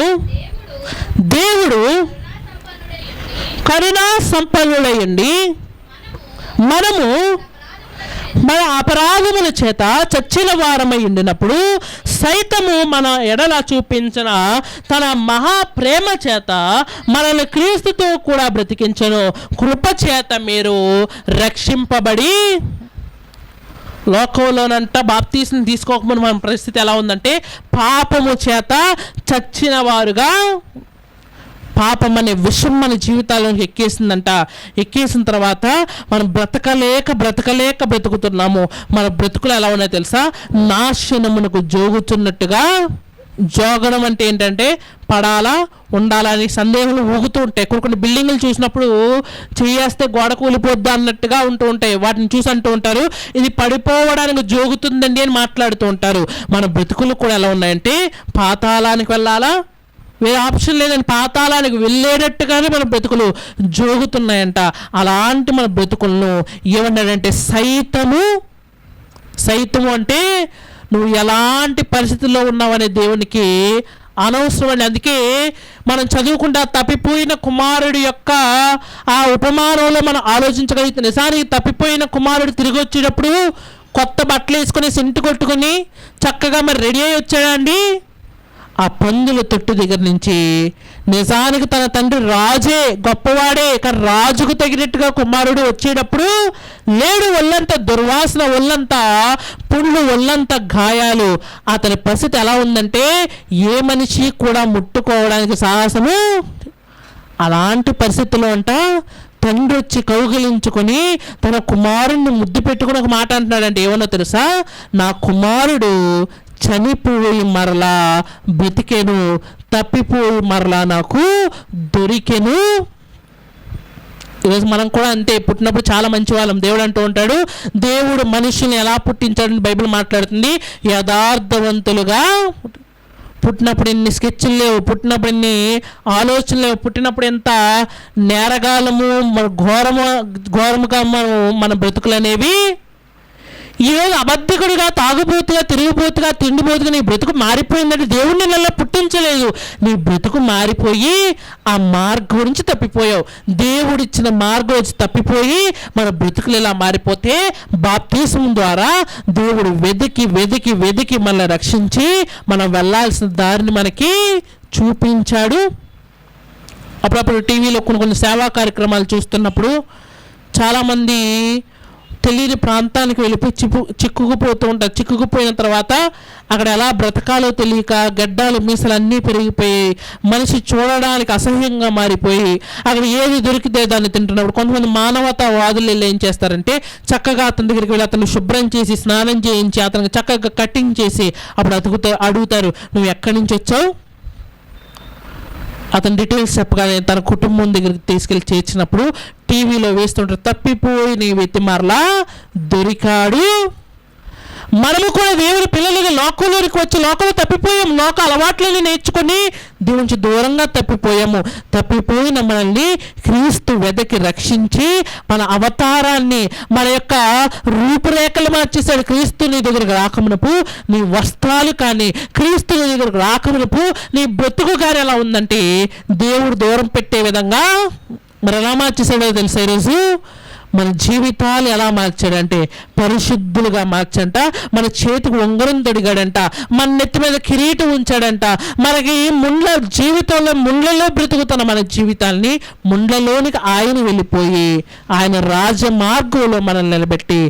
దేవుడు కరుణా సంపన్నుడయ్యుండి మనము మన అపరాధముల చేత చచ్చిన వారమై ఉండినప్పుడు సైతము మన ఎడల చూపించిన తన మహాప్రేమ చేత మనల్ని క్రీస్తుతో కూడా బ్రతికించను. కృప చేత మీరు రక్షింపబడి, లోకంలోనంట బాప్తీసం తీసుకోకముందు మన పరిస్థితి ఎలా ఉందంటే పాపము చేత చచ్చిన వారుగా, పాపం అనే విషం మన జీవితాల్లోకి ఎక్కేసిందంట. ఎక్కేసిన తర్వాత మనం బ్రతకలేక బ్రతుకుతున్నాము. మన బ్రతుకులు ఎలా ఉన్నాయో తెలుసా? నాశనమునకు జోగుతున్నట్టుగా. జోగడం అంటే ఏంటంటే పడాలా ఉండాలా అని సందేహాలు ఊగుతూ ఉంటాయి. కొన్ని బిల్డింగులు చూసినప్పుడు చేయేస్తే గోడ కూలిపోద్దా అన్నట్టుగా ఉంటూ ఉంటాయి. వాటిని చూసి అంటూ ఉంటారు, ఇది పడిపోవడానికి జోగుతుందండి అని మాట్లాడుతూ ఉంటారు. మన బ్రతుకులు కూడా ఎలా ఉన్నాయంటే పాతాళానికి వెళ్ళాలా, వేరే ఆప్షన్ లేదని పాతాళానికి వెళ్ళేటట్టుగానే మన బ్రతుకులు జోగుతున్నాయంట. అలాంటి మన బ్రతుకులను ఏమన్నాడంటే సైతము అంటే నువ్వు ఎలాంటి పరిస్థితుల్లో ఉన్నావనే దేవునికి అనవసరమని. అందుకే మనం చదువుకుంటా తప్పిపోయిన కుమారుడి యొక్క ఆ ఉపమానంలో మనం ఆలోచించగలిగితే, నిజానికి తప్పిపోయిన కుమారుడు తిరిగి వచ్చేటప్పుడు కొత్త బట్టలు వేసుకుని సెంటు కొట్టుకుని చక్కగా మరి రెడీ అయ్యి వచ్చాడా అండి? ఆ పందుల తొట్టు దగ్గర నుంచి నిజానికి తన తండ్రి రాజే, గొప్పవాడే, కానీ రాజుకు తగినట్టుగా కుమారుడు వచ్చేటప్పుడు లేడు. ఒళ్ళంతా దుర్వాసన, ఒళ్ళంతా పుండ్లు, ఒళ్ళంతా గాయాలు. అతని పరిస్థితి ఎలా ఉందంటే ఏ మనిషి కూడా ముట్టుకోవడానికి సాహసము. అలాంటి పరిస్థితుల్లో అంట తండ్రి వచ్చి కౌగిలించుకొని తన కుమారుడిని ముద్దు పెట్టుకుని ఒక మాట అంటున్నాడంటే ఏమన్నా తెలుసా? నా కుమారుడు చనిపోయి మరలా బ్రతికెను, తప్పిపోయి మరలా నాకు దొరికెను. ఈరోజు మనం కూడా అంతే. పుట్టినప్పుడు చాలా మంచి వాళ్ళం. దేవుడు అంటూ ఉంటాడు, దేవుడు మనిషిని ఎలా పుట్టించాడని బైబిల్ మాట్లాడుతుంది. యథార్థవంతులుగా. పుట్టినప్పుడు ఎన్ని స్కెచ్లు లేవు, పుట్టినప్పుడు ఎన్ని ఆలోచనలు లేవు, పుట్టినప్పుడు ఎంత నేరగాలము ఘోరముగా మన బ్రతుకులు అనేవి. ఈరోజు అబద్ధికుడిగా, తాగుబోతుగా, తిరిగిపోతుగా, తిండిపోతుగా నీ బ్రతుకు మారిపోయిందంటే దేవుడిని నెలలో పుట్టించలేదు. నీ బ్రతుకు మారిపోయి ఆ మార్గం నుంచి తప్పిపోయావు. దేవుడిచ్చిన మార్గం వచ్చి తప్పిపోయి మన బ్రతుకులు ఇలా మారిపోతే బాప్తీసం ద్వారా దేవుడు వెదికి మనల్ని రక్షించి మనం వెళ్ళాల్సిన దారిని మనకి చూపించాడు. అప్పుడప్పుడు టీవీలో కొన్ని సేవా కార్యక్రమాలు చూస్తున్నప్పుడు చాలామంది తెలియని ప్రాంతానికి వెళ్ళిపోయి చిక్కుకుపోతూ ఉంటారు. చిక్కుకుపోయిన తర్వాత అక్కడ ఎలా బ్రతకాలో తెలియక గడ్డాలు మీసలు అన్నీ పెరిగిపోయి మనిషి చూడడానికి అసహ్యంగా మారిపోయి అక్కడ ఏది దొరికితే దాన్ని తింటున్నప్పుడు కొంతమంది మానవతావాదులు వెళ్ళి ఏం చేస్తారంటే చక్కగా అతని దగ్గరికి వెళ్ళి అతను శుభ్రం చేసి స్నానం చేయించి అతనికి చక్కగా కటింగ్ చేసి అప్పుడు అడుగుతారు, నువ్వు ఎక్కడి నుంచి వచ్చావు? అతని డీటెయిల్స్ చెప్పగానే తన కుటుంబం దగ్గరికి తీసుకెళ్ళి చేర్చినప్పుడు టీవీలో వేస్తుంటారు, తప్పిపోయి నీ వ్యక్తి మరలా దొరికాడు. మనము కూడా దేవుని పిల్లలుగా లోకంలోనికి వచ్చి లోకంలో తప్పిపోయాము. లోక అలవాట్లని నేర్చుకొని దేవుని నుంచి దూరంగా తప్పిపోయాము. తప్పిపోయిన మనల్ని క్రీస్తు వెదకి రక్షించి మన అవతారాన్ని, మన యొక్క రూపురేఖలు మార్చేశాడు. క్రీస్తు నీ దగ్గరకు రాకమునపు నీ వస్త్రాలు కానీ, క్రీస్తు నీ దగ్గరకు రాకమునపు నీ బ్రతుకు కానీ ఎలా ఉందంటే దేవుడు దూరం పెట్టే విధంగా మరి ఎలా మార్చేశాడో తెలుసా? ఈరోజు మన జీవితాలు ఎలా మార్చాడంటే పరిశుద్ధులుగా మార్చంట. మన చేతికి ఉంగరం తొడిగాడంట, మన నెత్తి మీద కిరీటం ఉంచాడంట. మనకి జీవితంలో ముండ్లలో బ్రతుకుతున్న మన జీవితాల్ని ముండ్లలోనికి ఆయన వెళ్ళిపోయి ఆయన రాజ మార్గంలో మనల్ని నిలబెట్టి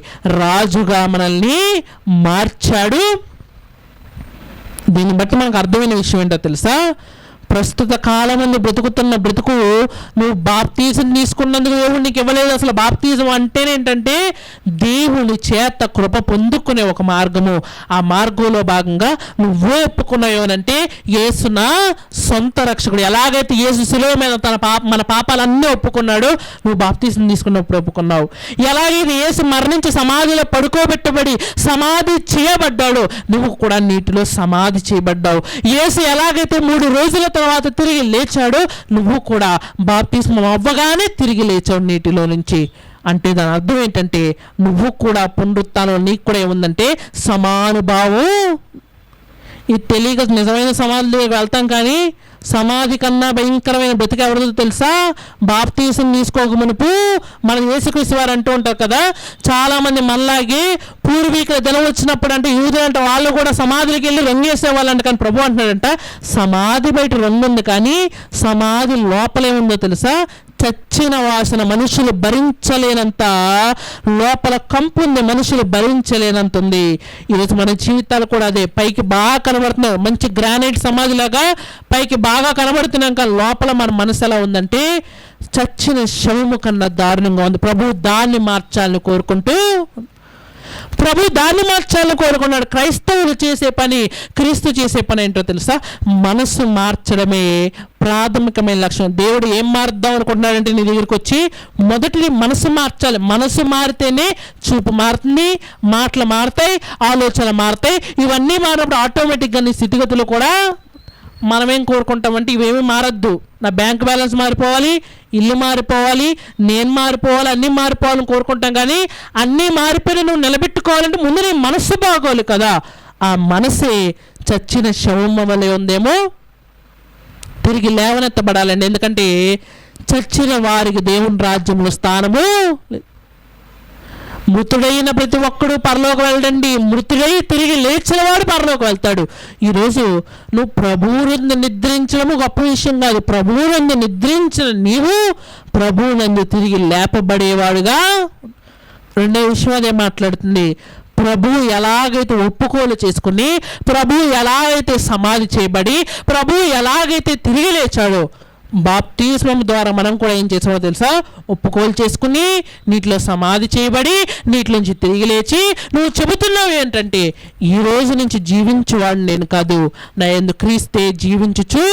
రాజుగా మనల్ని మార్చాడు. దీన్ని బట్టి మనకు అర్థమైన విషయం ఏంటో తెలుసా? ప్రస్తుత కాలం నుండి బ్రతుకుతున్న బ్రతుకు నువ్వు బాప్తీసం తీసుకున్నందుకు దేవుడు నీకు ఇవ్వలేదు. అసలు బాప్తీసం అంటేనేంటంటే దేవుని చేత కృప పొందుకునే ఒక మార్గము. ఆ మార్గంలో భాగంగా నువ్వు ఒప్పుకున్నాయోనంటే యేసు నా సొంత రక్షకుడు. ఎలాగైతే యేసు శిలువ మీద మన పాపాలన్నీ ఒప్పుకున్నాడు, నువ్వు బాప్తీసం తీసుకున్నప్పుడు ఒప్పుకున్నావు. ఎలాగైతే యేసు మరణించి సమాధిలో పడుకోబెట్టబడి సమాధి చేయబడ్డాడు, నువ్వు కూడా నీటిలో సమాధి చేయబడ్డావు. యేసు ఎలాగైతే 3 రోజుల తర్వాత తిరిగి లేచాడో, నువ్వు కూడా బాప్తిస్మం అవ్వగానే తిరిగి లేచావు నీటిలో నుంచి. అంటే దాని అర్థం ఏంటంటే నువ్వు కూడా పునరుత్థానం నీకు కూడా ఏముందంటే సమానుభావం. ఇది తెలియక నిజమైన సమాధి వెళ్తాం, కానీ సమాధి కన్నా భయంకరమైన బ్రతికి ఎవరిదో తెలుసా? బాప్తీసం తీసుకోక మునుపు మన యేసుక్రీస్తు వారు అంటూ ఉంటారు కదా, చాలామంది మనలాగే పూర్వీకుల దినం వచ్చినప్పుడు అంటే యూదులంటే వాళ్ళు కూడా సమాధులకి వెళ్ళి రంగేసేవాళ్ళంట. కానీ ప్రభు అంటున్నాడంట సమాధి బయట రంగు ఉంది, కానీ సమాధి లోపలేముందో తెలుసా? చచ్చిన వాసన, మనుషులు భరించలేనంత లోపల కంపు ఉంది, మనుషులు భరించలేనంత ఉంది. ఈరోజు మన జీవితాలు కూడా అదే. పైకి బాగా కనబడుతున్నాం, మంచి గ్రానైట్ సమాధిలాగా పైకి బాగా కనబడుతున్నాం, కానీ లోపల మన మనసు ఎలా ఉందంటే చచ్చిన శవము కన్నా దారుణంగా ఉంది. ప్రభు దాన్ని మార్చాలని కోరుకున్నాడు. క్రైస్తవులు చేసే పని, క్రీస్తు చేసే పని ఏంటో తెలుసా? మనసు మార్చడమే ప్రాథమికమైన లక్ష్యం. దేవుడు ఏం మారుద్దాం అనుకుంటున్నాడంటే నీ దగ్గరికి వచ్చి మొదటిది మనసు మార్చాలి. మనసు మారితేనే చూపు మారుతుంది, మాటలు మారుతాయి, ఆలోచనలు మారుతాయి. ఇవన్నీ మారినప్పుడు ఆటోమేటిక్గా నీ స్థితిగతులు కూడా మనమేం కోరుకుంటామంటే ఇవేమీ మారద్దు, నా బ్యాంక్ బ్యాలెన్స్ మారిపోవాలి, ఇల్లు మారిపోవాలి, నేను మారిపోవాలి, అన్నీ మారిపోవాలని కోరుకుంటాం. కానీ అన్నీ మారిపోయి నువ్వు నిలబెట్టుకోవాలంటే ముందు నీ మనస్సు బాగోవాలి కదా. ఆ మనసే చచ్చిన శవం వలె ఉందేమో, తిరిగి లేవనెత్తబడాలండి. ఎందుకంటే చచ్చిన వారికి దేవుని రాజ్యంలో స్థానము. మృతుడైన ప్రతి ఒక్కడు పరలోకి వెళ్ళండి, మృతుడై తిరిగి లేచిన వాడు పరలోకి వెళ్తాడు. ఈరోజు నువ్వు ప్రభువునందు నిద్రించడము గొప్ప విషయం కాదు. ప్రభువునందు నిద్రించిన నీవు ప్రభువునందు తిరిగి లేపబడేవాడుగా. రెండో విషయం అదే మాట్లాడుతుంది. ప్రభువు ఎలాగైతే ఒప్పుకోలు చేసుకుని, ప్రభువు ఎలాగైతే సమాధి చేయబడి, ప్రభువు ఎలాగైతే తిరిగి లేచాడో, బాప్తిస్మం ద్వారా మనం కూడా ఏం చేసామో తెలుసా? ఒప్పుకోలు చేసుకుని నీటిలో సమాధి చేయబడి నీటిలోంచి తిరిగి లేచి నువ్వు చెబుతున్నావు ఏంటంటే ఈ రోజు నుంచి జీవించువాడు నేను కాదు, నా యందు క్రీస్తే జీవించుచు.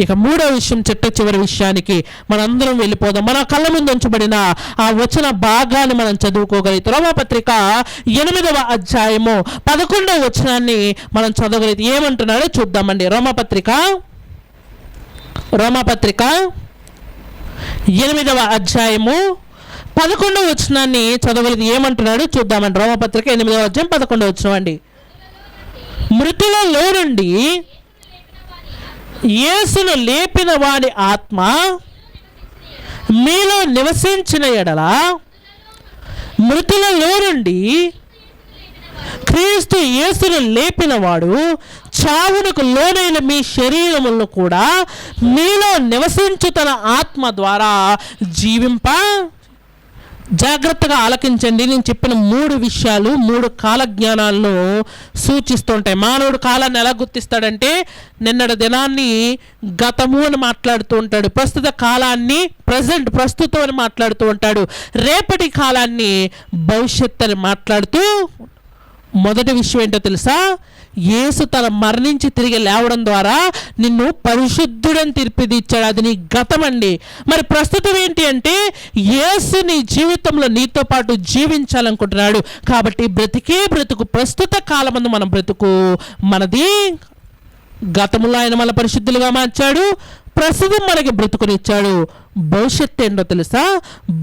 ఇక మూడో విషయం, చివరి విషయానికి మనందరం వెళ్ళిపోదాం. మన కళ్ళ ముందు ఉంచబడిన ఆ వచన భాగాన్ని మనం చదువుకోగలిగితే రోమాపత్రిక 8వ అధ్యాయము 11వ వచనాన్ని మనం చదవగలిగితే ఏమంటున్నాడో చూద్దామండి. రోమాపత్రిక 8వ అధ్యాయము 11వ వచనాన్ని చదవగలిగితే ఏమంటున్నాడు చూద్దామండి. రోమాపత్రిక 8వ అధ్యాయం 11వ వచనం అండి. మృతులలో నుండి యేసును లేపిన వాడి ఆత్మ మీలో నివసించిన ఎడల, మృతులలో నుండి క్రీస్తు యేసును లేపినవాడు చావునకు లోనైన మీ శరీరములను కూడా మీలో నివసించు తన ఆత్మ ద్వారా జీవింప. జాగ్రత్తగా ఆలకించండి. నేను చెప్పిన 3 విషయాలు 3 కాల జ్ఞానాలను సూచిస్తుంటాయి. మానవుడు కాలాన్ని ఎలా గుర్తిస్తాడంటే నిన్నటి దినాన్ని గతము అని మాట్లాడుతూ ఉంటాడు, ప్రస్తుత కాలాన్ని ప్రస్తుతం అని మాట్లాడుతూ ఉంటాడు, రేపటి కాలాన్ని భవిష్యత్తు అని మాట్లాడుతూ. మొదటి విషయం ఏంటో తెలుసా? యేసు తన మరణించి తిరిగి లేవడం ద్వారా నిన్ను పరిశుద్ధుడని తీర్పిదిచ్చాడు. అది నీ గతం అండి. మరి ప్రస్తుతం ఏంటి అంటే యేసు నీ జీవితంలో నీతో పాటు జీవించాలనుకుంటున్నాడు. కాబట్టి బ్రతుకు ప్రస్తుత కాలమందు మన బ్రతుకు మనది. గతంలో ఆయన మన పరిశుద్ధులుగా మార్చాడు, ప్రస్తుతం మనకి బ్రతుకునిచ్చాడు. భవిష్యత్తు ఏంటో తెలుసా?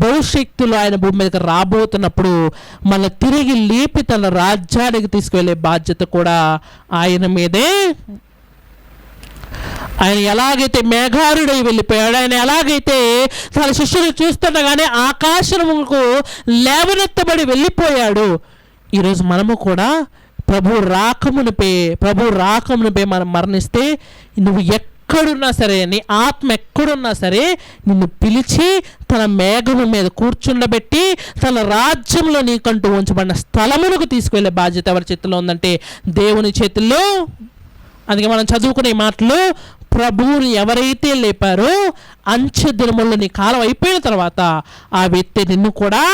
భవిష్యత్తులో ఆయన భూమి మీదకి రాబోతున్నప్పుడు మన తిరిగి లేపి తన రాజ్యానికి తీసుకువెళ్ళే బాధ్యత కూడా ఆయన మీదే. ఆయన ఎలాగైతే మేఘారుడై వెళ్ళిపోయాడు, ఆయన ఎలాగైతే తన శిష్యులు చూస్తుండగానే ఆకాశముకు లేవనెత్తబడి వెళ్ళిపోయాడు, ఈరోజు మనము కూడా ప్రభు రాకమునిపై మనం మరణిస్తే నువ్వు ఎక్కడున్నా సరే, నీ ఆత్మ ఎక్కడున్నా సరే నిన్ను పిలిచి తన మేఘము మీద కూర్చుండబెట్టి తన రాజ్యంలో నీకంటూ ఉంచబడిన స్థలమునకు తీసుకువెళ్ళే బాధ్యత ఎవరి చేతిలో ఉందంటే దేవుని చేతుల్లో అందుకే మనం చదువుకునే మాటలు, ప్రభువుని ఎవరైతే లేపారో అంచె దినముల్లో నీ కాలం అయిపోయిన తర్వాత ఆ వ్యక్తి నిన్ను కూడా,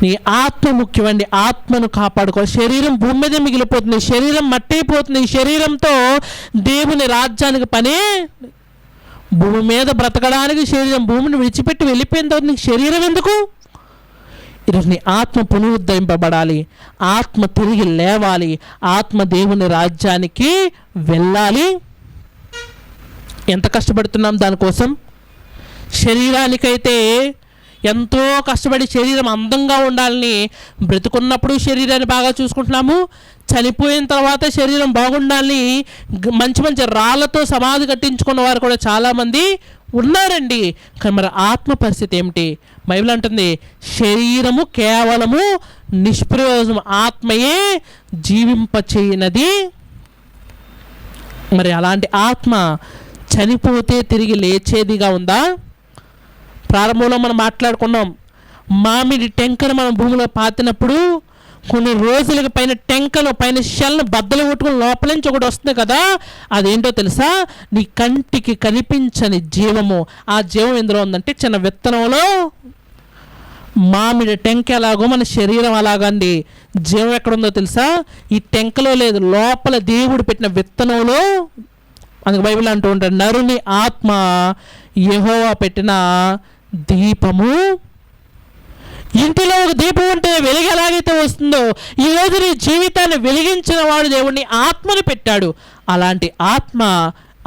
నీ ఆత్మ ముఖ్యమండి, ఆత్మను కాపాడుకో. శరీరం భూమి మీద మిగిలిపోతుంది, శరీరం మట్టయిపోతుంది. ఈ శరీరంతో దేవుని రాజ్యానికి పనే. భూమి మీద బ్రతకడానికి శరీరం భూమిని విడిచిపెట్టి వెళ్ళిపోయిన తర్వాత నీకు శరీరం ఎందుకు? ఈరోజు నీ ఆత్మ పునరుద్ధరింపబడాలి, ఆత్మ తిరిగి లేవాలి, ఆత్మ దేవుని రాజ్యానికి వెళ్ళాలి. ఎంత కష్టపడుతున్నాం దానికోసం? శరీరానికైతే ఎంతో కష్టపడి శరీరం అందంగా ఉండాలని బ్రతుకున్నప్పుడు శరీరాన్ని బాగా చూసుకుంటున్నాము, చనిపోయిన తర్వాత శరీరం బాగుండాలని మంచి మంచి రాళ్లతో సమాధి కట్టించుకున్న వారు కూడా చాలామంది ఉన్నారండి. కానీ మరి ఆత్మ పరిస్థితి ఏమిటి? బైబిల్ అంటుంది శరీరము కేవలము నిష్ప్రయోజనం, ఆత్మయే జీవింపచేయనది. మరి అలాంటి ఆత్మ చనిపోతే తిరిగి లేచేదిగా ఉందా? ప్రారంభంలో మనం మాట్లాడుకున్నాం, మామిడి టెంకను మనం భూమిలో పాతినప్పుడు కొన్ని రోజులకి పైన టెంకను పైన షెల్ను బద్దలు కొట్టుకుని లోపల నుంచి ఒకటి వస్తుంది కదా, అదేంటో తెలుసా? నీ కంటికి కనిపించని జీవము. ఆ జీవం ఎందులో ఉందంటే చిన్న విత్తనంలో. మామిడి టెంక ఎలాగో మన శరీరం అలాగండి. జీవం ఎక్కడుందో తెలుసా? ఈ టెంకలో లేదు, లోపల దేవుడు పెట్టిన విత్తనంలో. అందుకు బైబిల్ అంటూ ఉంటాడు, నరుని ఆత్మ యెహోవా పెట్టిన దీపము. ఇంటిలో ఒక దీపం ఉంటే వెలుగు ఎలాగైతే వస్తుందో, ఈరోజు నీ జీవితాన్ని వెలిగించిన వాడు దేవుడిని ఆత్మను పెట్టాడు. అలాంటి ఆత్మ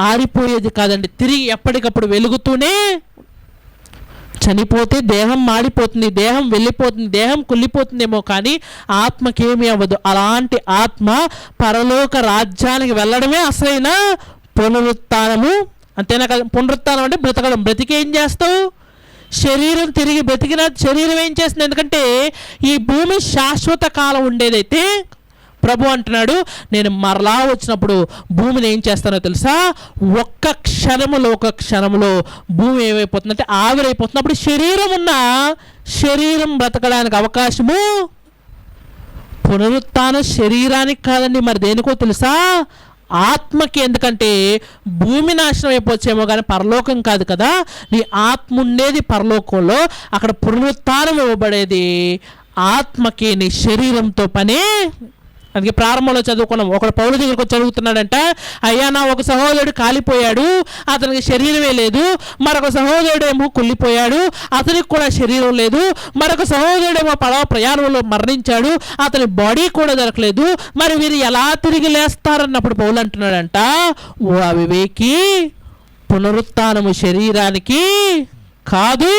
ఆరిపోయేది కాదండి, తిరిగి ఎప్పటికప్పుడు వెలుగుతూనే. చనిపోతే దేహం మాడిపోతుంది, దేహం వెళ్ళిపోతుంది, దేహం కుళ్ళిపోతుందేమో, కానీ ఆత్మకేమీ అవ్వదు. అలాంటి ఆత్మ పరలోక రాజ్యానికి వెళ్ళడమే అసలైన పునరుత్థానము. అంతేనా కదా? పునరుత్థానం అంటే బ్రతకడం. బ్రతికి ఏం చేస్తావు? శరీరం తిరిగి బ్రతికిన శరీరం ఏం చేస్తుంది? ఎందుకంటే ఈ భూమి శాశ్వత కాలం ఉండేదైతే ప్రభు అంటున్నాడు, నేను మరలా వచ్చినప్పుడు భూమిని ఏం చేస్తానో తెలుసా? ఒక్క క్షణములో భూమి ఏమైపోతుందంటే ఆవిరైపోతుంది. అప్పుడు శరీరం ఉన్న శరీరం బ్రతకడానికి అవకాశము. పునరుత్థానం శరీరానికి కాదండి, మరి దేనికో తెలుసా? ఆత్మకి. ఎందుకంటే భూమి నాశనం అయిపోవచ్చేమో కానీ పరలోకం కాదు కదా. నీ ఆత్మ ఉండేది పరలోకంలో, అక్కడ పునరుత్థానం ఇవ్వబడేది ఆత్మకి. నీ శరీరంతో పని. అందుకే ప్రారంభంలో చదువుకున్నాం, ఒకడు పౌలు దగ్గరకు చదువుతున్నాడంట, అయ్యా నా ఒక సహోదరుడు కాలిపోయాడు, అతనికి శరీరమే లేదు. మరొక సహోదరుడేమో కుళ్ళిపోయాడు, అతనికి కూడా శరీరం లేదు. మరొక సహోదరుడేమో పడవ ప్రయాణంలో మరణించాడు, అతని బాడీ కూడా దొరకలేదు. మరి వీరు ఎలా తిరిగి లేస్తారన్నప్పుడు పౌలు అంటున్నాడంట, ఓ అవివేకి, పునరుత్థానము శరీరానికి కాదు,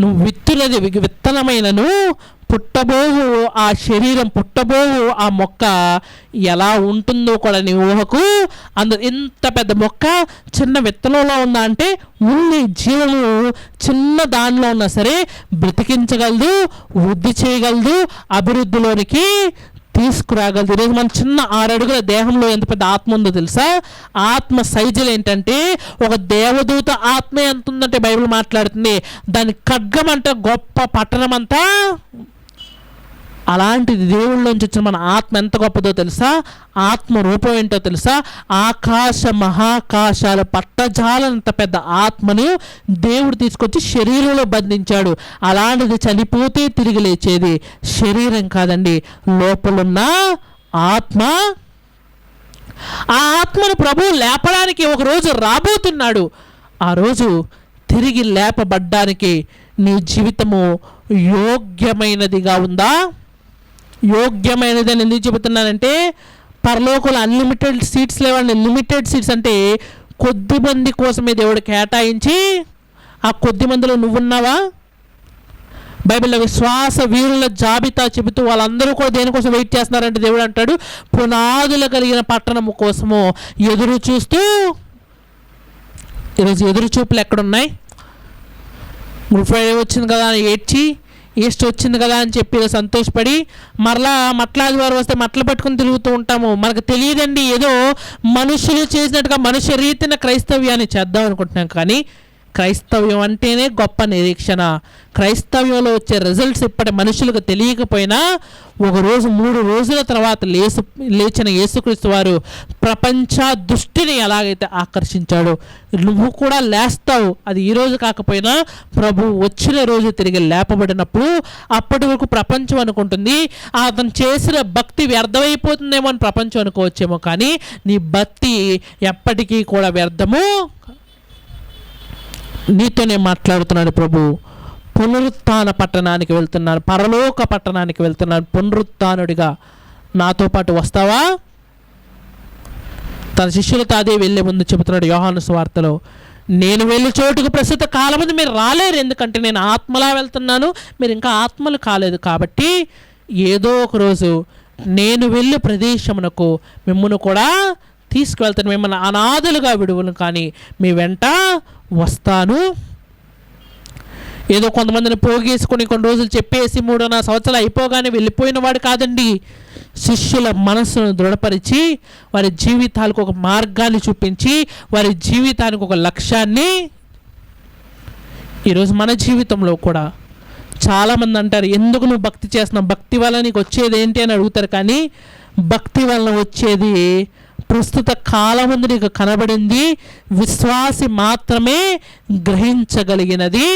నువ్వు విత్తున్నది విత్తనమైనను పుట్టబోవు ఆ శరీరం, పుట్టబోవు ఆ మొక్క ఎలా ఉంటుందో కూడా నీ ఊహకు ఇంత పెద్ద మొక్క చిన్న విత్తనంలో ఉందా అంటే ఉంది. జీవము చిన్న దానిలో ఉన్నా సరే బ్రతికించగలదు, వృద్ధి చేయగలదు, అభివృద్ధిలోనికి తీసుకురాగలదు. ఈరోజు మన చిన్న 6 అడుగుల దేహంలో ఎంత పెద్ద ఆత్మ ఉందో తెలుసా? ఆత్మ సైజులు ఏంటంటే ఒక దేవదూత ఆత్మ ఎంత ఉందంటే బైబిల్ మాట్లాడుతుంది, దాని ఖడ్గం అంటే గొప్ప పట్టణం అంతా. అలాంటిది దేవుళ్ళలోంచి వచ్చిన మన ఆత్మ ఎంత గొప్పదో తెలుసా? ఆత్మ రూపం ఏంటో తెలుసా? ఆకాశ మహాకాశాల పట్టజాలంత పెద్ద ఆత్మను దేవుడు తీసుకొచ్చి శరీరంలో బంధించాడు. అలాంటిది చనిపోతే తిరిగి లేచేది శరీరం కాదండి, లోపలున్న ఆత్మ. ఆ ఆత్మను ప్రభువు లేపడానికి ఒక రోజు రాబోతున్నాడు. ఆ రోజు తిరిగి లేపబడ్డానికి నీ జీవితము యోగ్యమైనదిగా ఉందా? యోగ్యమైనది అని ఎందుకు చెబుతున్నానంటే, పరలోకంలో అన్లిమిటెడ్ సీట్స్ లేవండి. లిమిటెడ్ సీట్స్ అంటే కొద్ది మంది కోసమే దేవుడు కేటాయించి, ఆ కొద్ది మందిలో నువ్వున్నావా? బైబిల్లో విశ్వాస వీరుల జాబితా చెబుతూ వాళ్ళందరూ కూడా దేనికోసం వెయిట్ చేస్తున్నారంటే దేవుడు అంటాడు, పునాదులు కలిగిన పట్టణము కోసము ఎదురు చూస్తూ. ఈరోజు ఎదురు చూపులు ఎక్కడున్నాయి? గుడ్ ఫ్రైడే వచ్చింది కదా అని ఏడ్చి, ఈస్ట్ వచ్చింది కదా అని చెప్పి సంతోషపడి మరలా మట్లాదివారం వస్తే మట్టలు పట్టుకుని తిరుగుతూ ఉంటాము. మనకు తెలియదండి, ఏదో మనుషులు చేసినట్టుగా మనుష్య రీతిన క్రైస్తవ్యాన్ని చేద్దాం అనుకుంటున్నాం. కానీ క్రైస్తవ్యం అంటేనే గొప్ప నిరీక్షణ. క్రైస్తవ్యంలో వచ్చే రిజల్ట్స్ ఇప్పటి మనుషులకు తెలియకపోయినా ఒకరోజు 3 రోజుల తర్వాత లేచిన యేసుక్రీస్తు వారు ప్రపంచ దృష్టిని ఎలాగైతే ఆకర్షించాడో నువ్వు కూడా లేస్తావు. అది ఈ రోజు కాకపోయినా ప్రభు వచ్చిన రోజు తిరిగి లేపబడినప్పుడు అప్పటి వరకు ప్రపంచం అనుకుంటుంది అతను చేసిన భక్తి వ్యర్థమైపోతుందేమో అని ప్రపంచం అనుకోవచ్చేమో, కానీ నీ భక్తి ఎప్పటికీ కూడా వ్యర్థము. నీతోనే మాట్లాడుతున్నాడు ప్రభు. పునరుత్థాన పట్టణానికి వెళ్తున్నాను, పరలోక పట్టణానికి వెళ్తున్నాను, పునరుత్థానుడిగా నాతో పాటు వస్తావా? తన శిష్యులతో అదే వెళ్ళే ముందు చెబుతున్నాడు యోహాను సువార్తలో, నేను వెళ్ళే చోటుకు ప్రస్తుత కాలమంది మీరు రాలేరు, ఎందుకంటే నేను ఆత్మలా వెళ్తున్నాను, మీరు ఇంకా ఆత్మలు కాలేదు. కాబట్టి ఏదో ఒక రోజు నేను వెళ్ళే ప్రదేశమునకు మిమ్మల్ని కూడా తీసుకువెళ్తాను, మిమ్మల్ని అనాథలుగా విడువను, కానీ మీ వెంట వస్తాను. ఏదో కొంతమందిని పోగేసుకొని కొన్ని రోజులు చెప్పేసి 3.5 సంవత్సరాలు అయిపోగానే వెళ్ళిపోయిన వాడు కాదండి. శిష్యుల మనసును దృఢపరిచి వారి జీవితాలకు ఒక మార్గాన్ని చూపించి వారి జీవితానికి ఒక లక్ష్యాన్ని. ఈరోజు మన జీవితంలో కూడా చాలామంది అంటారు, ఎందుకు నువ్వు భక్తి చేస్తున్నావు, భక్తి వల్ల నీకు వచ్చేది ఏంటి అని అడుగుతారు. కానీ భక్తి వల్ల వచ్చేది ప్రస్తుత కాలముందు నీకు కనబడింది విశ్వాసి మాత్రమే గ్రహించగలిగినది.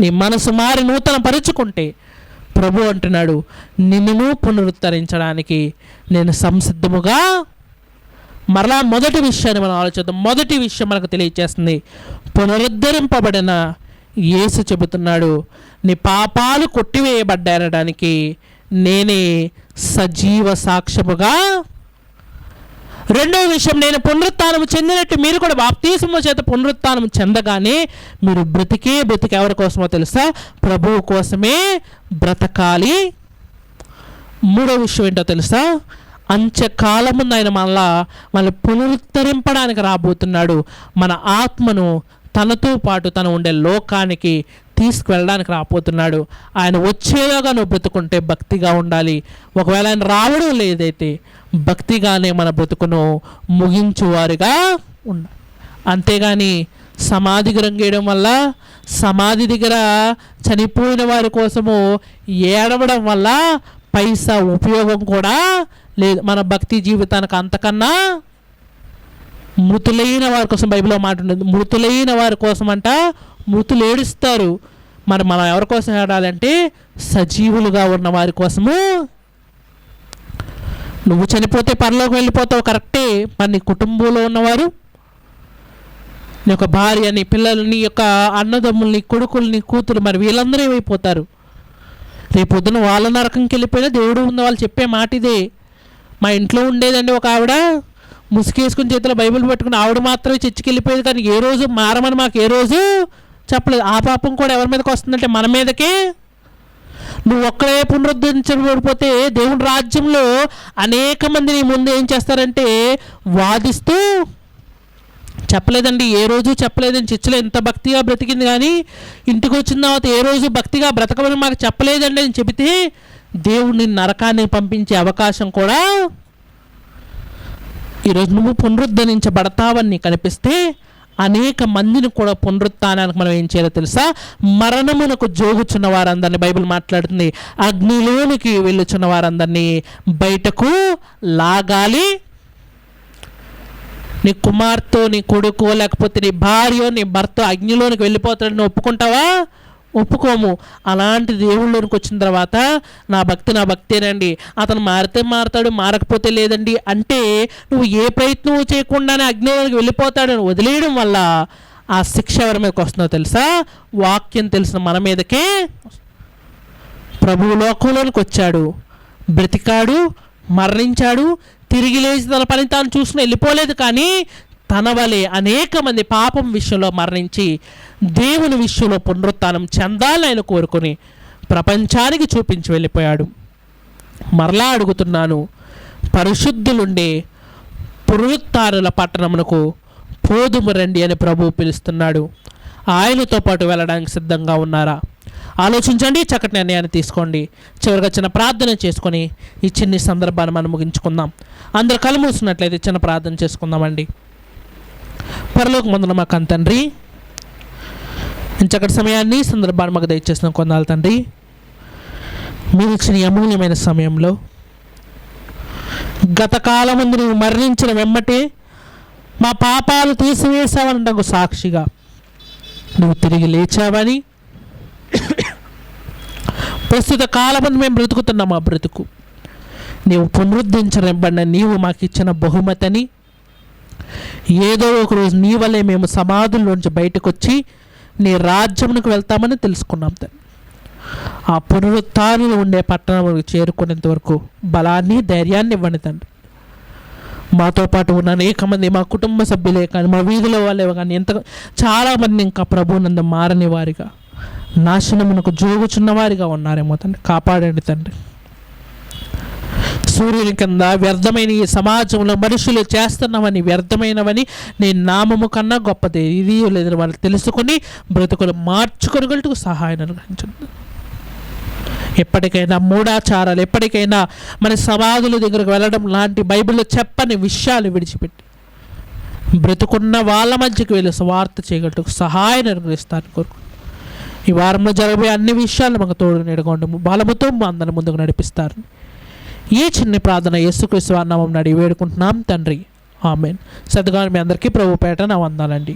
నీ మనసు మారి నూతన పరుచుకుంటే ప్రభు అంటున్నాడు, నిన్ను పునరుద్ధరించడానికి నేను సంసిద్ధముగా. మరలా మొదటి విషయాన్ని మనం ఆలోచిద్దాం. మొదటి విషయం మనకు తెలియచేస్తుంది, పునరుద్ధరింపబడిన యేసు చెబుతున్నాడు, నీ పాపాలు కొట్టివేయబడ్డాయనడానికి నేనే సజీవ సాక్ష్యముగా. రెండవ విషయం, నేను పునరుత్థానము చెందినట్టు మీరు కూడా బాప్తీసము చేత పునరుత్థానము చెందగానే మీరు బ్రతికి ఎవరి కోసమో తెలుసా? ప్రభువు కోసమే బ్రతకాలి. మూడో విషయం ఏంటో తెలుసా? అంత్యకాలముందు ఆయన మళ్ళీ పునరుద్ధరింపడానికి రాబోతున్నాడు. మన ఆత్మను తనతో పాటు తను ఉండే లోకానికి తీసుకువెళ్ళడానికి రాబోతున్నాడు. ఆయన వచ్చేలాగా నువ్వు బ్రతుకుంటే భక్తిగా ఉండాలి. ఒకవేళ ఆయన రావడం లేదైతే భక్తిగానే మన బ్రతుకును ముగించువారుగా ఉండాలి. అంతేగాని సమాధికి రంగేయడం వల్ల, సమాధి దగ్గర చనిపోయిన వారి కోసము ఏడవడం వల్ల పైసా ఉపయోగం కూడా లేదు. మన భక్తి జీవితానికి అంతకన్నా మృతులైన వారి కోసం బైబిల్లో మాట ఉంటుంది. మృతులైన వారి కోసం అంట మృతులు ఏడుస్తారు. మరి మనం ఎవరి కోసం ఏడాలంటే సజీవులుగా ఉన్న వారి కోసము. నువ్వు చనిపోతే పరలోకి వెళ్ళిపోతావు కరెక్టే, మరి నీ కుటుంబంలో ఉన్నవారు, నీ యొక్క భార్య, నీ పిల్లలు, నీ యొక్క అన్నదమ్ములు, నీ కొడుకులు, నీ కూతురు, మరి వీళ్ళందరూ ఏమైపోతారు? రేపు పొద్దున వాళ్ళ నరకంకి వెళ్ళిపోయినా దేవుడు ఉంది. వాళ్ళు చెప్పే మాట ఇదే. మా ఇంట్లో ఉండేదండి ఒక ఆవిడ, ముసుగేసుకుని చేతిలో బైబిల్ పట్టుకుని ఆవిడ మాత్రమే చర్చికి వెళ్ళిపోయేది, కానీ ఏ రోజు మారమని మాకు ఏ రోజు చెప్పలేదు. ఆ పాపం కూడా ఎవరి మీదకి వస్తుందంటే మన మీదకే. నువ్వు ఒక్కడే పునరుద్ధరించబడిపోతే దేవుని రాజ్యంలో అనేక మంది నీ ముందు ఏం చేస్తారంటే వాదిస్తూ, చెప్పలేదండి, ఏ రోజు చెప్పలేదని చర్చలో ఎంత భక్తిగా బ్రతికింది, కానీ ఇంటికి వచ్చిన తర్వాత ఏ రోజు భక్తిగా బ్రతకమని మాకు చెప్పలేదండి అని చెబితే దేవుడిని నరకాన్ని పంపించే అవకాశం కూడా. ఈరోజు నువ్వు పునరుద్ధరించబడతావని నీకు కనిపిస్తే అనేక మందిని కూడా పునరుత్థానానికి మనం ఏం చేయాలో తెలుసా? మరణమునకు జోగుచున్న వారందరినీ బైబిల్ మాట్లాడుతుంది, అగ్నిలోనికి వెళ్ళుచున్న వారందరినీ బయటకు లాగాలి. నీ కుమార్తె, నీ కొడుకు, లేకపోతే నీ భార్య, నీ భర్త అగ్నిలోనికి వెళ్ళిపోతాడని ఒప్పుకుంటావా? ఒప్పుకోము. అలాంటి దేవుళ్ళలోనికి వచ్చిన తర్వాత నా భక్తేనండి, అతను మారితే మారతాడు, మారకపోతే లేదండి అంటే నువ్వు ఏ ప్రయత్నం చేయకుండానే అగ్నిలోనికి వెళ్ళిపోతాడని వదిలేయడం వల్ల ఆ శిక్ష ఎవరి మీదకి వస్తుందో తెలుసా? వాక్యం తెలిసిన మన మీదకే. ప్రభువు లోకంలోనికి వచ్చాడు, బ్రతికాడు, మరణించాడు, తిరిగి లేచి తన పని తాను చూసుకుని వెళ్ళిపోలేదు, కానీ తన వలె అనేక మంది పాపం విషయంలో మరణించి దేవుని విషయంలో పునరుత్థానం చెందాలని ఆయన కోరుకొని ప్రపంచానికి చూపించి వెళ్ళిపోయాడు. మరలా అడుగుతున్నాను, పరిశుద్ధులుండే పునరుత్థానుల పట్టణమునకు పోదుము రండి అని ప్రభువు పిలుస్తున్నాడు. ఆయనతో పాటు వెళ్ళడానికి సిద్ధంగా ఉన్నారా? ఆలోచించండి, చక్కటి నిర్ణయాన్ని తీసుకోండి. చివరిగా చిన్న ప్రార్థన చేసుకొని ఈ చిన్ని సందర్భాన్ని మనం ముగించుకుందాం. అందరు కళ్ళు మూసినట్లయితే చిన్న ప్రార్థన చేసుకుందామండి. పరలోకమందున మా కన్న తండ్రి, ఇంచకటి సమయాన్ని సందర్భాన్ని మాకు దయచేసిన కొందాలి తండ్రి. మీరు ఇచ్చిన ఈ అమూల్యమైన సమయంలో గత కాలమందు నువ్వు మరణించిన వెమ్మటే మా పాపాలు తీసివేసావని నాకు సాక్షిగా నువ్వు తిరిగి లేచావని, ప్రస్తుత కాలమందు మేము బ్రతుకుతున్నాం. మా బ్రతుకు నీవు పునరుద్ధరించబడిన నీవు మాకు ఇచ్చిన బహుమతిని, ఏదో ఒకరోజు నీ వల్లే మేము సమాధుల్లోంచి బయటకు వచ్చి నీ రాజ్యమునకు వెళ్తామని తెలుసుకున్నాం తండ్రి. ఆ పునరుత్థానంలో ఉండే పట్టణంలోకి చేరుకునేంత వరకు బలాన్ని, ధైర్యాన్ని ఇవ్వండి తండ్రి. మాతో పాటు ఉన్న అనేక మంది మా కుటుంబ సభ్యులే కానీ, మా వీధిలో వాళ్ళే కానీ చాలామంది ఇంకా ప్రభువునందు మారని వారిగా, నాశనమునకు జోగుచున్న వారిగా ఉన్నారేమో తండ్రి. కాపాడండి తండ్రి. సూర్యుని కింద వ్యర్థమైన ఈ సమాజంలో మనుషులు చేస్తున్నామని, వ్యర్థమైనవని నీ నామము కన్నా గొప్పది ఇది లేదని వాళ్ళు తెలుసుకొని బ్రతుకులు మార్చుకొనగలటకు సహాయం అనుగ్రహించండి. ఎప్పటికైనా మూఢాచారాలు, ఎప్పటికైనా మన సమాధుల దగ్గరకు వెళ్ళడం లాంటి బైబిల్లో చెప్పని విషయాలు విడిచిపెట్టి బ్రతుకున్న వాళ్ళ మధ్యకి వెళ్ళి స్వార్థ చేయగలటకు సహాయం అనుగ్రహిస్తాను కోరుకు. ఈ వారంలో జరగబోయే అన్ని విషయాలు మాకు తోడు నీడగొండి, బలముతో మా అందరి ముందుకు నడిపిస్తారు. ఈ చిన్న ప్రార్థన యేసుక్రీస్తు నామమున అడిగి వేడుకుంటున్నాం తండ్రి, ఆమేన్. సద్గాని మీ అందరికీ ప్రభు పేట నా వందనాలండి.